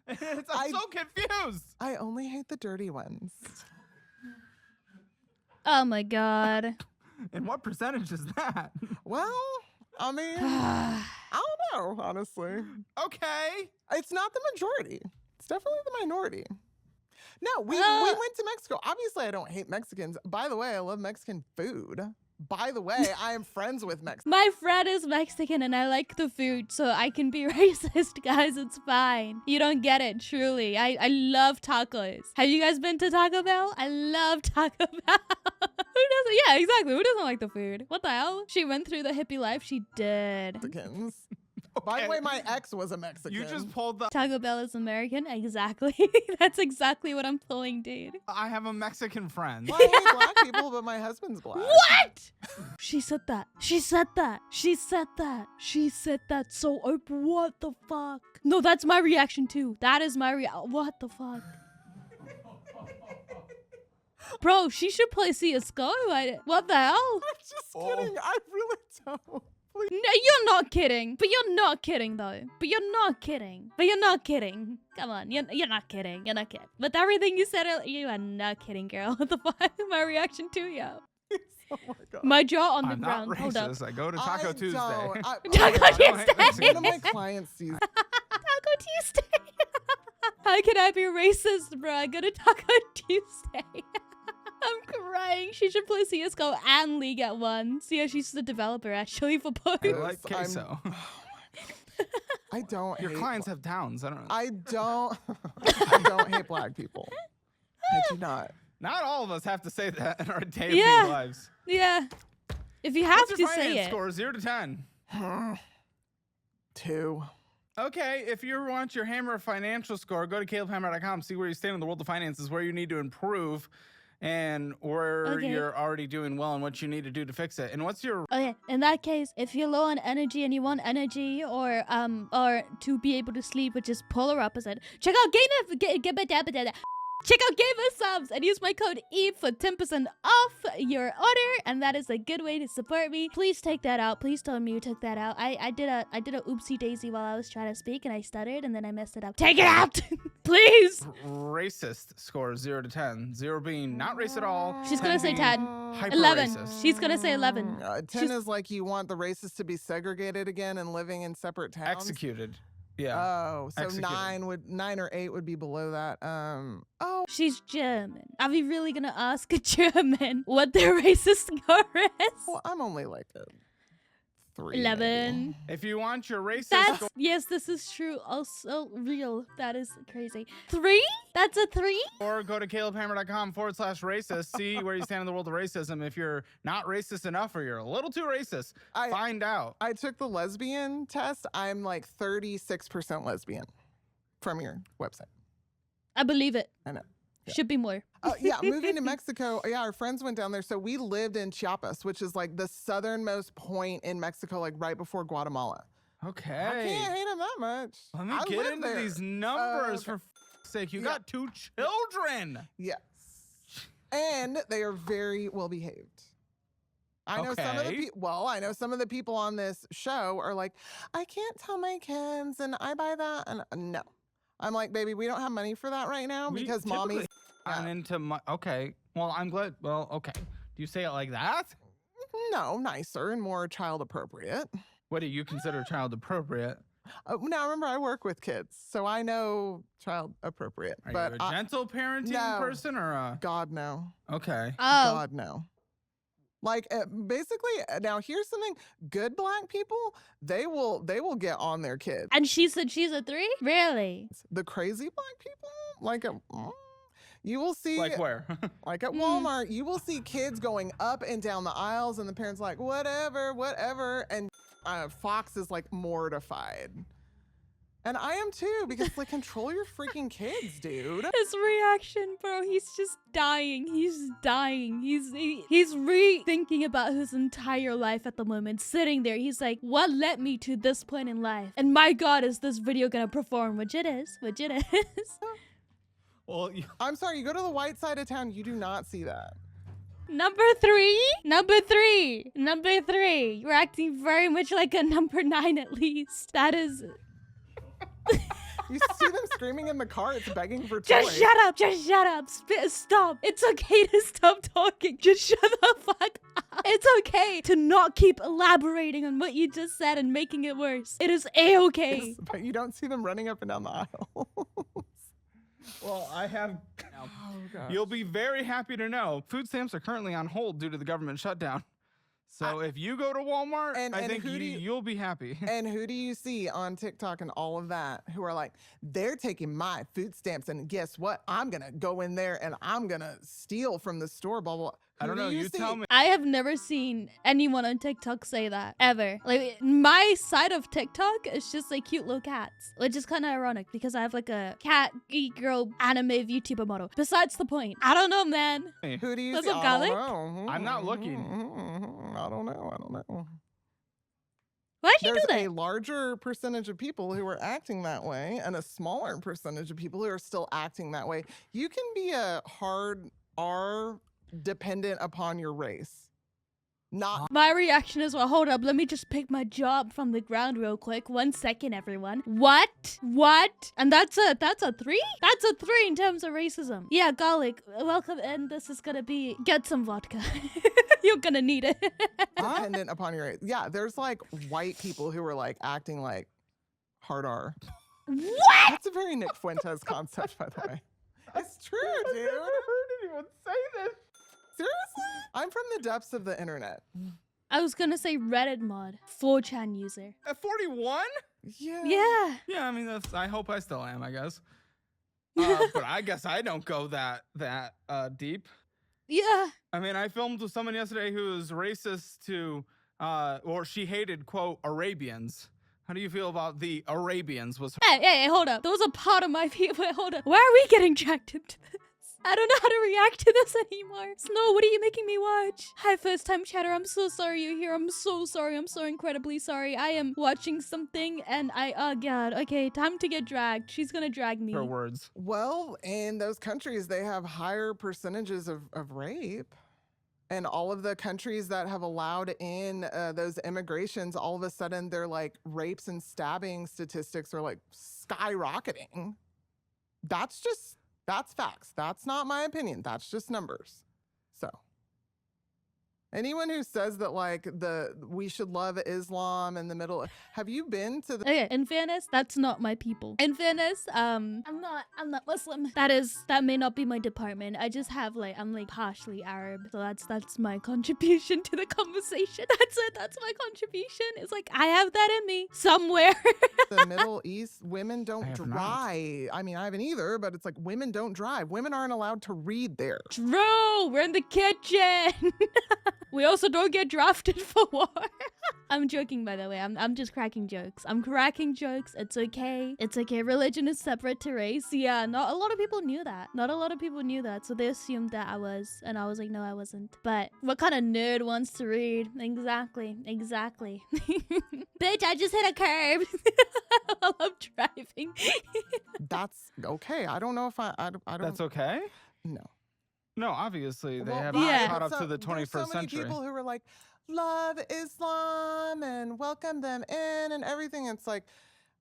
what there. And I'm so confused. I only hate the dirty ones. Oh my god. And what percentage is that? Well, I mean, I I don't know, honestly. Okay. It's not the majority. It's definitely the minority. No, we Uh. went to Mexico. Obviously, I don't hate Mexicans. By the way, I love Mexican food. By the way, I am friends with Mexicans. My friend is Mexican and I like the food, so I can be racist, guys. It's fine. You don't get it, truly. I love tacos. Have you guys been to Taco Bell? I love Taco Bell. Who doesn't? Yeah, exactly. Who doesn't like the food? What the hell? She went through the hippie life. She did. Mexicans. By the way, my ex was a Mexican. You just pulled the. Taco Bell is American. Exactly. That's exactly what I'm pulling, dude. I have a Mexican friend. Well, I hate black people, but my husband's black. What? She said that. She said that. She said that. She said that so open. What the fuck? No, that's my reaction too. That is my what the fuck? Bro, she should play CSGO. What the hell? I'm just kidding. I really don't. Please. No, you're not kidding. But you're not kidding though. But you're not kidding. But you're not kidding. Come on, you're not kidding. You're not kidding. With everything you said earlier, you are not kidding, girl. What the fuck? My reaction to you. Oh my god. My jaw on the I'm ground. not Hold up. racist. I go to Taco Tuesday. Don't. Taco God, Tuesday. One of my clients sees. Taco Tuesday. How can I be racist, bro? I go to Taco Tuesday. I'm crying. She should play CSGO and League at once. Yeah, she's the developer actually for both. I like I'm- queso. Oh my god. I don't Your hate clients have towns. I don't know. I don't hate black people. I do not. Not all of us have to say that in our day-to-day Yeah. lives. Yeah. If you have What's your to say finance it. score? 0 to 10. 2. Okay, if you want your Hammer financial score, go to calebhammer.com, see where you stand in the world of finances, where you need to improve, and where Okay. you're already doing well and what you need to do to fix it. And what's your Okay, in that case, if you're low on energy and you want energy or to be able to sleep, which is polar opposite, check out GAMERSUPPS and use my code EVE for 10% off your order, and that is a good way to support me. Please take that out. Please tell me you took that out. I did a oopsie daisy while I was trying to speak and I stuttered and then I messed it up. Take it out, please. racist score? 0 to 10. 0 being not race at all. She's gonna say 10. Hyper 11. racist. She's gonna say 11. 10 is like you want the races to be segregated again and living in separate towns. Executed. Yeah. Oh, so Executed. 9 or 8 would be below that. Oh, She's German. Are we really gonna ask a German what their racist score is? well, I'm only like a 3. 11. If you want your racist That's score, yes, this is true. Also real. That is crazy. 3? That's a 3? go to calebhammer.com/racist. See where you stand in the world of racism. If you're not racist enough or you're a little too racist, find out. I took the lesbian test. I'm like 36% lesbian from your website. I believe it. I know. Yeah. Should be more. Yeah, moving to Mexico. Yeah, our friends went down there. So we lived in Chiapas, which is like the southernmost point in Mexico, like right before Guatemala. Okay. I can't hate them that much. Let me I get lived into there. these numbers Okay. for sake. You Yeah. got 2 children. Yes. And they are very well behaved. I know some of the Okay. I know some of the people on this show are like, I can't tell my kids and I buy that. And no. I'm like, baby, we don't have money for that right now We because typically mommy's gotten into my okay. Well, I'm glad. Well, okay. Do you say it like that? no nicer and more child appropriate. What do you consider child appropriate? Now remember, I work with kids, so I know child appropriate. Are but you a gentle parenting no. person or a God no, okay? Oh. God no. Like basically, now here's something: good black people, they will get on their kids. And she said she's a 3? Really? The crazy black people, like you will see, Like where? like at Walmart, you will see kids going up and down the aisles, and the parents like whatever, and Fox is like mortified. And I am too, because like control your freaking kids, dude. His reaction, bro, he's just dying. He's dying. He's rethinking about his entire life at the moment, sitting there. He's like, what led me to this point in life? And my God, is this video gonna perform? Which it is. Well, I'm sorry, you go to the white side of town, you do not see that. Number 3. You're acting very much like a number 9 at least. That is... You see them screaming in the car, it's begging for toys. Just shut up. Stop. It's okay to stop talking. Just shut the fuck up. It's okay to not keep elaborating on what you just said and making it worse. It is A-okay. Yes, but you don't see them running up and down the aisle. well, I have. Oh, God. You'll be very happy to know food stamps are currently on hold due to the government shutdown. So if you go to Walmart, I think you'll be happy. And who do you see on TikTok and all of that who are like, they're taking my food stamps and guess what? I'm going to go in there and I'm going to steal from the store, blah, blah. I don't know. You tell me. I have never seen anyone on TikTok say that ever. Like my side of TikTok is just like cute little cats, which is kind of ironic because I have like a cat geek girl anime VTuber model. Besides the point, I don't know, man. Who do you What's see? up, I don't Garlic? know. I'm not looking. I don't know. Why'd you There's do that? a larger percentage of people who are acting that way and a smaller percentage of people who are still acting that way. You can be a hard R dependent upon your race. Not My reaction is, well, hold up. Let me just pick my jaw up from the ground real quick. 1 second, everyone. What? And that's a 3? That's a 3 in terms of racism. Yeah, Garlic, welcome in. This is gonna be, get some vodka. You're gonna need it. dependent upon your race. Yeah, there's like white people who are like acting like hard R. What? That's a very Nick Fuentes concept, by the way. It's true, dude. I've never heard anyone say this. Seriously? I'm from the depths of the internet. I was gonna say Reddit mod. 4chan user. At 41? Yeah. Yeah. Yeah, I mean, I hope I still am, I guess. But I guess I don't go that deep. Yeah. I mean, I filmed with someone yesterday who was racist to, or she hated, quote, Arabians. How do you feel about the Arabians? Was Hey, hold up. Those are part of my people. Wait, hold up. Why are we getting dragged into this? I don't know how to react to this anymore. Snow, what are you making me watch? Hi, first time chatter. I'm so sorry you're here. I'm so sorry. I'm so incredibly sorry. I am watching something and oh God. Okay, time to get dragged. She's gonna drag me. her words? Well, in those countries, they have higher percentages of rape. And all of the countries that have allowed in those immigrations, all of a sudden, their like rapes and stabbing statistics are like skyrocketing. That's facts. That's not my opinion. That's just numbers. So anyone who says that like we should love Islam in the middle, have you been to the Okay, in fairness, that's not my people. In fairness, I'm not Muslim. That may not be my department. I just have I'm like partially Arab. So that's my contribution to the conversation. That's it. That's my contribution. It's like I have that in me somewhere. the Middle East? Women don't have not. drive. I mean, I haven't either, but it's like women don't drive. Women aren't allowed to read there. True, we're in the kitchen. We also don't get drafted for war. I'm joking, by the way. I'm just cracking jokes. I'm cracking jokes. It's okay. It's okay. Religion is separate to race. Yeah, not a lot of people knew that. Not a lot of people knew that. So they assumed that I was. And I was like, no, I wasn't. But what kind of nerd wants to read? Exactly. Bitch, I just hit a curb while I'm driving. That's okay. I don't know if I don't. That's okay? No. No, obviously, they Well, have Yeah. not caught up to the there's 21st so many century. people who are like, love Islam and welcome them in and everything. It's like,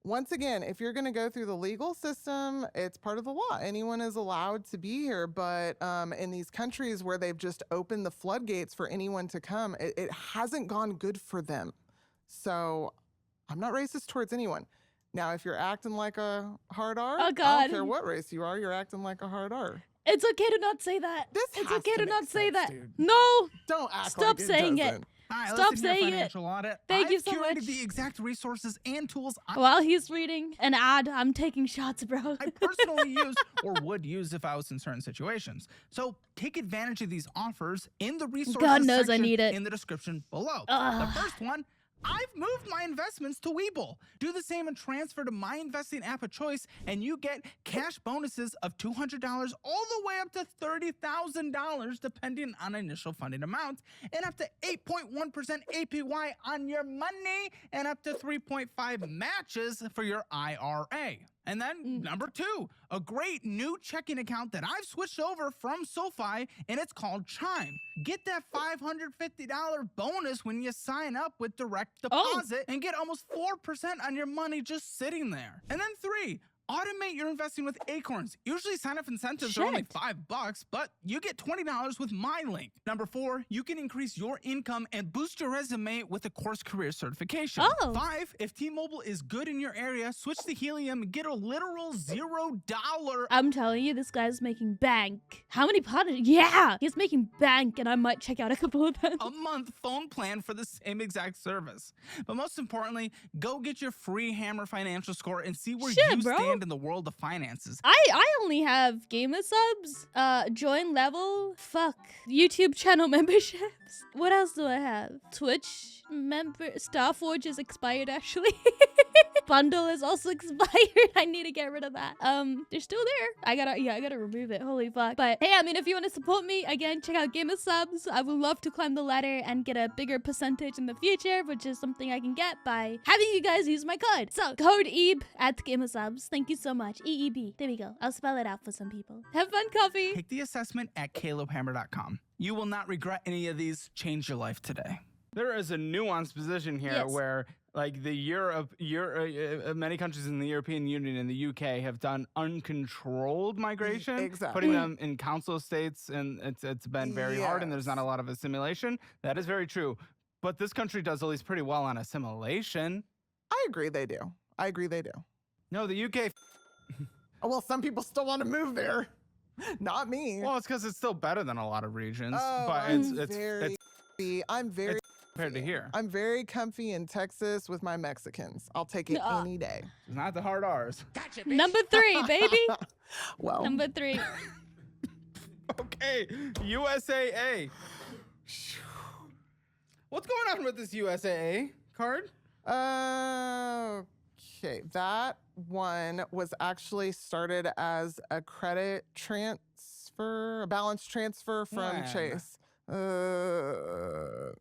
once again, if you're going to go through the legal system, it's part of the law. Anyone is allowed to be here. But in these countries where they've just opened the floodgates for anyone to come, it hasn't gone good for them. So I'm not racist towards anyone. Now, if you're acting like a hard R, Oh, I God. don't care what race you are, you're acting like a hard R. It's okay to not say that. This It's has okay to make not say sense, that. dude. No. Don't act Stop like saying it. doesn't. Hi, Stop listen here, saying it. Financial Audit. Thank you I've so curated much. the exact resources and tools While he's reading an ad, I'm taking shots, bro. I personally use or would use if I was in certain situations. So take advantage of these offers in the resources God knows I section need it. in the description below. Ugh. The first one, I've moved my investments to Webull. Do the same and transfer to my investing app of choice, and you get cash bonuses of $200 all the way up to $30,000, depending on initial funding amount, and up to 8.1% APY on your money, and up to 3.5 matches for your IRA. And then number 2, a great new checking account that I've switched over from SoFi, and it's called Chime. Get that $550 bonus when you sign up with direct deposit and get almost 4% on your money just sitting there. And then 3, automate your investing with Acorns. Usually sign-up incentives are only Shit. $5, but you get $20 with my link. Number 4, you can increase your income and boost your resume with a course career certification. Oh. 5, if T-Mobile is good in your area, switch to Helium and get a literal $0. I'm telling you, this guy's making bank. How many partners? Yeah, he's making bank, and I might check out a couple of them. a month phone plan for the same exact service. But most importantly, go get your free Hammer financial score and see where Shit, you bro. stand in the world of finances. I only have GAMERSUPS, join level, YouTube channel memberships. What else do I have? Twitch member, Starforge is expired actually. Bundle is also expired. I need to get rid of that. They're still there. I gotta remove it. Holy fuck. But hey, I mean, if you want to support me, again, check out GAMERSUPS. I would love to climb the ladder and get a bigger percentage in the future, which is something I can get by having you guys use my code. So, code EEB at GAMERSUPS. Thank you so much. EEB. There we go. I'll spell it out for some people. Have fun, coffee. Take the assessment at calebhammer.com. You will not regret any of these. Change your life today. There is a nuanced position here Yes. where, like, many countries in the European Union and the UK have done uncontrolled migration, Exactly. putting them in council states, and it's been very hard, and there's not a lot of assimilation. That is very true. But this country does at least pretty well on assimilation. I agree they do. No, the UK. Oh, well, some people still want to move there. Not me. Well, it's because it's still better than a lot of regions. Oh, but I'm it's very. I'm very. compared to here. I'm very comfy in Texas with my Mexicans. I'll take it any day. It's not the hard R's. Number 3, baby. Well, Number 3. Okay, USAA. What's going on with this USAA card? Okay, that one was actually started as a credit transfer, a balance transfer from When? Chase.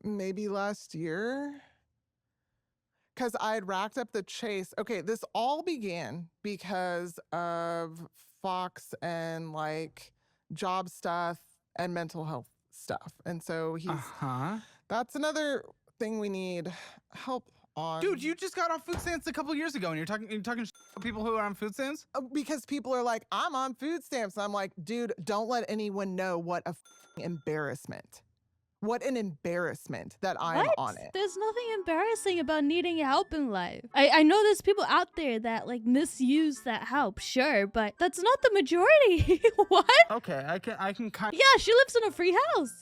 Maybe last year. Because I had racked up the Chase. Okay, this all began because of Fox and like job stuff and mental health stuff. And so that's another thing we need help on. Dude, you just got off food stamps a couple years ago, and you're talking to people who are on food stamps? Because people are like, I'm on food stamps. I'm like, dude, don't let anyone know what a embarrassment. What an embarrassment that I'm on it. There's nothing embarrassing about needing help in life. I know there's people out there that like misuse that help, sure, but that's not the majority. What? Okay, I can kind of. Yeah, she lives in a free house.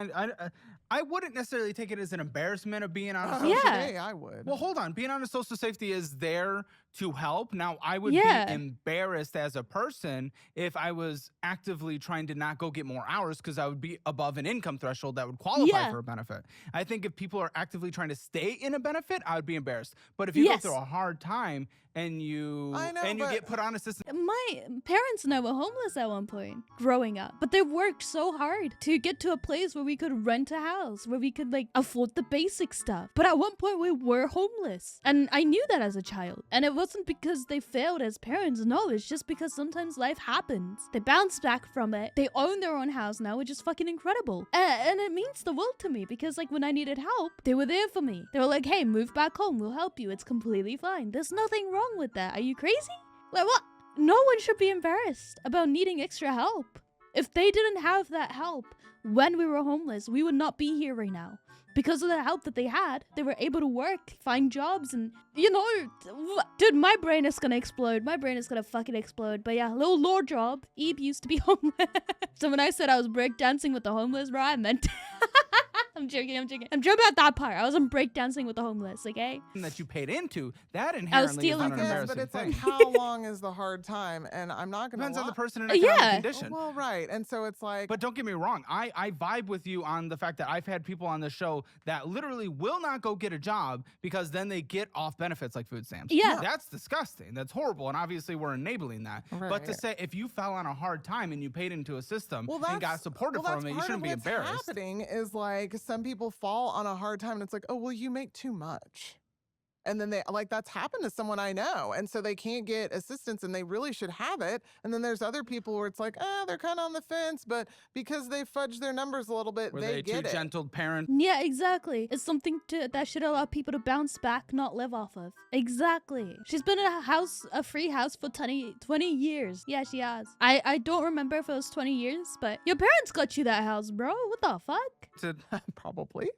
I wouldn't necessarily take it as an embarrassment of being on a Yeah. social. Today I would. Well, hold on. Being on a social safety is there to help. Now, I would Yeah. be embarrassed as a person if I was actively trying to not go get more hours because I would be above an income threshold that would qualify Yeah. for a benefit. I think if people are actively trying to stay in a benefit, I would be embarrassed. But if you Yes. go through a hard time and you get put on assistance, My parents and I were homeless at one point growing up, but they worked so hard to get to a place where we could rent a house, where we could like afford the basic stuff. But at one point we were homeless, and I knew that as a child. And it wasn't because they failed as parents, no, it's just because sometimes life happens. They bounce back from it. They own their own house now, which is fucking incredible. And it means the world to me because like when I needed help, they were there for me. They were like, hey, move back home, we'll help you. It's completely fine. There's nothing wrong with that. Are you crazy? Like what? No one should be embarrassed about needing extra help. If they didn't have that help when we were homeless, we would not be here right now. Because of the help that they had, they were able to work, find jobs, and, you know, dude, my brain is gonna explode. My brain is gonna fucking explode. But yeah, little lore job. Eve used to be homeless. So when I said I was breakdancing with the homeless, bro, I meant I'm joking. I'm joking about that part. I wasn't breakdancing with the homeless, okay? that you paid into, that inherently is stealing not an from Yes, embarrassing but it's thing. like, how long is the hard time? And I'm not going to Depends on the lie. person and economic Yeah. condition. Well, right. And so it's like, But don't get me wrong, I vibe with you on the fact that I've had people on the show that literally will not go get a job because then they get off benefits like food stamps. Yeah. That's disgusting. That's horrible. And obviously we're enabling that. But to Right. say if you fell on a hard time and you paid into a system well, and got supported well, from that's it, you part shouldn't of be what's embarrassed. happening is like some people fall on a hard time and it's like, oh, well, you make too much. And then they like that's happened to someone I know. And so they can't get assistance and they really should have it. And then there's other people where it's like, they're kind of on the fence, but because they fudge their numbers a little bit, Were they they get too it. gentle parent? Yeah, exactly. It's something that should allow people to bounce back, not live off of. Exactly. She's been in a free house for 20 years. Yeah, she has. I don't remember if it was 20 years, but your parents got you that house, bro. What the fuck? Probably.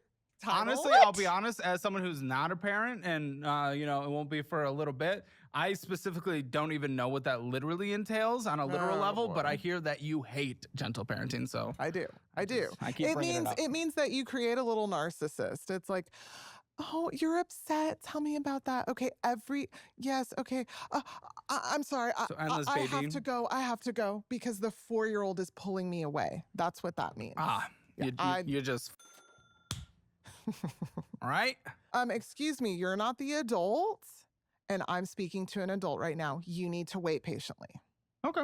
Honestly, What? I'll be honest, as someone who's not a parent and, it won't be for a little bit, I specifically don't even know what that literally entails on a literal Oh, level, but boy. I hear that you hate gentle parenting, so. I do. I do. I keep bringing it up. It means that you create a little narcissist. It's like, oh, you're upset. Tell me about that. Okay, yes, okay. I'm sorry. So endless I have baby. to go. I have to go because the 4-year-old is pulling me away. That's what that means. Yeah, you just. All right? Excuse me, you're not the adult, and I'm speaking to an adult right now. You need to wait patiently. Okay.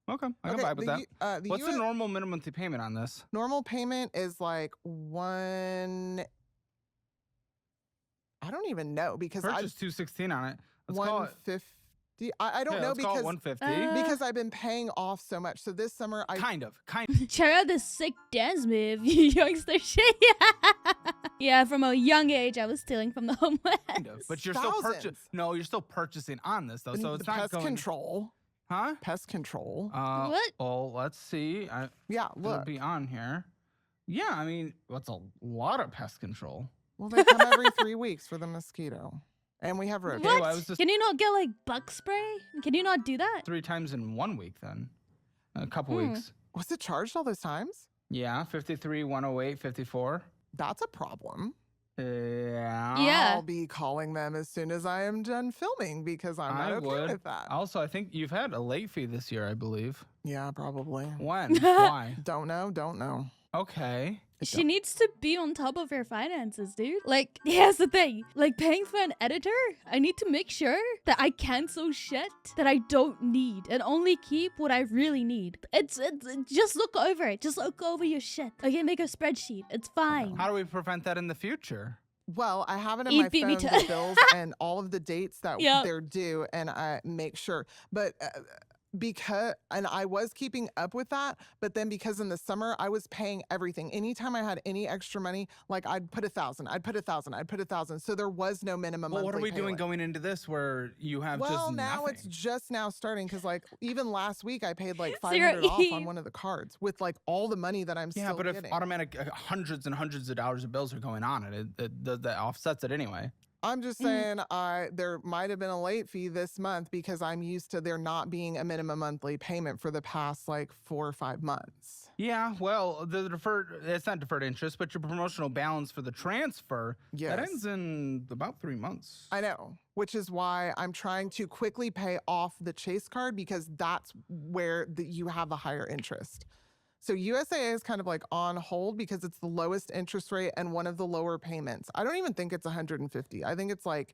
I can vibe with that. What's the US normal minimum payment on this? normal payment is like one. I don't even know because Purchase $216 on it. Let's call it. 150. I don't know Let's call it because $150. because I've been paying off so much. So this summer I Kind of. Check out this sick dance move, you youngster shit. Yeah, from a young age, I was stealing from the homeless. Kind of. But you're still Thousands. you're still purchasing on this though, so the it's not pest going. control. Huh? Pest control. What? Oh, let's see. Yeah, It'll look. be on here. Yeah, I mean, that's a lot of pest control. Well, they come every 3 weeks for the mosquito, and we have roaches. Okay, What? well, I was just Can you not get like bug spray? Can you not do that? 3 times in 1 week then. A couple Hmm. weeks. Was it charged all those times? Yeah, 53, 108, 54. That's a problem. Yeah. I'll be calling them as soon as I am done filming because I'm not okay with that. Also, I think you've had a late fee this year, I believe. Yeah, probably. When? Why? Don't know. Okay. She needs to be on top of her finances, dude. Like, here's the thing. Like, paying for an editor, I need to make sure that I cancel shit that I don't need and only keep what I really need. It's just look over it. Just look over your shit. Okay, make a spreadsheet. It's fine. How do we prevent that in the future? Well, I have it in Eve my beat me phone, to- the bills and all of the dates that Yep. they're due, and I make sure. But and I was keeping up with that, but then because in the summer I was paying everything. Anytime I had any extra money, like I'd put 1,000, I'd put 1,000, I'd put 1,000. So there was no minimum. Well, what are we monthly doing payment. going into this where you have Well, just now nothing? it's just now starting because like even last week I paid like Sarah 500 off on Eve. one of the cards with like all the money that I'm Yeah, still but if getting. automatic hundreds and hundreds of dollars of bills are going on, that offsets it anyway. I'm just saying there might have been a late fee this month because I'm used to there not being a minimum monthly payment for the past like 4 or 5 months. Yeah, well, it's not deferred interest, but your promotional balance for the transfer, that Yes. ends in about 3 months. I know, which is why I'm trying to quickly pay off the Chase card because that's where you have the higher interest. So USAA is kind of like on hold because it's the lowest interest rate and one of the lower payments. I don't even think it's 150. I think it's like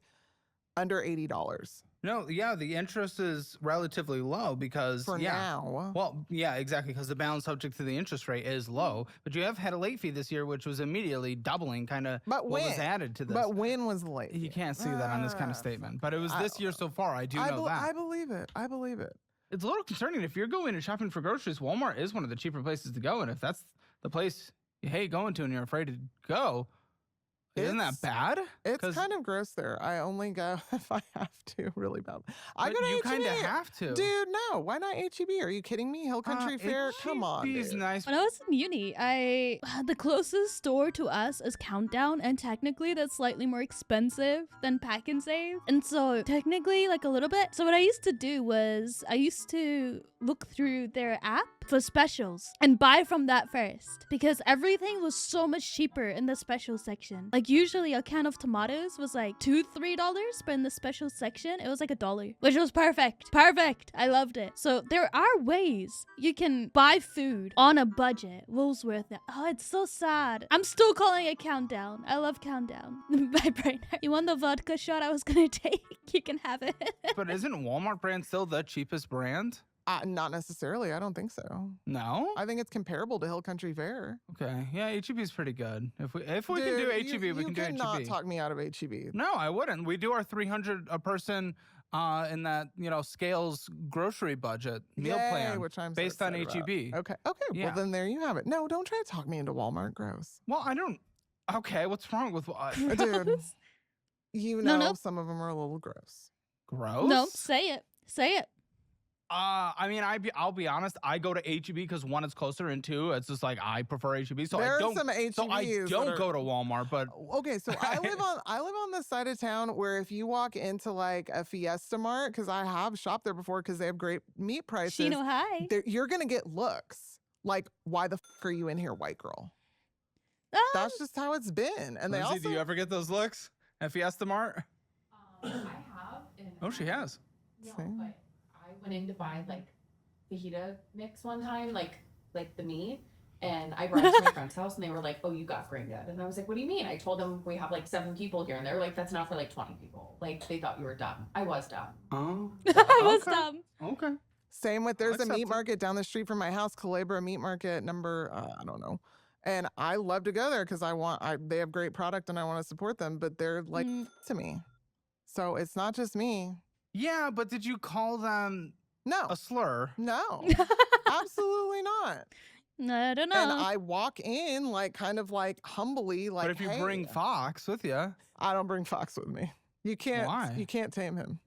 under $80 No, yeah, the interest is relatively low because for now. Well, yeah, exactly, because the balance subject to the interest rate is low. But you have had a late fee this year, which was immediately doubling kind of But what was when? added to this. But when was the late? You fee? can't see that on this kind of Ah, statement. But it was I this don't year know. so far. I do know that. I believe it. I believe it. It's a little concerning if you're going and shopping for groceries. Walmart is one of the cheaper places to go, and if that's the place you hate going to and you're afraid to go, isn't that It's- bad? It's 'Cause- kind of gross there. I only go if I have to really bad. I but go to you H-E-B. kind of have to. Dude, no. Why not HEB? Are you kidding me? Hill Country Fair? Come on, H-E-B's dude. nice. When I was in uni, the closest store to us is Countdown, and technically that's slightly more expensive than Pack and Save. And so technically like a little bit. So what I used to do was I used to look through their app for specials and buy from that first because everything was so much cheaper in the special section. Like usually a can of tomatoes was like $2-3, but in the special section it was like $1, which was perfect. Perfect. I loved it. So there are ways you can buy food on a budget. Woolsworth. Oh, it's so sad. I'm still calling it Countdown. I love Countdown. My brain. You want the vodka shot I was gonna take? You can have it. But isn't Walmart brand still the cheapest brand? Not necessarily. I don't think so. No. I think it's comparable to Hill Country Fair. Okay. Yeah, HEB is pretty good. If we can do Dude, HEB, we can do You cannot HEB. talk me out of HEB. No, I wouldn't. We do our 300 a person in that, Scales grocery budget meal Yay, plan which I'm so based on excited about. HEB. Okay. Yeah. Well, then there you have it. No, don't try to talk me into Walmart. Gross. Well, I don't. Okay, what's wrong with Dude, you No, know no. some of them are a little gross. gross? No, say it. Say it. I mean, I'll be honest. I go to HEB because one, it's closer, and two, it's just like I prefer HEB. So There I are don't. some HEBs So I that don't are- go to Walmart, but Okay, so I live on the side of town where if you walk into like a Fiesta Mart, because I have shopped there before because they have great meat prices, Shino, hi. you're gonna get looks like, "Why the f are you in here, white girl?" That's just how it's been. And they Lindsay, also do you ever get those looks at Fiesta Mart? I have. And Oh, she has. No, Same. but I went in to buy like fajita mix one time, like the meat, and I brought it to my friend's house, and they were like, "Oh, you got granddad," and I was like, "What do you mean?" I told them we have like 7 people here, and they were like, "That's not for like 20 people." Like they thought you were dumb. I was dumb. Oh. I was Okay. dumb. Okay. Same with there's a accept meat it. market down the street from my house, Calabria Meat Market number I don't know. And I love to go there because they have great product and I want to support them, but they're like to me. So it's not just me. Yeah, but did you call them No. a slur? No. Absolutely not. I don't know. And I walk in like kind of like humbly like but if you hey, bring Fox with you, I don't bring Fox with me. You can't Why? you can't tame him.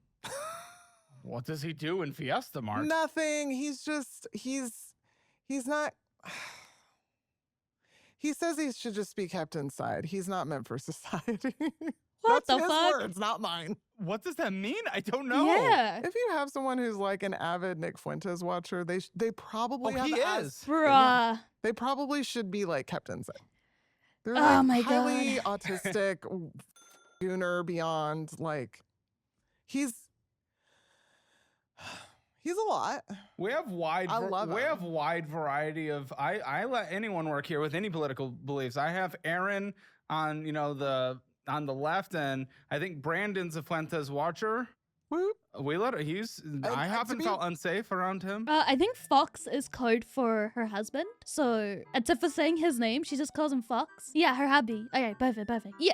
what does he do in Fiesta Mart? Nothing. He's not he says he should just be kept inside. He's not meant for society. What That's the his fuck? words, not mine. What does that mean? I don't know. Yeah. If you have someone who's like an avid Nick Fuentes watcher, they probably Oh, have he as- is. Bruh. They probably should be like kept inside. They're Oh like my highly God. autistic, gooner beyond. Like, he's a lot. We have I love we have him. wide variety of I let anyone work here with any political beliefs. I have Aaron on on the left, and I think Brandon's a Fuentes watcher. Whoop. We let it. I to haven't be- felt unsafe around him. I think Fox is code for her husband. So instead for saying his name, she just calls him Fox. Yeah, her hubby. Okay, perfect. Yeah,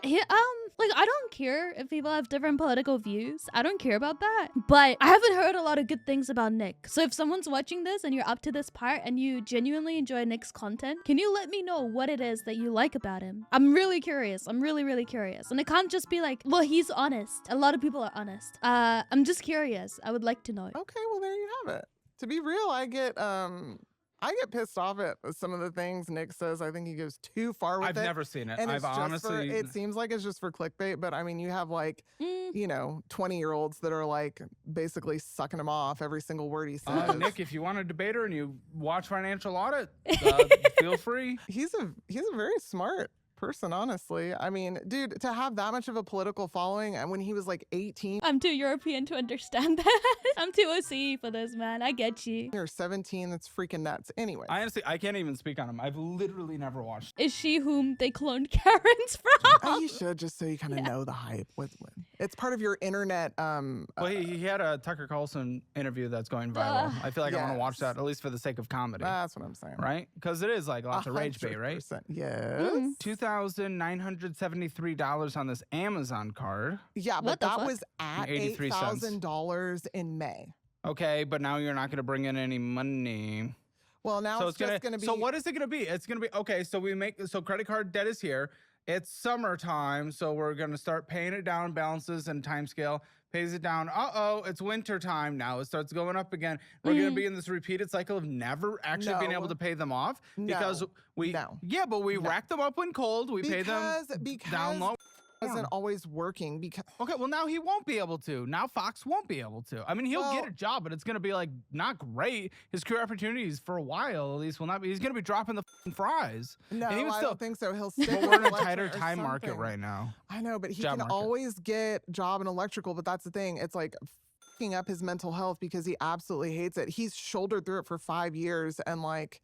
like I don't care if people have different political views. I don't care about that. But I haven't heard a lot of good things about Nick. So if someone's watching this and you're up to this part and you genuinely enjoy Nick's content, can you let me know what it is that you like about him? I'm really curious. I'm really curious. And it can't just be like, well, he's honest. A lot of people are honest. I'm just curious. I would like to know. Okay, well there you have it. To be real, I get pissed off at some of the things Nick says. I think he goes too far with I've it. never seen it. And I've it's just honestly. it seems like it's just for clickbait, but I mean, you have like, Mm. 20-year-olds that are like basically sucking him off every single word he says. Nick, if you want a debater and you watch Financial Audit, feel free. He's a very smart person, honestly. I mean, dude, to have that much of a political following, and when he was like 18 I'm too European to understand that. I'm too OCE for this, man. I get you. or 17, that's freaking nuts. Anyway, Honestly, I can't even speak on him. I've literally never watched. Is she whom they cloned Karens from? you should, just so you kind of know the hype. It's part of your internet. Well, he had a Tucker Carlson interview that's going viral. I feel like I want to watch yes. that, at least for the sake of comedy. That's what I'm saying. Right? Because it is like lots of rage bait, right? 100%. Yes. $2,973 on this Amazon card. Yeah, but What the that fuck? was at 83 cents. $8,000 in May. Okay, but now you're not going to bring in any money. Well, now So it's just going to be. So what is it going to be? It's going to be okay. So credit card debt is here. It's summertime, so we're going to start paying it down. Balances and time scale pays it down. It's winter time now. It starts going up again. We're going to be in this repeated cycle of never actually being able No. to pay them off because we No. we rack them up when cold. We pay them down low. Wasn't always working because Okay, well now he won't be able to. Now Fox won't be able to. I mean, he'll get a job, but it's going to be like not great. His career opportunities for a while at least will not be. He's going to be dropping the fries. no, and he was I still, don't think so. He'll stick But with we're in a electric tighter or time market something. right now. I know, but he Job can market. always get job in electrical. But that's the thing. It's like fucking up his mental health because he absolutely hates it. He's shouldered through it for 5 years, and like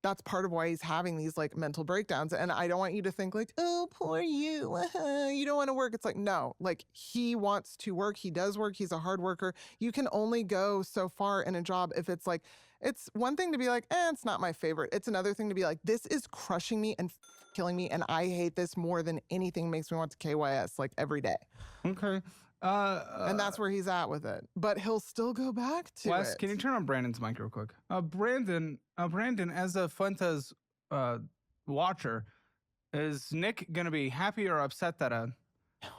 that's part of why he's having these like mental breakdowns. And I don't want you to think like, oh, poor you. You don't want to work. It's like, no, like he wants to work. He does work. He's a hard worker. You can only go so far in a job if it's like, it's one thing to be like, it's not my favorite. It's another thing to be like, this is crushing me and killing me. And I hate this more than anything makes me want to KYS like every day. Okay. And that's where he's at with it. But he'll still go back to Wes, it. can you turn on Brandon's mic real quick? Brandon, as a Fuentes watcher, is Nick gonna be happy or upset that a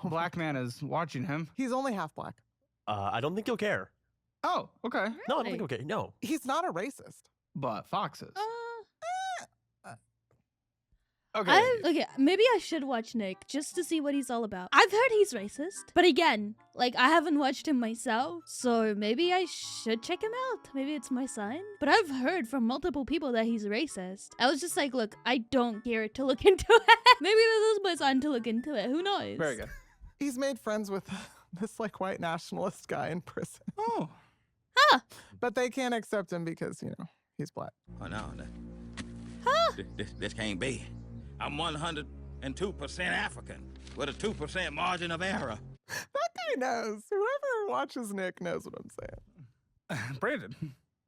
black man is watching him? He's only half black. I don't think he'll care. Oh, okay. No, I don't think he'll care. No. He's not a racist. But Fox is. Uh, Okay. Okay, maybe I should watch Nick just to see what he's all about. I've heard he's racist, but again, like I haven't watched him myself, so maybe I should check him out. Maybe it's my sign. But I've heard from multiple people that he's racist. I was just like, look, I don't care to look into it. Maybe this is my sign to look into it. Who knows? Very good. He's made friends with this like white nationalist guy in prison. Oh. Huh. But they can't accept him because, he's black. Oh, no. This can't be. I'm 102% African with a 2% margin of error. That guy knows. Whoever watches Nick knows what I'm saying. Brandon.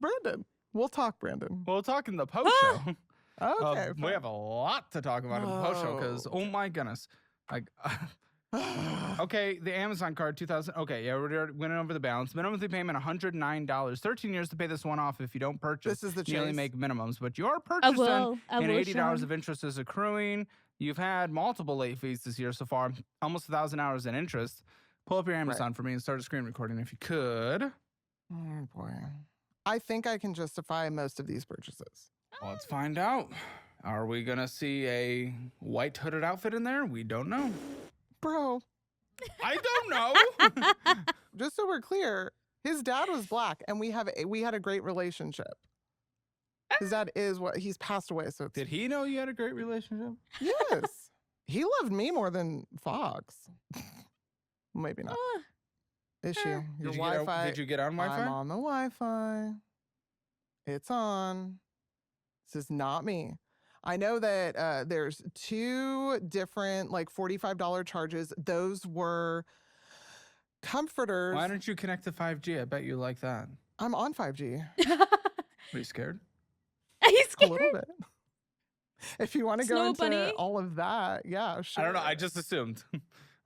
Brandon. We'll talk, Brandon. We'll talk in the post show. Okay. We fine. have a lot to talk about in the post show because, oh my goodness. Like, okay, the Amazon card, 2000. Okay, yeah, we're went over the balance. Minimum monthly payment, $109. 13 years to pay this one off if you don't purchase. This is the You only chase. make minimums, but you are I purchasing, will. and $80 Sean. of interest is accruing. You've had multiple late fees this year so far, almost 1,000 hours in interest. Pull up your Amazon for me and start a screen recording if you could. Oh, boy. I think I can justify most of these purchases. Well, let's find out. Are we going to see a white hooded outfit in there? We don't know. Bro, I don't know. just so we're clear, his dad was black and we had a great relationship. His dad he's passed away, so it's, Did he know you had a great relationship? yes. He loved me more than Fox. Maybe not. Issue. Your Did you, Wi-Fi. did you get on Wi-Fi? I'm on the Wi-Fi. It's on. This is not me. I know that there's 2 different like $45 charges. Those were comforters. Why don't you connect to 5G? I bet you like that. I'm on 5G. Are you scared? Are you A scared? little bit. If you want to go Snow into bunny? all of that, yeah, sure. I don't know. I just assumed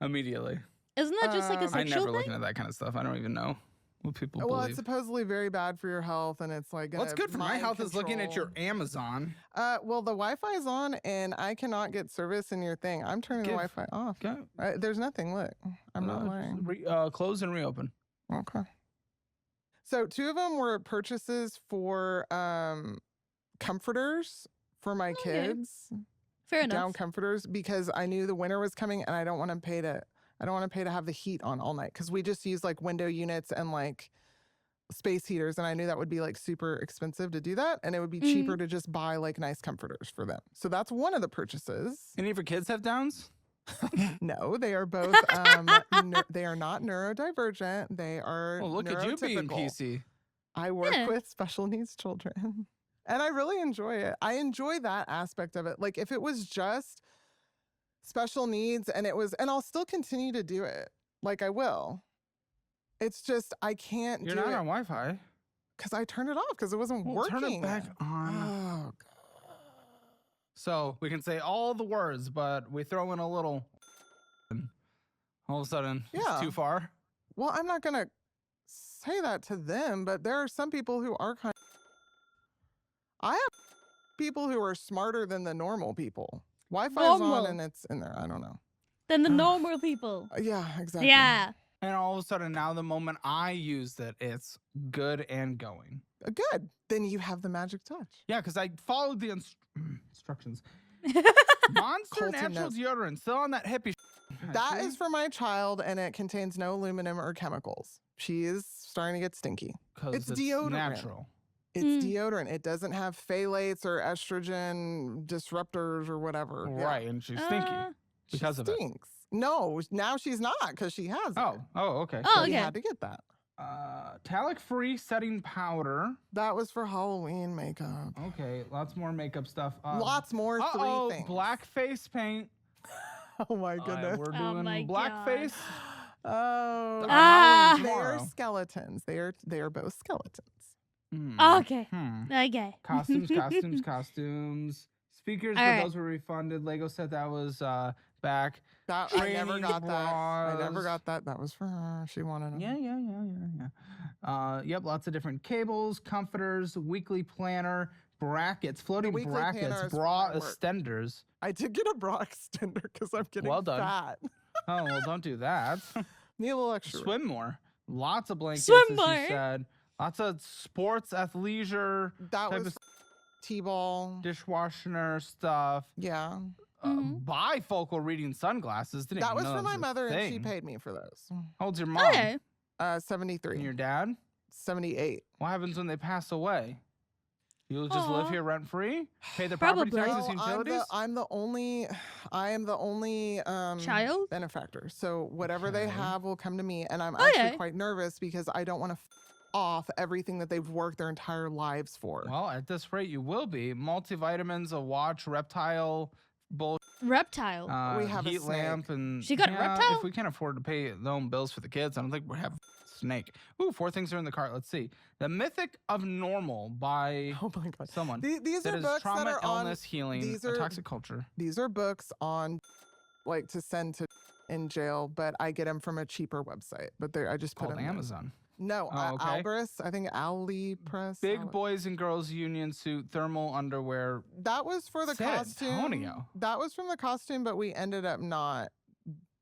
immediately. Isn't that just like a I I sexual never thing? look into that kind of stuff. I don't even know what people Well, believe. it's supposedly very bad for your health, and it's like What's good for my mind health is looking at your control. Amazon. Well, the Wi-Fi is on, and I cannot get service in your thing. I'm turning the Give- Wi-Fi off. Okay. There's nothing lit. I'm not lying. Close and reopen. Okay. So 2 of them were purchases for comforters for my Okay. kids. Fair Down enough. comforters, because I knew the winter was coming, and I don't want to pay to have the heat on all night, because we just use like window units and like space heaters, and I knew that would be like super expensive to do that, and it would be cheaper to just buy like nice comforters for them. So that's one of the purchases. Any of your kids have Downs? No, they are both they are not neurodivergent. They are Well, look at you being neurotypical. PC. I work Yeah. with special needs children, and I really enjoy it. I enjoy that aspect of it. Like if it was just special needs and I'll still continue to do it. Like I will. It's just I can't You're do not it on Wi-Fi. because I turned it off because it wasn't Well, working. turn it back on. Oh, God. So we can say all the words, but we throw in a little. And all of a sudden, Yeah. it's too far. Well, I'm not gonna say that to them, but there are some people who are kind of. I have people who are smarter than the normal people. Wi-Fi's Normal. on and it's in there. I don't know. Than the normal people. Yeah, exactly. Yeah. And all of a sudden, now the moment I used it, it's good and going. Good. Then you have the magic touch. Yeah, because I followed the instructions. Monster Colton natural knows. deodorant, still on that hippie. That is for my child, and it contains no aluminum or chemicals. She is starting to get stinky. because it's deodorant. natural. It's deodorant. It doesn't have phthalates or estrogen disruptors or whatever. Yeah. Right, and she's stinky She because of it. stinks. No, now she's not because she has it. Oh, okay. Oh, We okay. had to get that. Talc-free setting powder. That was for Halloween makeup. Okay, lots more makeup stuff. Lots more. Uh-oh, 3 things. black face paint. Oh my goodness. We're Oh my doing blackface. Oh. Ah. They are Tomorrow. skeletons. They are both skeletons. Okay. Hmm. Okay. Costumes. Speakers, All but right. those were refunded. Lego said that was back. That I never Training got that. I never bras. got that. That was for her. She wanted them. Yeah. Yep, lots of different cables, comforters, weekly planner, brackets, floating weekly brackets, planner is bra for my work. extenders. I did get a bra extender because I'm getting Well done. fat. Oh, well, don't do that. Need a little extra. room. Swim more. Lots of blankets, Swim as more. you said. Lots of sports, athleisure, That type was of T-ball. dishwasher stuff. Yeah. Bifocal reading sunglasses. Didn't That even was know for that my was a mother, and she thing. paid me for those. How old's your mom? Okay. 73. And your dad? 78. What happens when they pass away? You'll just live Aw. here rent free? Pay the property Probably. taxes and utilities? I am the only Child? benefactor. So whatever they Okay. have will come to me, and I'm Okay. actually quite nervous because I don't want to off everything that they've worked their entire lives for. Well, at this rate, you will be. Multivitamins, a watch, reptile, Reptile. We have a heat lamp, snake. and She got a reptile? If we can't afford to pay their own bills for the kids, I don't think we have a snake. Ooh, 4 things are in the cart. Let's see. The Mythic of Normal by Oh my god. someone. These that are is books trauma, that are on. illness, healing, these a are- toxic culture. These are books on, like, to send to in jail, but I get them from a cheaper website. But I just put Called them Amazon. No, Oh, okay. Albris. I think Ali Press. Big boys and girls union suit, thermal underwear. That was for the San costume. Antonio. That was from the costume, but we ended up not.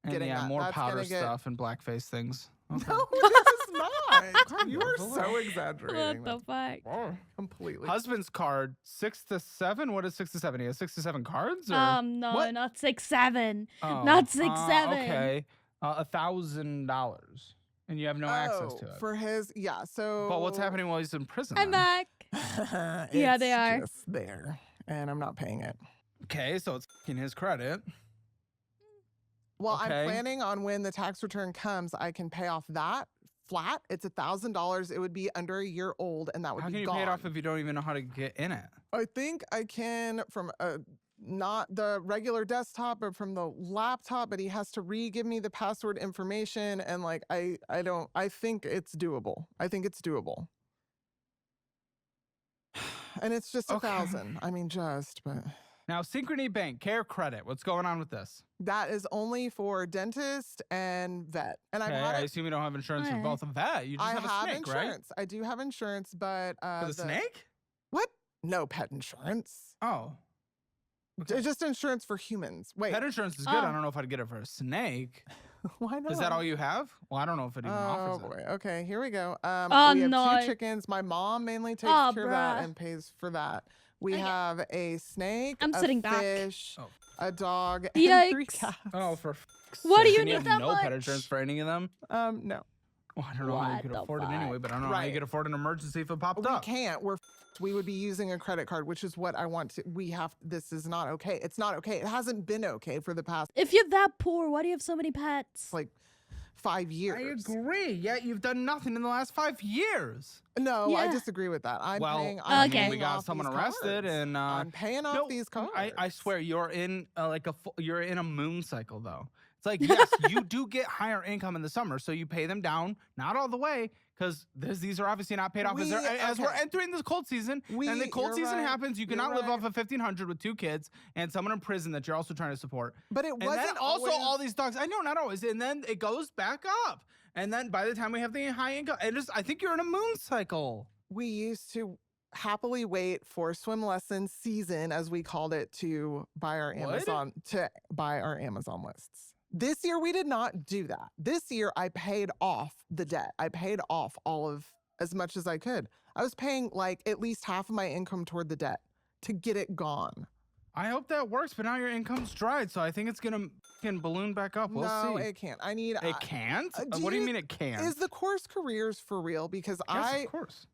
And Getting yeah, that. more That's powder gonna get- stuff and blackface things. Okay. No, it is not. Kind You of, are a little. so What exaggerating. the fuck? That's completely. Husband's card, 6 to 7. What is 6 to 7? He has 6 to 7 cards? Or? No, What? not 6'7". Oh, not 6'7". Okay, $1,000, and you have no access to it. For his, yeah. So. But what's happening while he's in prison? I'm then? back. Yeah, they It's are. just there, and I'm not paying it. Okay, so it's in his credit. Well, I'm Okay. planning on when the tax return comes, I can pay off that flat. It's $1,000. It would be under a year old, and that would How be can you gone. pay it off if you don't even know how to get in it? I think I can from not the regular desktop, but from the laptop. But he has to re-give me the password information, and like I think it's doable. I think it's doable. And it's just Okay. 1,000. I mean, but Now, Synchrony Bank, Care Credit. What's going on with this? that is only for dentist and vet. And Okay, I've had I it. assume you don't have insurance for Alright. both of that. You just I have a have snake, right? insurance. I do have insurance, but For the snake? What? No pet insurance. Oh. Just insurance for humans. Wait, Pet insurance is good. I don't know if I'd get it for a snake. why not? Is that all you have? Well, I don't know if it even Oh offers boy. it. Okay, here we go. Oh, we have no. 2 chickens. My mom mainly takes Oh, care of that bruh. and pays for that. We Okay. have a snake, I'm a sitting back. fish, Oh. a dog, and 3 Yikes. cats. Oh, for What do sake. you And need have that no pet insurance much? for any of them? No, Well, I don't know how you What could the afford it anyway, but I don't know how you Right. could afford an emergency if it popped we up. can't. We would be using a credit card, which is what I want to. This is not okay. It's not okay. It hasn't been okay for the past If you're that poor, why do you have so many pets? like 5 I years. agree. Yet you've done nothing in the last 5 years. No, I Yeah. disagree with that. I'm Well, paying. I I'm mean, Okay. we paying got off someone these arrested, cards. and I'm paying off no, these cards. I swear you're in you're in a moon cycle though. It's like yes, you do get higher income in the summer, so you pay them down, not all the way, because these are obviously not paid off as we're okay. entering this cold season. And the cold You're season right, happens, you you're cannot live right. off of $1,500 with 2 kids and someone in prison that you're also trying to support. But it And wasn't then also always, all these dogs. I know, not always. And then it goes back up. And then by the time we have the high income, I think you're in a moon cycle. We used to happily wait for swim lesson season, as we called it, to buy our What? Amazon lists. This year we did not do that. This year I paid off the debt. I paid off all of as much as I could. I was paying like at least half of my income toward the debt to get it gone. I hope that works, but now your income's dried, so I think it's gonna balloon back up. We'll no, see. it can't. I need. It can't? do What do you you- mean it can't? Is the course careers for real? Because Yes, of course.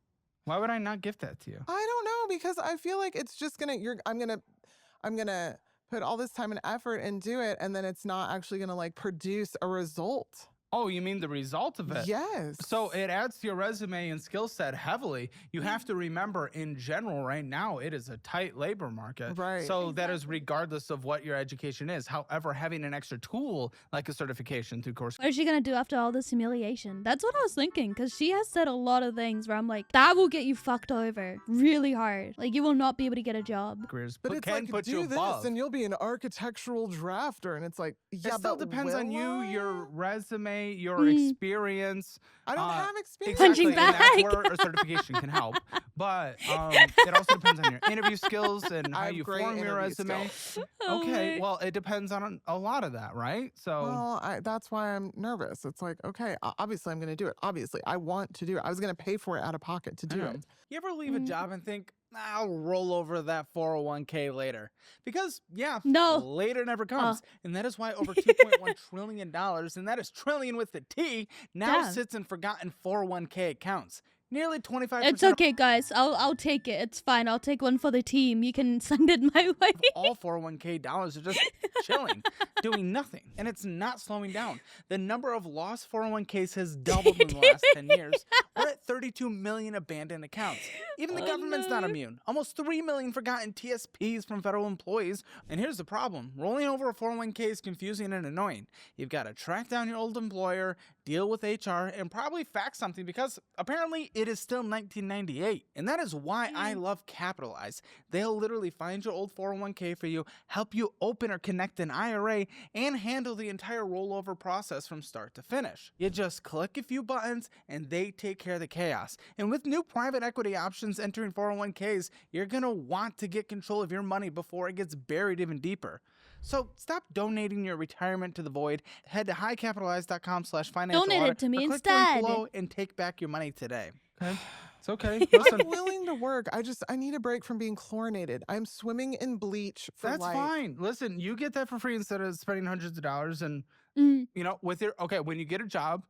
Why would I not gift that to you? I don't know, because I feel like it's just gonna. I'm gonna put all this time and effort and do it, and then it's not actually gonna like produce a result. Oh, you mean the result of it? Yes. So it adds to your resume and skill set heavily. You have to remember, in general, right now, it is a tight labor market. Right. So that is regardless of what your education is. However, having an extra tool like a certification through course. What is she gonna do after all this humiliation? That's what I was thinking, because she has said a lot of things where I'm like, that will get you fucked over really hard. Like, you will not be able to get a job. Careers But it's can like, put you do this above. and you'll be an architectural drafter. And it's like, yeah, It still but depends on will you, I? your resume, your Mm. experience. I don't uh, have experience. Punching Exactly, and that's bag. where a certification can help. But it also depends on your interview skills and I how have you great form your interview resume. skills. Okay, my. well, it depends on a lot of that, right? So Well, that's why I'm nervous. It's like, okay, obviously I'm going to do it. Obviously, I want to do it. I was going to pay for it out of pocket to do it. You ever leave a Mm. job and think, I'll roll over that 401k later? Because, yeah, No. later never comes. And that is why over $2.1 trillion, and that is trillion with the T, now Damn. sits in forgotten 401k accounts. Nearly 25% It's okay, guys. I'll take it. It's fine. I'll take one for the team. You can send it my way. of all 401k dollars are just chilling, doing nothing. And it's not slowing down. The number of lost 401ks has doubled in the last 10 years. We're at 32 million abandoned accounts. Even the Oh, government's not no. immune. Almost 3 million forgotten TSPs from federal employees. And here's the problem. Rolling over a 401k is confusing and annoying. You've got to track down your old employer, deal with HR, and probably fax something because apparently it is still 1998. And that is why I love Capitalize. They'll literally find your old 401k for you, help you open or connect an IRA, and handle the entire rollover process from start to finish. You just click a few buttons and they take care of the chaos. And with new private equity options entering 401ks, you're gonna want to get control of your money before it gets buried even deeper. So stop donating your retirement to the void. Head to highcapitalize.com/financial Donate it audit to me or click the link instead. below and take back your money today. Okay? It's okay. Listen, I'm willing to work. I need a break from being chlorinated. I'm swimming in bleach for that's like, fine. Listen, you get that for free instead of spending hundreds of dollars. And Mm. you know, when you get a job,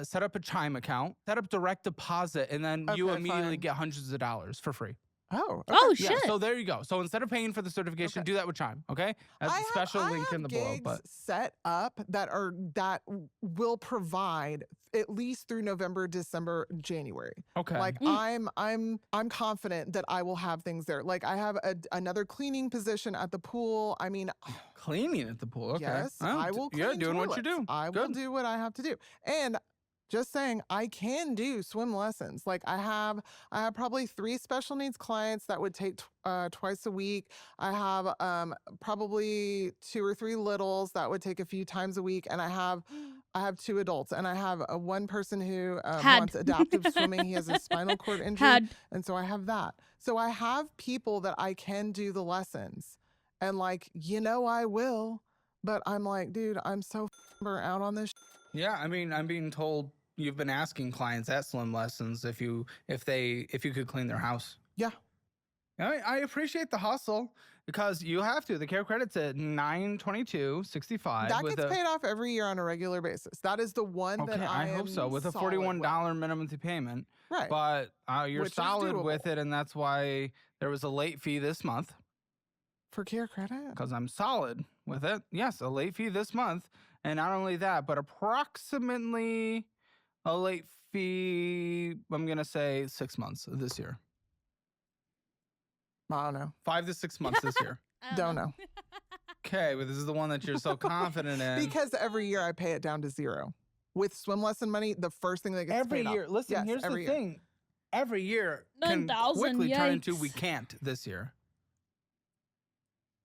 set up a Chime account, set up direct deposit, and then you Okay, immediately fine. get hundreds of dollars for free. Oh, okay. Oh Yeah, shit. so there you go. So instead of paying for the certification, Okay. do that with Chime, okay? That's a special link in the below. gigs But set up that will provide at least through November, December, January. okay. Like I'm confident that I will have things there. Like I have another cleaning position at the pool. I mean, Cleaning at the pool. Okay. yes, Well, I will. You're Clean doing what you toilets. do. I Good. will do what I have to do. And just saying, I can do swim lessons. Like I have probably 3 special needs clients that would take twice a week. I have probably 2 or 3 littles that would take a few times a week, and I have 2 adults, and I have one person who wants adaptive swimming. He has a spinal cord injury, and so I have that. So I have people that I can do the lessons, and like I will, but I'm like, dude, I'm so burnt out on this. Yeah, I mean, I'm being told you've been asking clients at Swim Lessons if you could clean their house. Yeah. I appreciate the hustle because you have to. The care credit's at $922.65. That gets paid off every year on a regular basis. That is the one that I hope so. With a $41 minimum payment. Right. But you're Which is solid with doable. it, and that's why there was a late fee this month. For care credit? Because I'm solid with it. Yes, a late fee this month. And not only that, but approximately a late fee, I'm going to say 6 months this year. I don't know. 5 to 6 months this year. Don't know. Okay, well, this is the one that you're so confident in. Because every year I pay it down to 0. With swim lesson money, the first thing that gets every paid year. off. Listen, Yes, here's the every year. thing. Every year can 9,000, quickly turn into yikes. we can't this year.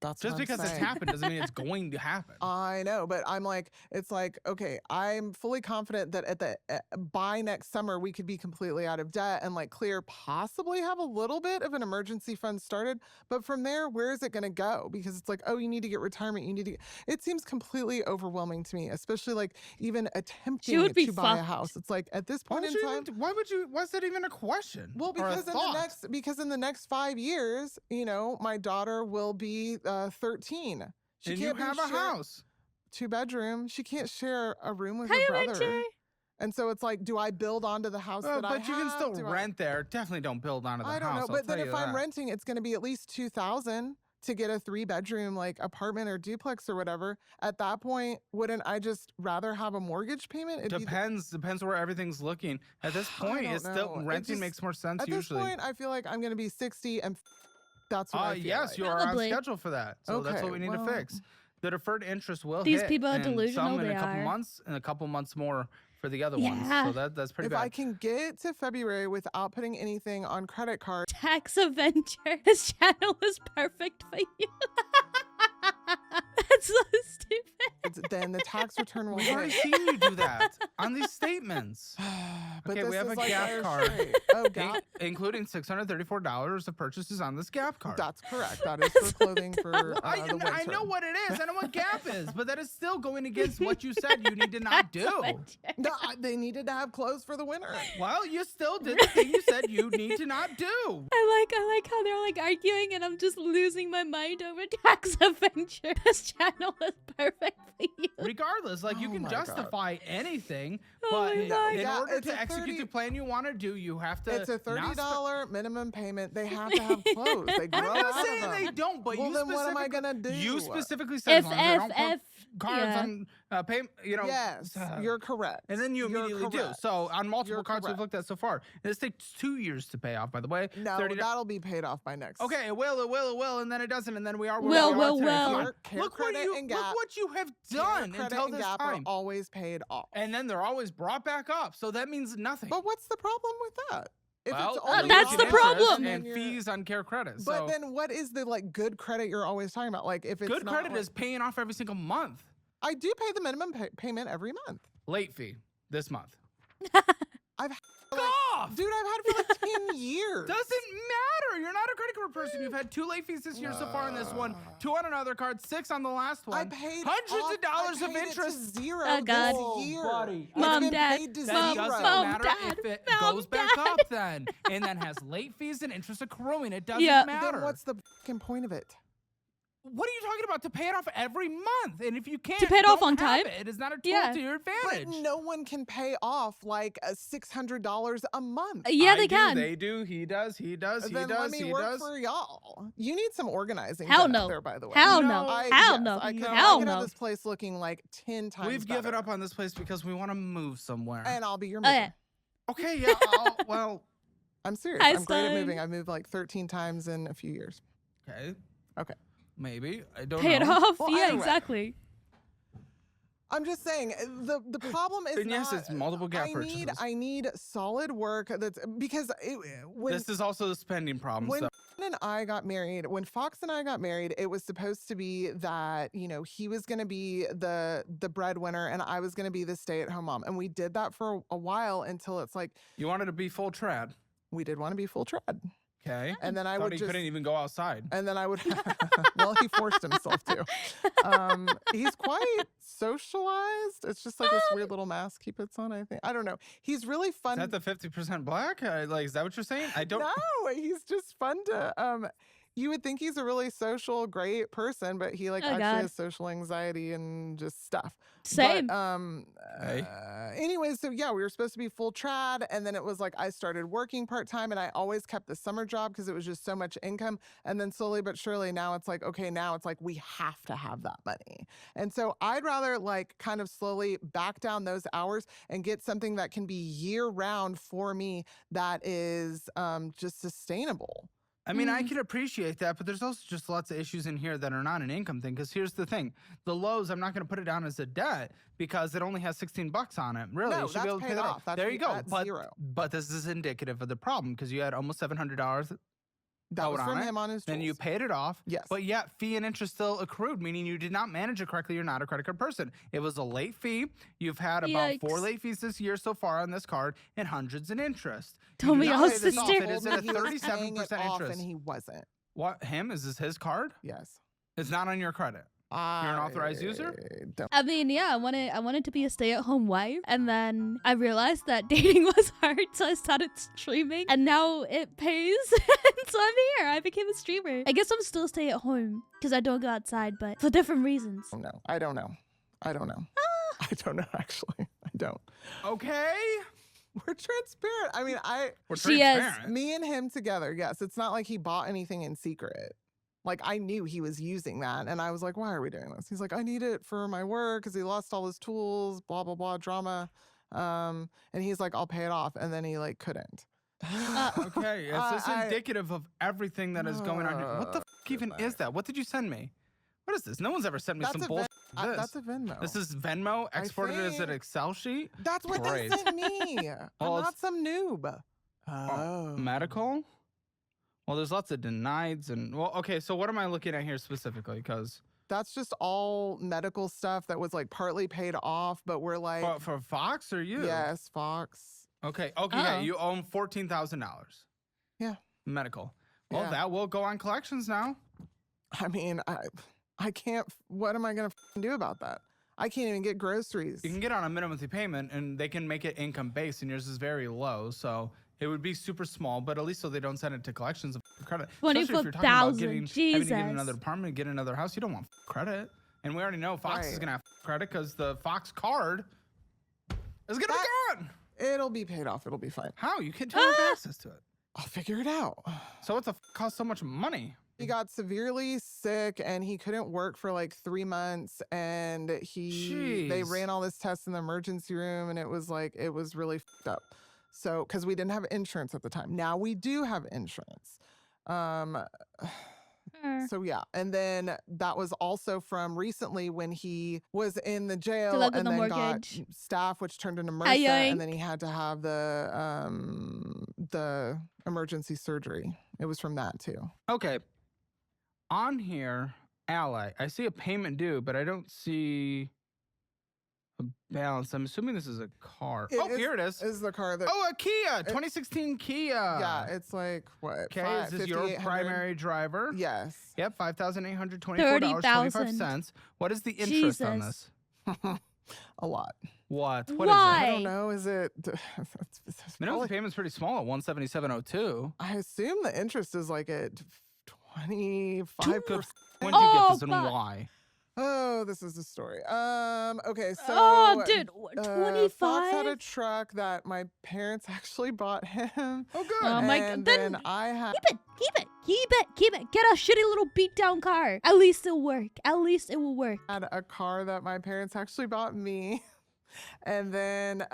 That's Just what I'm because it's saying. happened doesn't mean it's going to happen. I know, but I'm like, it's like, okay, I'm fully confident that by next summer we could be completely out of debt and like clear, possibly have a little bit of an emergency fund started. But from there, where is it going to go? Because it's like, oh, you need to get retirement. You need to. It seems completely overwhelming to me, especially like even attempting would be to buy a fucked. house. It's like at this point in time. Why's that even a question? Well, or a because thought? in the next 5 years, my daughter will be 13. She And you can't have a house. 2-bedroom. She can't share a room with Hi, her brother. Adventure. And so it's like, do I build onto the house that I have? But you can still Do I- rent there. Definitely don't build onto the I don't house. know, I'll but then tell if you I'm that. renting, it's going to be at least $2,000 to get a 3-bedroom like apartment or duplex or whatever. At that point, wouldn't I just rather have a mortgage payment? It'd be Depends where everything's looking. At this I point, don't it's still know. It renting just- makes more sense at usually. this point, I feel like I'm going to be 60 and that's what I feel Yes, like. you are on Probably. schedule for that. So that's what Okay, we need well- to fix. The deferred interest will These hit people are in delusional, some in they a couple are. months and a couple months more for the other Yeah. ones. So that's pretty If bad. I can get to February without putting anything on credit card, Tax Avenger. His channel is perfect for you. That's so stupid. then the tax return will We've already hit. seen you do that on these statements. But Okay, this we have is a like Gap our card. straight. Oh, In- Gap. including $634 of purchases on this Gap card. That's correct. That is for clothing for the I winter. know what it is. I know what Gap is, but that is still going against what you said you need to not Tax do. Avenger. No, they needed to have clothes for the winter. Well, you still did the thing you said you need to not do. I like how they're like arguing and I'm just losing my mind over Tax Avenger. This channel is perfect for you. Regardless, like you Oh can my God. justify anything, Oh but my God. in Yeah, order it's to a execute 30 the plan you want to do, you have to. It's a not $30 minimum payment. They have to have clothes. They grow I'm out not of saying them. they don't, but Well, you then what am I specifically- gonna do? You specifically said as long as I don't put cards yeah. on pay. Yes, you're correct. And then you You're immediately do. correct. So on multiple You're cards we've correct. looked at so far, this takes 2 years to pay off. By the way, No, $30 that'll be paid off by next. Okay, it will, and then it doesn't, and then we are where Will, we are will, today. Come will. on. Care Look what credit you and look Gap- what you have Care done credit until and this Gap time, are always paid off. and then they're always brought back up. So that means nothing. But what's the problem with that? If Well, it's you're only that's losing the interest problem. And you're- fees on care credit. But So then what is the like good credit you're always talking about? Like if it's good not, credit like- is paying off every single month. I do pay the minimum payment every month. Late fee this month. I've Fuck off! Dude, I've had it for like 10 years. Doesn't matter. You're not a credit card person. You've had 2 late fees this year so far on this one, 2 on another card, 6 on the last one. I paid hundreds off, of dollars I of paid it interest. to 0 Oh, God. this year. buddy. It's Mom, been Dad, paid to Then Mom, it doesn't 0. matter Dad, if it Mom, goes back Dad. up then, and then has late fees and interest accruing. It doesn't Yeah. matter. Then what's the fucking point of it? What are you talking about? To pay it off every month, and if you can't, pay it off don't on have time? it is not a tool Yeah. to your advantage. But no one can pay off like $600 a month. Yeah, they I do, can. They do. He does. He does. He Then does. let me He work does. for y'all. You need some organizing Hell done no. out there, by the way. Hell No, no. I- Hell yes, no. I could, Hell I could have no. this place looking like 10 times We've given better. up on this place because we want to move somewhere. And I'll be your mover. Okay. Okay, yeah. well, I'm serious. Hi, I'm great at Stein. moving. I've moved like 13 times in a few years. okay. Okay. Maybe. I don't Pay know. it off. Well, Yeah, either way. exactly. I'm just saying the problem is And yes, not, it's multiple gap purchases. I need solid work that's because when This is also the spending problem. when So. and I got married, when Fox and I got married, it was supposed to be that, you know, he was going to be the breadwinner and I was going to be the stay-at-home mom. And we did that for a while until it's like You wanted to be full trad. we did want to be full trad. Okay. And then I Thought would he just couldn't even go outside. and then I would well, he forced himself to. He's quite socialized. It's just like this weird little mask he puts on, I think. I don't know. He's really fun. Is that the 50% black? Like, is that what you're saying? I don't. No, he's just fun to you would think he's a really social, great person, but he like Oh, actually God. has social anxiety and just stuff. Same. But, Hey. anyways, so yeah, we were supposed to be full trad, and then it was like I started working part-time, and I always kept the summer job because it was just so much income. And then slowly but surely now it's like, okay, now it's like we have to have that money. And so I'd rather like kind of slowly back down those hours and get something that can be year-round for me that is just sustainable. I mean, I can appreciate that, but there's also just lots of issues in here that are not an income thing. Because here's the thing: the Lowe's, I'm not going to put it down as a debt because it only has $16 on it. Really, No, you should that's be able to pay paid that off. That's there you go. that's But zero. but this is indicative of the problem because you had almost $700. That owed was on from it, him on his Then you tools. paid it off. Yes. But yet fee and interest still accrued, meaning you did not manage it correctly. You're not a credit card person. It was a late fee. You've had about 4 Yikes. late fees this year so far on this card and hundreds in interest. Told You me do I not was pay this off. sister. It is Told at a me he was paying it 37% off interest. and he wasn't. What? Him? Is this his card? Yes. It's not on your credit. You're an authorized user? Don't. I mean, yeah, I wanted to be a stay-at-home wife, and then I realized that dating was hard, so I started streaming, and now it pays, and so I'm here. I became a streamer. I guess I'm still stay-at-home because I don't go outside, but for different reasons. No, I don't know. I don't know. I don't know, actually. I don't. Okay. We're transparent. I mean, We're She is. transparent. me and him together, yes. It's not like he bought anything in secret. Like, I knew he was using that. And I was like, why are we doing this? He's like, I need it for my work because he lost all his tools, blah, blah, blah, drama. And he's like, I'll pay it off. And then he, like, couldn't. Okay. Is this indicative of everything that is going on here? What the f even is that? What did you send me? What is this? No one's ever sent me That's some a bullshit. Ven- that's a Venmo. This is Venmo exported as an think. Excel sheet. That's what Great. they sent me. I'm Well, not it's- some noob. Oh. Medical. Well, there's lots of denieds and well, okay. So what am I looking at here specifically? Because That's just all medical stuff that was like partly paid off, but we're like, for Fox or you? yes, Fox. Okay. Okay. Yeah, Uh-oh. you own $14,000. Yeah. Medical. Well, Yeah. that will go on collections now. I mean, I can't. What am I gonna do about that? I can't even get groceries. You can get on a minimum monthly payment, and they can make it income based, and yours is very low, so it would be super small. But at least so they don't send it to collections of credit. Especially if you're talking about 24,000, having to get Jesus. another apartment, get another house, you don't want credit. And we already know Fox is Right. gonna have credit because the Fox card is gonna be gone. It'll be paid off. It'll be fine. How? You can't have access to it. I'll figure it out. So what's the cost so much money? He got severely sick and he couldn't work for like 3 months. And they Jeez. ran all this tests in the emergency room, and it was really fucked up. So, because we didn't have insurance at the time. Now we do have insurance. So yeah, and then that was also from recently when he was in the jail luck with and the then got mortgage. staph, which turned into MRSA, Yoink. and then he had to have the emergency surgery. It was from that too. Okay. On here, Ally, I see a payment due, but I don't see a balance. I'm assuming this is a car. Here it is. Is the car that? Oh, a Kia, 2016 Kia. yeah, it's like what? Okay, is this your 5,800? primary driver? Yes. Yep, $5,824.25. 30,000. What is the interest on Jesus. this? A lot. What? What is Why? I don't know. Is it? it? Minimum payment's pretty small at $177.02. I assume the interest is like at 25%. When did you get Oh, this and but- why? Oh, this is the story. Okay, so Oh, dude, Fox had a 25? truck that my parents actually bought him. Oh, good. Oh my and god. then Then I had keep it. Get a shitty little beat down car. At least it'll work. At least it will work. a car that my parents actually bought me. And then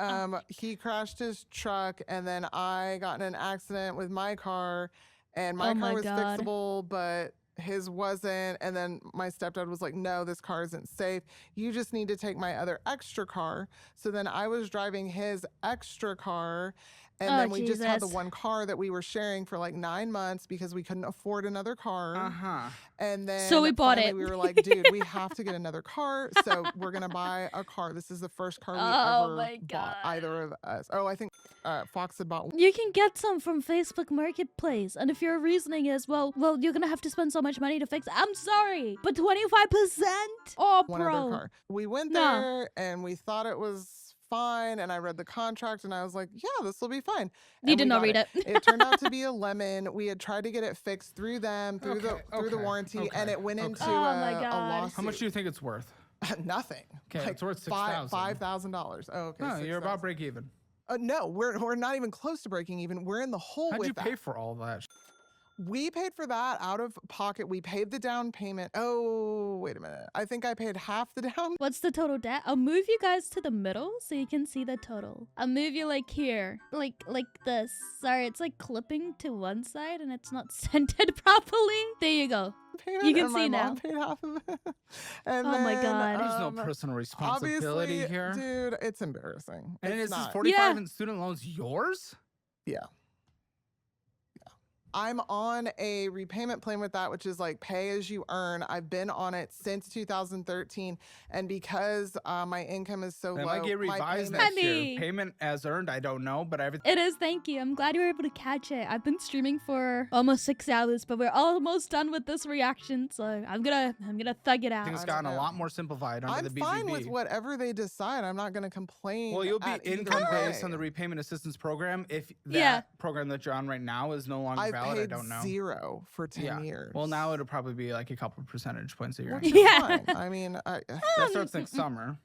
he crashed his truck, and then I got in an accident with my car, and my Oh car my was God. fixable, but his wasn't. And then my stepdad was like, no, this car isn't safe. You just need to take my other extra car. So then I was driving his extra car. And Oh, then we just had the Jesus. one car that we were sharing for like 9 months because we couldn't afford another car. Uh-huh. And then So we bought finally it. we were like, dude, we have to get another car. So we're going to buy a car. This is the first car we Oh ever my bought, God. either of us. Oh, I think Fox had bought one. You can get some from Facebook Marketplace, and if your reasoning is, well, you're gonna have to spend so much money to fix it. I'm sorry, but 25%? Oh, One bro. other car. We went No. there and we thought it was fine. And I read the contract and I was like, yeah, this will be fine. You And did we not got read it. It turned out to be a lemon. We had tried to get it fixed through them, through the Okay, warranty, and okay, it went okay. into Oh my a God. lawsuit. How much do you think it's worth? Nothing. Okay, it's worth $6,000. $5,000. Oh, okay. No, you're about 6,000. break even. No, we're not even close to breaking even. We're in the hole How'd with you that. pay for all that? We paid for that out of pocket. We paid the down payment. Oh, wait a minute. I think I paid half the down. What's the total debt? I'll move you guys to the middle so you can see the total. I'll move you like here, like this. Sorry, it's like clipping to one side and it's not centered properly. There you go. Payment, You can and see my mom now. paid half of it. And Oh my then, God. There's no personal responsibility obviously, here. dude, it's embarrassing. And it's is this not. 45 Yeah. in student loans yours? Yeah. I'm on a repayment plan with that, which is like pay as you earn. I've been on it since 2013. And because my income is so That low, might get my revised payment- next year. Honey. Payment as earned, I don't know, but everything. It is, thank you. I'm glad you were able to catch it. I've been streaming for almost 6 hours, but we're almost done with this reaction, so I'm gonna thug it out. Things I gotten don't a know. lot more simplified under I'm the BBB. fine with whatever they decide. I'm not going to complain. Well, you'll be at either income based on way. the repayment assistance program. If that Yeah. program that you're on right now is no longer I've valid, I paid don't know. 0 for 10 years. Well, now it'll probably be like a couple percentage points a year. Which is Yeah. fine. I mean, That starts next summer.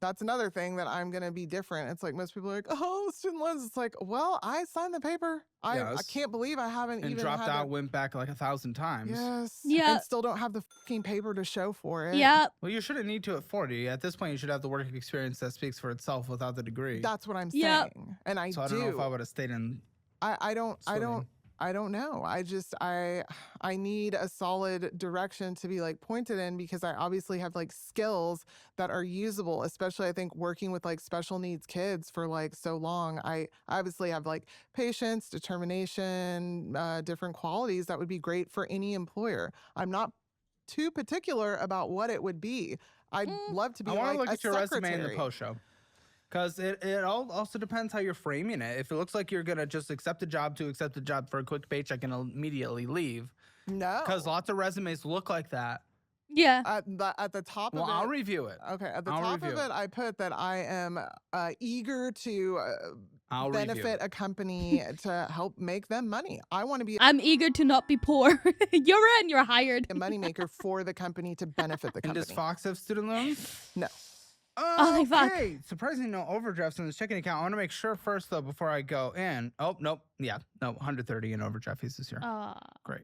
that's another thing that I'm going to be different. It's like most people are like, oh, student loans. It's like, well, I signed the paper. I Yes. can't believe I haven't And even dropped had out, to- went back like 1,000 times. Yes. Yeah. And still don't have the fucking paper to show for it. Yep. Well, you shouldn't need to at 40. At this point, you should have the work experience that speaks for itself without the degree. That's what I'm Yep. saying. And I so I do. don't know if I would have stayed in. I don't Swimming. I don't know. I need a solid direction to be like pointed in because I obviously have like skills that are usable, especially I think working with like special needs kids for like so long. I obviously have like patience, determination, different qualities that would be great for any employer. I'm not too particular about what it would be. I'd love to be I want like to look a at your resume in the secretary. post show. Because it all also depends how you're framing it. If it looks like you're going to just accept a job for a quick paycheck and immediately leave. No. Because lots of resumes look like that. Yeah. At the top Well, of it. I'll review it. Okay, at the I'll top of review it, I put that I am eager to I'll review benefit it. a company to help make them money. I want to be I'm eager to not be poor. You're in, you're hired. a moneymaker for the company to benefit the And company. does Fox have student loans? No. Oh, fuck. Okay. Surprisingly, no overdrafts in his checking account. I want to make sure first, though, before I go in. Oh, nope. Yeah. No, 130 in overdraft fees this year. Great.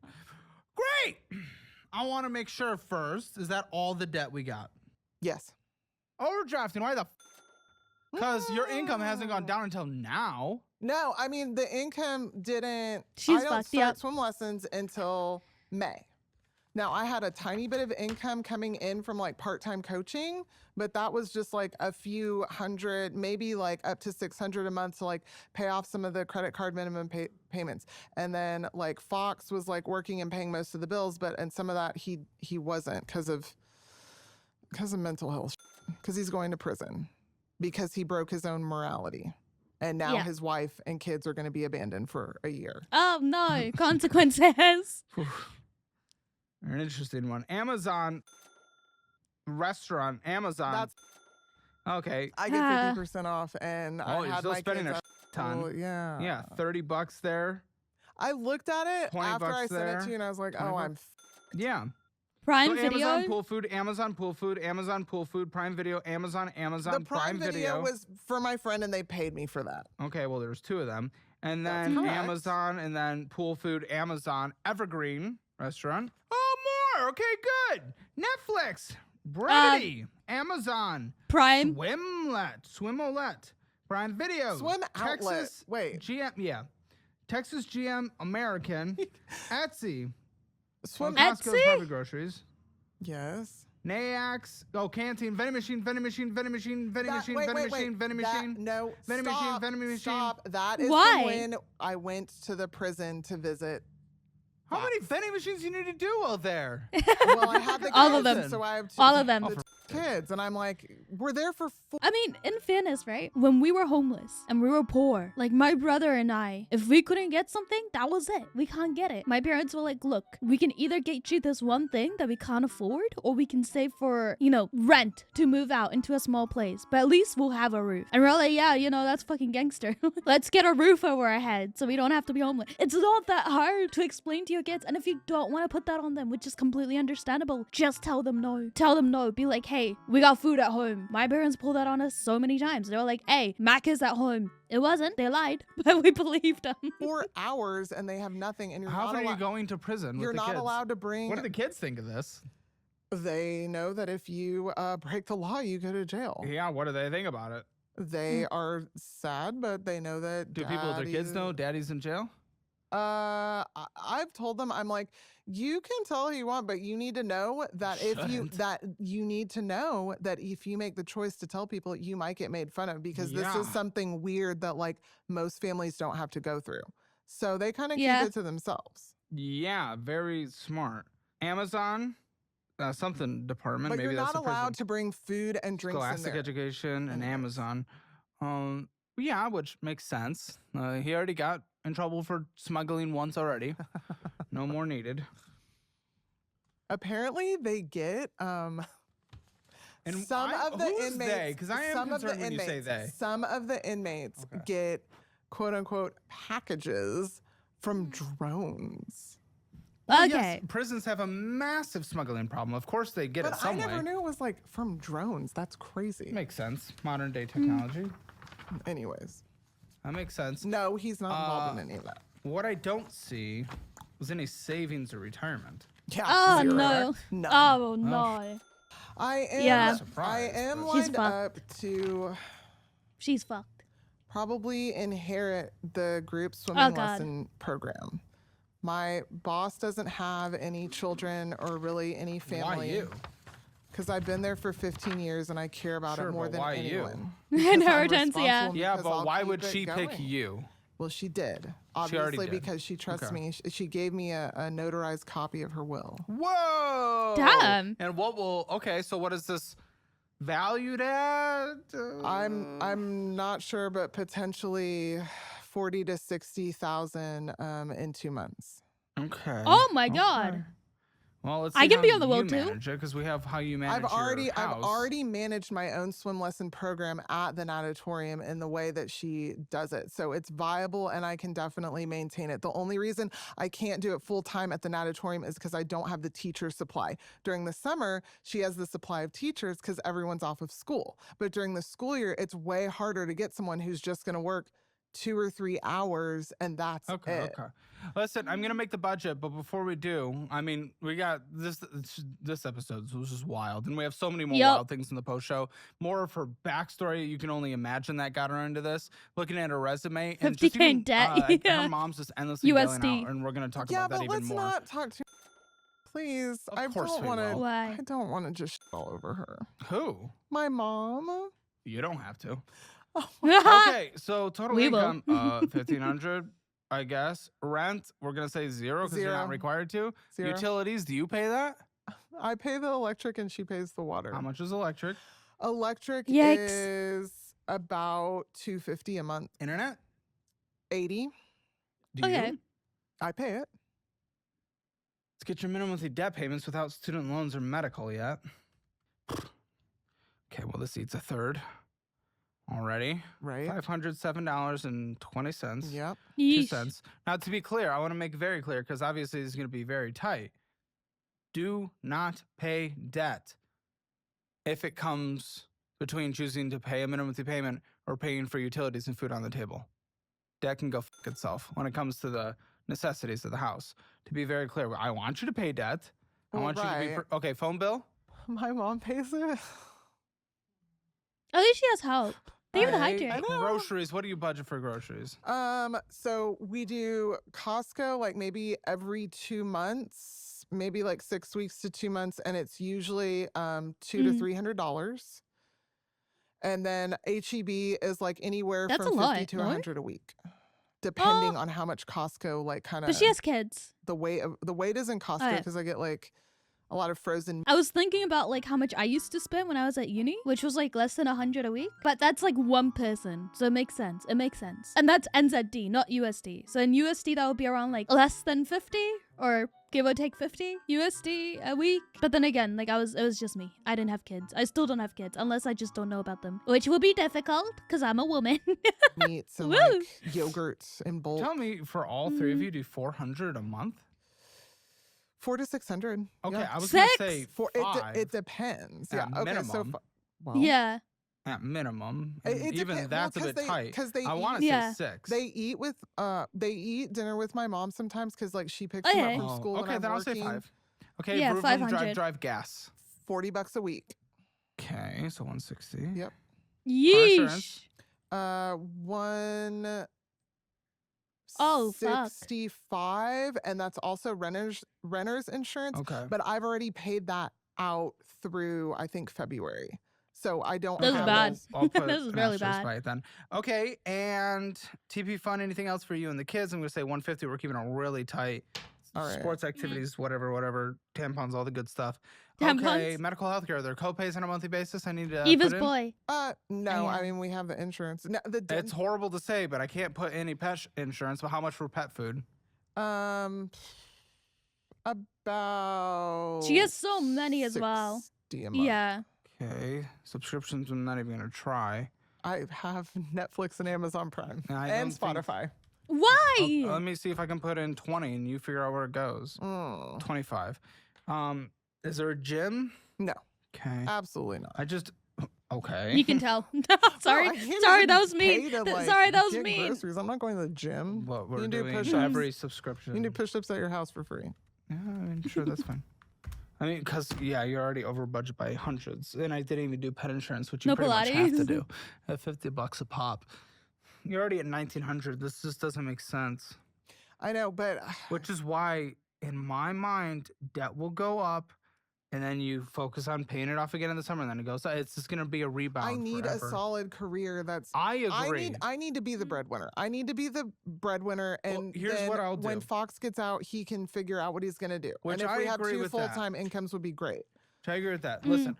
Great. I want to make sure first. Is that all the debt we got? Yes. Overdrafting. Why the Because your income hasn't gone down until now. No, I mean the income didn't. She's I don't fucked, start yep. swim lessons until May. Now I had a tiny bit of income coming in from like part-time coaching, but that was just like a few hundred, maybe like up to 600 a month to like pay off some of the credit card minimum payments. And then like Fox was like working and paying most of the bills, and some of that he wasn't because of mental health, because he's going to prison because he broke his own morality. And now Yeah. his wife and kids are going to be abandoned for a year. Oh no, consequences. An interesting one. Amazon restaurant. Amazon. That's okay. I get 50% off, and Oh, I you're had still my spending kids a ton. yeah. Yeah, $30 there. I looked at it 20 after I bucks sent it there. to you, and I was like, 20 oh, bucks. I'm. Yeah. Prime So Video. Amazon Pool Food, Amazon Pool Food, Amazon Pool Food, Prime Video, Amazon The Prime Video Video. was for my friend, and they paid me for that. Okay, well, there's 2 of them. And That's then correct. Amazon, and then Pool Food, Amazon, Evergreen Restaurant. Oh, more. Okay, good. Netflix, Brevity, Amazon, Prime. Swimolette, Prime Video, Swim Outlet. Texas, Wait. GM, yeah. Texas GM American, Etsy, Swim. Costco's Etsy? Private Groceries, Yes. Nayax, Canteen, Vending Machine, Vending Machine, Vending Machine, Vending Machine, Wait, Vending wait, Machine, wait. Vending Machine. No. Vending machine, Stop. vending machine. Stop. That is Why? from when I went to the prison to visit. How many vending machines you need to do out there? Well, I had the kids, All of them. so I have All of them. the kids, and I'm like, we're there for. I mean, in fairness, right? When we were homeless and we were poor, like my brother and I, if we couldn't get something, that was it. We can't get it. My parents were like, look, we can either get you this one thing that we can't afford, or we can save for, rent to move out into a small place. But at least we'll have a roof. And we're like, yeah, that's fucking gangster. Let's get a roof over our head so we don't have to be homeless. It's not that hard to explain to your kids. And if you don't want to put that on them, which is completely understandable, just tell them no. Tell them no. Be like, hey, we got food at home. My parents pulled that on us so many times. They were like, hey, Mac is at home. It wasn't. They lied, but we believed them. 4 hours, and they have nothing, and you're How not often are you allowed. going to prison You're with the not kids? allowed to bring. What do the kids think of this? They know that if you break the law, you go to jail. Yeah, what do they think about it? They are sad, but they know that. Do people with their kids daddy- know daddy's in jail? I've told them, I'm like, you can tell who you want, but you need to know that you need to know that if you make the choice to tell people, you might get made fun of, because this Yeah. is something weird that like most families don't have to go through. So they kind of Yeah. keep it to themselves. Yeah, very smart. Amazon, something department. But maybe you're that's not the allowed prison. to bring food and drinks in Scholastic there. Education and Anyways. Amazon. Yeah, which makes sense. He already got in trouble for smuggling once already. No more needed. Apparently, they get And some of the who's inmates. they? 'Cause I am some of the concerned when you say inmates- they. Some of the inmates Okay. get quote unquote packages from drones. Well, Okay. yes, prisons have a massive smuggling problem. Of course, they get it But I some never way. knew it was like from drones. That's crazy. Makes sense. Modern day technology. Anyways, That makes sense. no, he's not involved in any of that. What I don't see was any savings or retirement. Yeah. Oh, zero. no. None. Oh, no. I am. Yeah. I am She's lined fucked. up to She's fucked. probably inherit the group Oh, swimming God. lesson program. My boss doesn't have any children or really any family. Why you? Because I've been there for 15 years and I care about Sure, it more but than why you? anyone. Because I'm Inheritance, yeah. responsible Yeah, because but I'll why keep would it she pick going. you? Well, she did. She already Obviously, did. because she trusts Okay. me. She gave me a notarized copy of her will. Whoa! Damn. And what will? Okay, so what is this valued at? I'm not sure, but potentially 40 to 60,000 in 2 months. Okay. Oh my God. Well, let's. I see can how be on the will you too. manage it, because we have how you manage I've your house. already managed my own swim lesson program at the natatorium in the way that she does it. So it's viable and I can definitely maintain it. The only reason I can't do it full time at the natatorium is because I don't have the teacher supply. During the summer, she has the supply of teachers because everyone's off of school. But during the school year, it's way harder to get someone who's just going to work 2 or 3 hours and that's Okay, it. okay. Listen, I'm gonna make the budget, but before we do, I mean, we got this episode was just wild, and we have so many more Yep. wild things in the post show. More of her backstory, you can only imagine that got her into this. Looking at her resume, and 50K just even, in debt, like, yeah. Her mom's just endlessly bailing USD. out, and we're gonna talk Yeah, about that but even let's more. not talk too. Please, Of I course don't we want to. will. Why? I don't want to just shit all over her. Who? My mom. You don't have to. Oh, Okay, so total We will. income, 1,500, I guess. Rent, we're gonna say 0 because you're not Zero. required to. Zero. Utilities, do you pay that? I pay the electric and she pays the water. How much is electric? Electric Yikes. is about $250 a month. Internet? 80. Do Okay. you? I pay it. Let's get your minimum monthly debt payments without student loans or medical yet. Okay, well, this eats a third. already. Right. $507.20. Yep. 2 Yeesh. cents. Now, to be clear, I want to make it very clear because obviously this is going to be very tight. Do not pay debt if it comes between choosing to pay a minimum monthly payment or paying for utilities and food on the table. Debt can go fuck itself when it comes to the necessities of the house. To be very clear, I want you to pay debt. I Well, want you to be okay. Phone bill. My mom pays it. At least she has help. They even hydrate. I know. Groceries. What do you budget for groceries? So we do Costco like maybe every 2 months, maybe like 6 weeks to 2 months, and it's usually $200 to $300. And then HEB is like anywhere That's from a lot, 50 to no? 100 a week, depending on how much Costco like kind of. But she has kids. The weight is in Costco Alright. because I get like a lot of frozen. I was thinking about like how much I used to spend when I was at uni, which was like less than 100 a week. But that's like one person, so it makes sense. It makes sense. And that's NZD, not USD. So in USD, that would be around like less than 50 or give or take 50 USD a week. But then again, like it was just me. I didn't have kids. I still don't have kids unless I just don't know about them, which will be difficult because I'm a woman. Meats and Woo. like yogurts in bulk. Tell me, for all three of you, do 400 a month? 400 to 600. Okay, Yeah. I was gonna 6? say For five it depends. at Yeah. Okay. So minimum. well, Yeah. at minimum. It And even depen- that's well, a bit tight. Because they I eat- want to Yeah. say 6. They eat dinner with my mom sometimes because like she picks Okay. them up from school okay, when I'm then I'll working. say 5. Okay, Yeah, room, drive 500. gas. $40 a week. Okay, so 160. Yep. insurance? Yeesh. One. Oh, fuck. 65, and that's also renter's insurance. Okay. But I've already paid that out through I think February, so I don't. This is have bad. those- I'll put This is an really asterisk bad. by it then. Okay, and TP fund, anything else for you and the kids? I'm going to say 150. We're keeping it really tight. All right. Sports activities, whatever, tampons, all the good stuff. Tampons? Okay, medical health care. Are there co-pays on a monthly basis I need to EveZ put in? boy. No, Yeah. I mean we have the insurance. No, It's horrible to say, but I can't put any pet insurance. But how much for pet food? About. She has so many as well. 60 a month. Yeah. Okay, subscriptions I'm not even going to try. I have Netflix and Amazon Prime I and don't think- Spotify. Why? Let me see if I can put in 20 and you figure out where it goes. 25. Is there a gym? No, Okay. absolutely not. I just okay. You can tell. Sorry. No, I can't Sorry, even that was pay mean. to, like, Sorry, that was get mean. Groceries. I'm not going to the gym. What You we're can do doing push-ups. every You subscription. can do push-ups at your house for free. Yeah, I mean, sure, that's fine. I mean, because, yeah, you're already over budget by hundreds. And I didn't even do pet insurance, which you No pretty much have to Pilates. do at $50 a pop. You're already at $1,900. This just doesn't make sense. I know, but Which is why, in my mind, debt will go up. And then you focus on paying it off again in the summer, and then it goes. It's just gonna be a rebound. I need forever. a solid career. I agree. I need to be the breadwinner. I need to be the breadwinner, and here's then what I'll when do. Fox gets out, he can figure out what he's gonna do. Which and if I we have agree 2 with that. full-time incomes, would be great. I agree with that. Listen,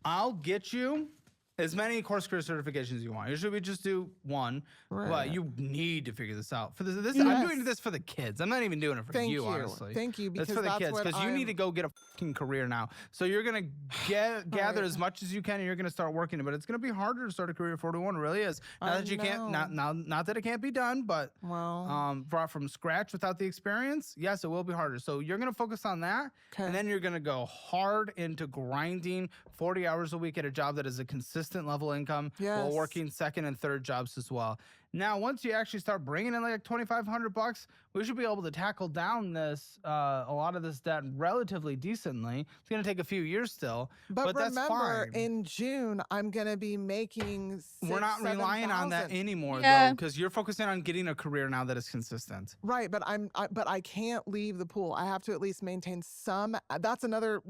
I'll get you as many course career certifications as you want. Usually we just do 1, Right. but you need to figure this out. For this, Yes. I'm doing this for the kids. I'm not even doing it for Thank you, you. honestly. Thank you, because It's for the that's kids what because you need I'm- to go get a fucking career now. So you're gonna gather as much as you can, and you're gonna start working. But it's gonna be harder to start a career at 41. It really is. Not I that you can't. Not that it can't be done, but Well, brought from scratch without the experience, yes, it will be harder. So you're gonna focus on that, Okay. and then you're gonna go hard into grinding 40 hours a week at a job that is a consistent level income while Yes. working second and third jobs as well. Now, once you actually start bringing in like $2,500, we should be able to tackle down this a lot of this debt relatively decently. It's gonna take a few years still, but that's remember, fine. in June, I'm gonna be making. We're not relying on that 7,000. anymore Yeah. though, because you're focusing on getting a career now that is consistent. Right, but I can't leave the pool. I have to at least maintain some. That's another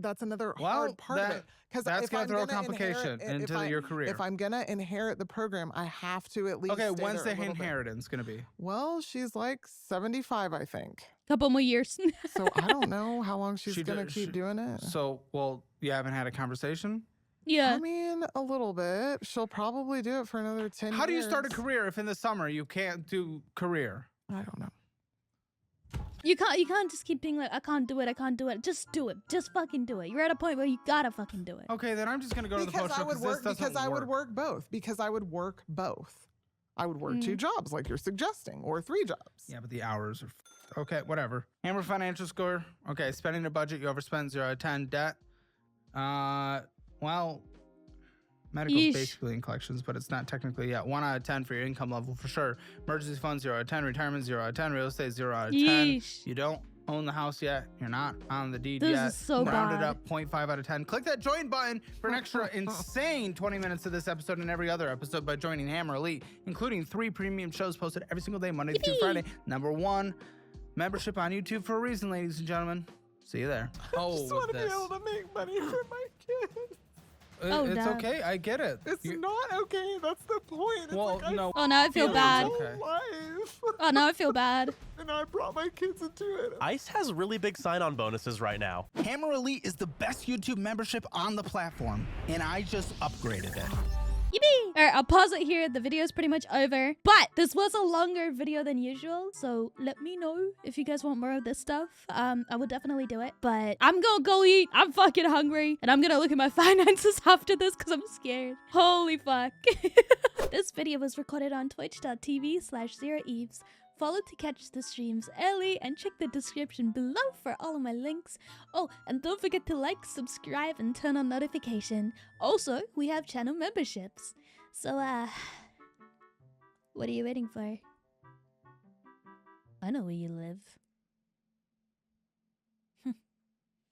hard part of it. Because that's if gonna I'm throw a gonna complication inherit, into your career. If I'm gonna inherit the program, I have to at least. Okay, stay when's the there a little bit. inheritance gonna be? Well, she's like 75, I think. Couple more years. So I don't know how long she's She gonna do- keep she- doing it. So, well, you haven't had a conversation? Yeah. I mean, a little bit. She'll probably do it for another 10 years. How do you start a career if in the summer you can't do career? I don't know. You can't just keep being like, I can't do it. Just do it. Just fucking do it. You're at a point where you gotta fucking do it. Okay, then I'm just gonna go to the post show Because I would work both. Because I would work both. I would work 2 jobs like you're suggesting, or 3 jobs. Yeah, but the hours are okay, whatever. Hammer financial score. Okay, spending a budget, you overspend 0 out of 10. Debt. Well, medical's Yeesh. basically in collections, but it's not technically yet. 1 out of 10 for your income level for sure. Emergency fund 0 out of 10. Retirement 0 out of 10. Real estate 0 out of 10. Yeesh. You don't own the house yet. You're not on the deed This yet. is so Rounded bad. up 0.5 out of 10. Click that join button for an extra insane 20 minutes of this episode and every other episode by joining Hammer Elite, including 3 premium shows posted every single day, Monday through Yippee. Friday. Number 1, membership on YouTube for a reason, ladies and gentlemen. See you there. I just want to be able to make money for my kids. Oh, it's damn. okay. I get it. It's not okay. That's the point. It's Well, like no. Oh, now I feel Yeah, bad. it's okay. life. Oh, now I feel bad. And I brought my kids into it. ICE has really big sign-on bonuses right now. Hammer Elite is the best YouTube membership on the platform, and I just upgraded it. Yippee! All right, I'll pause it here. The video is pretty much over. But this was a longer video than usual, so let me know if you guys want more of this stuff. I will definitely do it. But I'm gonna go eat. I'm fucking hungry. And I'm gonna look at my finances after this because I'm scared. Holy fuck. This video was recorded on twitch.tv/0eves. Follow to catch the streams early and check the description below for all of my links. Oh, and don't forget to like, subscribe, and turn on notification. Also, we have channel memberships. So, what are you waiting for? I know where you live.